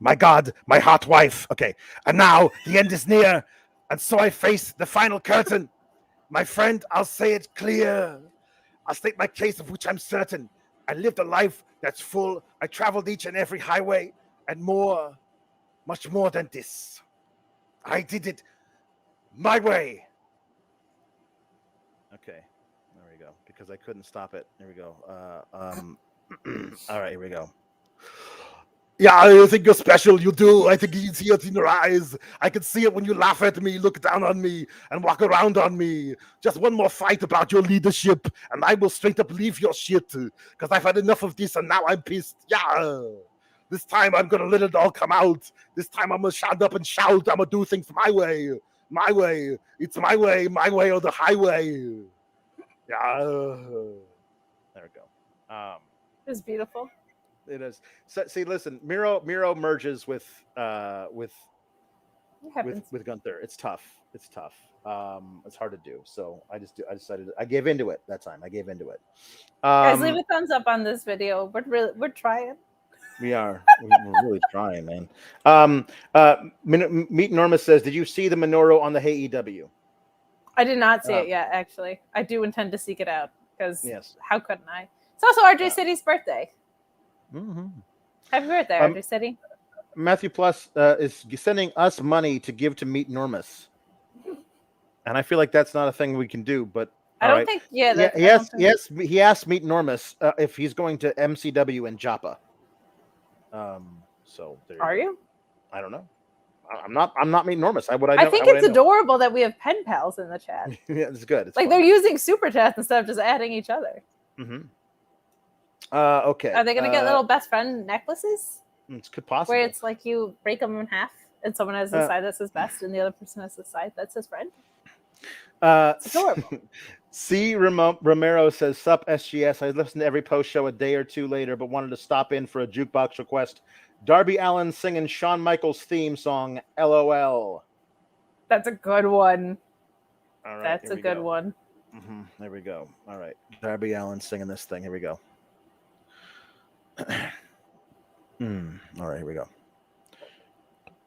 My God, my hot wife. Okay, and now the end is near, and so I face the final curtain. My friend, I'll say it clear. I'll state my case of which I'm certain. I lived a life that's full. I traveled each and every highway and more, much more than this. I did it my way. Okay, there we go. Because I couldn't stop it. There we go. All right, here we go. Yeah, I think you're special. You do. I think you see it in your eyes. I can see it when you laugh at me, look down on me, and walk around on me. Just one more fight about your leadership, and I will straight up leave your shit. Because I've had enough of this, and now I'm pissed. Yeah. This time I'm going to let it all come out. This time I'm going to stand up and shout. I'm going to do things my way. My way. It's my way or the highway. Yeah. There we go. It was beautiful. It is. So, see, listen, Miro merges with It happens. Gunther. It's tough. It's tough. It's hard to do. So I decided I gave into it that time. I gave into it. Guys, leave a thumbs up on this video. We're trying. We are. We're really trying, man. Meet Norma says, "Did you see the Minoru on the Hey EW?" I did not see it yet, actually. I do intend to seek it out because Yes. how couldn't I? It's also RJ City's birthday. Mm-hmm. Happy birthday, RJ City. Matthew Plus is sending us money to give to Meet Normus, and I feel like that's not a thing we can do. But I don't think. Yeah. Yes. He asked Meet Normus if he's going to MCW in Joppa. So there Are go. you? I don't know. I'm not Meet Normus. I think it's adorable that we have pen pals in the chat. Yeah, it's good. It's like fun. they're using super chats instead of just adding each other. Mm-hmm. Okay. Are they gonna get little best friend necklaces? It's could possibly. Where it's like you break them in half, and someone has the side that says best, and the other person has the side that says friend. It's adorable. C. Romero says, "Sup SGS. I listened to every post show a day or two later, but wanted to stop in for a jukebox request. Darby Allin singing Shawn Michaels' theme song, LOL." That's a good one. All right, that's a good one. Mm-hmm. There we go. All right, Darby Allin singing this thing. Here we go. All right, here we go.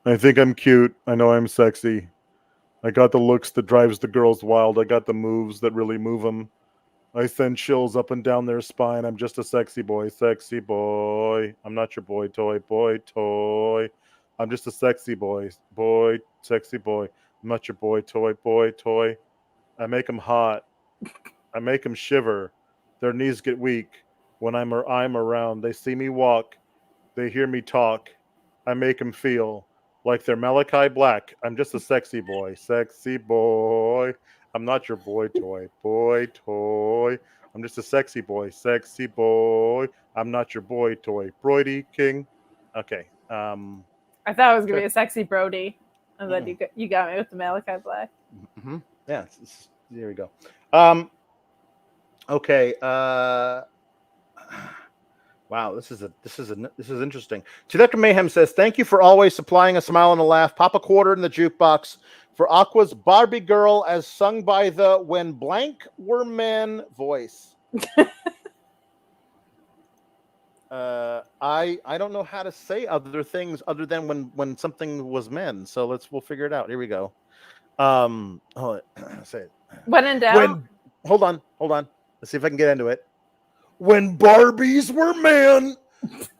I think I'm cute. I know I'm sexy. I got the looks that drives the girls wild. I got the moves that really move them. I send chills up and down their spine. I'm just a sexy boy. I'm not your boy toy. I'm just a sexy boy, sexy boy. I'm not your boy toy. I make them hot. I make them shiver. Their knees get weak when I'm around. They see me walk. They hear me talk. I make them feel like they're Malachi Black. I'm just a sexy boy. I'm not your boy toy. I'm just a sexy boy. I'm not your boy toy. Brody King. Okay. I thought it was gonna be a sexy Brody, and then you got me with the Malachi Black. Mm-hmm. Yeah. There we go. Okay. Wow, this is interesting. Dr. Mayhem says, "Thank you for always supplying a smile and a laugh. Pop a quarter in the jukebox for Aqua's Barbie Girl as sung by the When Blank Were Men voice." I don't know how to say other things other than when something was men. So we'll figure it out. Here we go. Say it. When in doubt. Hold on. Let's see if I can get into it. When Barbies were men,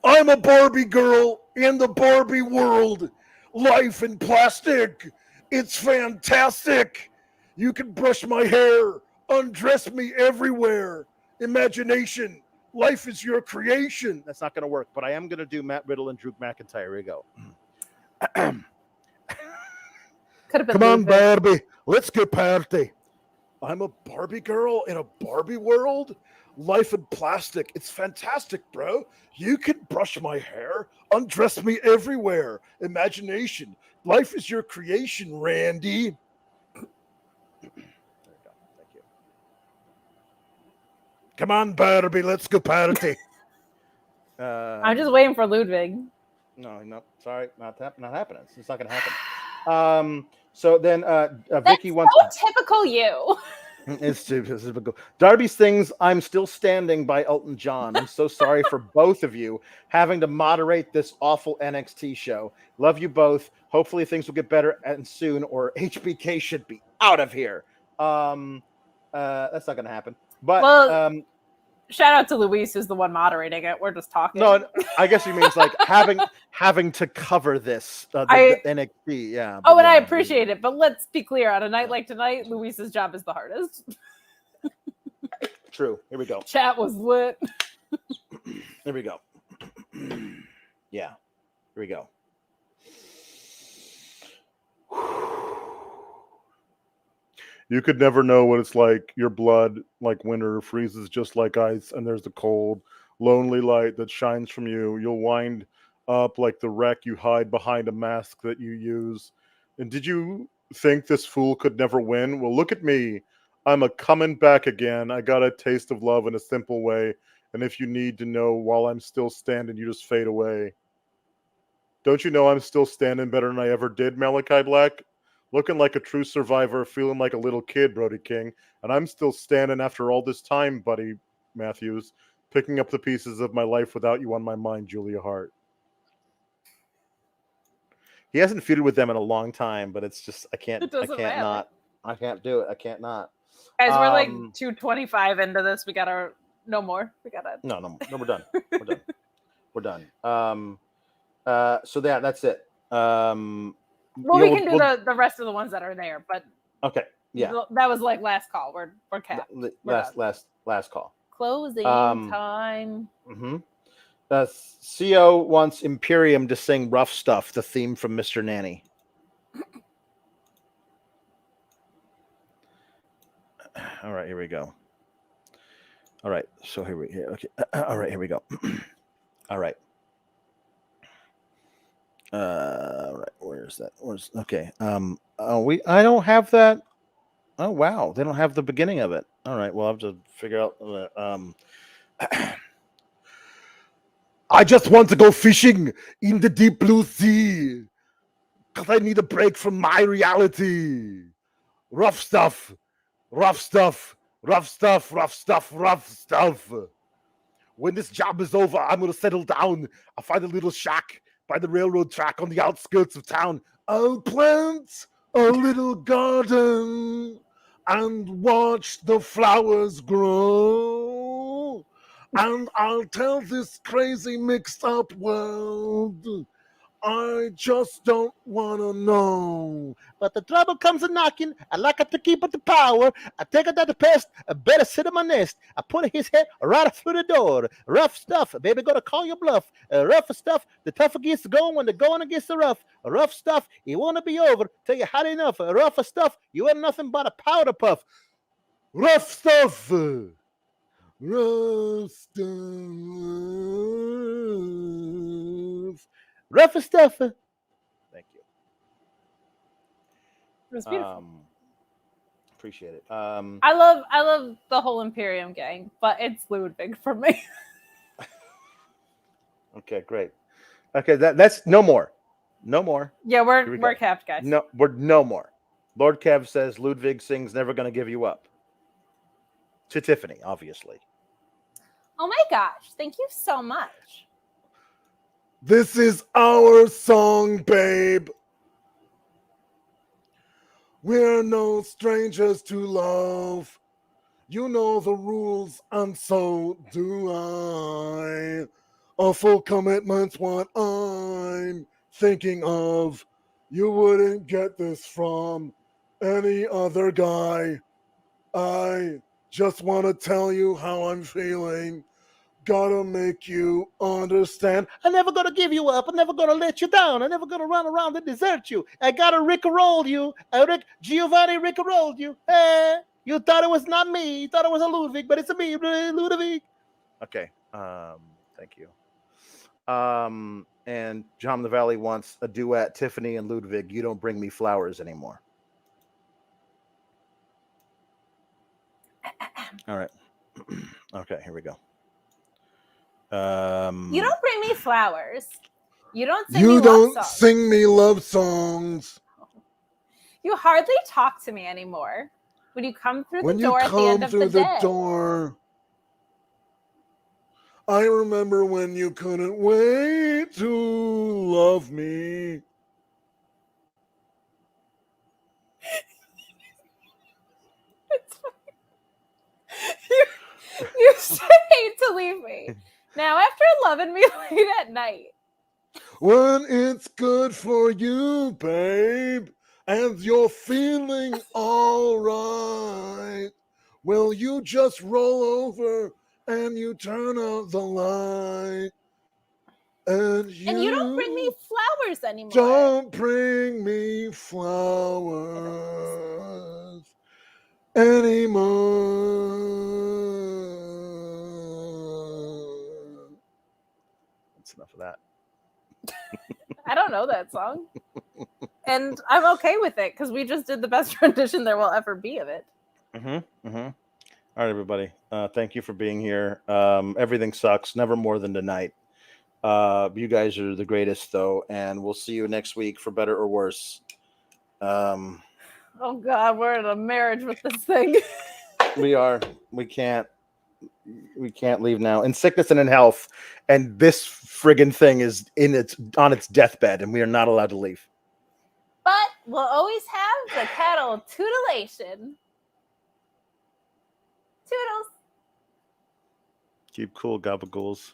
I'm a Barbie girl in the Barbie world. Life in plastic, it's fantastic. You can brush my hair, undress me everywhere. Imagination, life is your creation. That's not going to work, but I am going to do Matt Riddle and Drew McIntyre. Here we go. Come on, Barbie, let's go party. I'm a Barbie girl in a Barbie world. Life in plastic. It's fantastic, bro. You can brush my hair, undress me everywhere. Imagination. Life is your creation, Randy. There we go. Thank you. Come on, Barbie. Let's go party. I'm just waiting for Ludwig. No. Sorry. Not happening. It's not going to happen. So then Vicky wants... so typical you. It's typical. Darby sings "I'm Still Standing" by Elton John. I'm so sorry for both of you having to moderate this awful NXT show. Love you both. Hopefully things will get better and soon, or HBK should be out of here. That's not going to happen. But shout out to Luis, who's the one moderating it. We're just talking. No, I guess he means like having to cover this the NXT. Yeah. And I appreciate it, but let's be clear. On a night like tonight, Luis's job is the hardest. True. Here we go. Chat was lit. Here we go. Yeah. Here we go. You could never know what it's like. Your blood, like winter, freezes just like ice, and there's the cold, lonely light that shines from you. You'll wind up like the wreck you hide behind a mask that you use. And did you think this fool could never win? Well, look at me. I'm a coming back again. I got a taste of love in a simple way, And if you need to know while I'm still standing, you just fade away. Don't you know I'm still standing better than I ever did, Malachi Black? Looking like a true survivor, feeling like a little kid, Brody King. And I'm still standing after all this time, buddy Matthews, picking up the pieces of my life without you on my mind, Julia Hart. He hasn't feuded with them in a long time, but it's just I can't do it. I can't not. Guys, we're like 225 into this. We gotta no more. We gotta No, we're done. We're done. So that's it. Well, we can do the rest of the ones that are there, but okay, yeah, that was like last call. We're capped. Last call. Closing time. Mm-hmm. CO wants Imperium to sing "Rough Stuff," the theme from Mr. Nanny. All right, here we go. All right, so okay. All right, here we go. All right. All right, where's that? Okay. I don't have that. Oh wow, they don't have the beginning of it. All right, well I'll have to figure out. I just want to go fishing in the deep blue sea because I need a break from my reality. Rough stuff, rough stuff, rough stuff, rough stuff, rough stuff. When this job is over, I'm going to settle down. I'll find a little shack by the railroad track on the outskirts of town. I'll plant a little garden and watch the flowers grow. And I'll tell this crazy mixed up world, I just don't want to know. But the trouble comes a knocking. I like it to keep it the power. I take it that the pest. I better sit in my nest. I put his head right through the door. Rough stuff. Baby, gonna call your bluff. Rough stuff. The tougher gets going when the going gets the rough. Rough stuff. It won't be over till you had enough. Rough stuff. You ain't nothing but a powder puff. Rough stuff. Rough stuff. Rough stuff. Thank you. It was beautiful. Appreciate it. I love the whole Imperium gang, but it's Ludwig for me. Okay, great. Okay, that's no more. No more. Yeah, we're capped, guys. No, we're no more. Lord Kev says Ludwig sings "Never Gonna Give You Up" to Tiffany, obviously. Oh my gosh! Thank you so much. This is our song, babe. We're no strangers to love. You know the rules, and so do I. A full commitment's what I'm thinking of. You wouldn't get this from any other guy. I just want to tell you how I'm feeling. Gotta make you understand. I'm never gonna give you up. I'm never gonna let you down. I'm never gonna run around and desert you. I gotta Rick-a-roll you. Giovanni Rick-a-rolled you. Hey, you thought it was not me. You thought it was a Ludwig, but it's a me, Ludwig. Okay. Thank you. And John the Valley wants a duet, Tiffany and Ludwig. You don't bring me flowers anymore. All right. Okay, here we go. You don't bring me flowers. You don't sing You me love don't songs. sing me love songs. You hardly talk to me anymore. When you come through When the you door at the end come of through the the day. door, I remember when you couldn't wait to love me. It's fine. You say hate to leave me. Now, after loving me late at night. When it's good for you, babe, and you're feeling all right, will you just roll over and you turn out the light? And you don't bring me flowers anymore. Don't bring me flowers anymore. That's enough of that. I don't know that song. And I'm okay with it because we just did the best rendition there will ever be of it. All right, everybody. Thank you for being here. Everything sucks. Never more than tonight. You guys are the greatest, though, and we'll see you next week for better or worse. Oh God, we're in a marriage with this thing. We are. We can't leave now. In sickness and in health, and this friggin' thing is on its deathbed, and we are not allowed to leave. But we'll always have the cattle tutelation. Toodles. Keep cool, gabagools.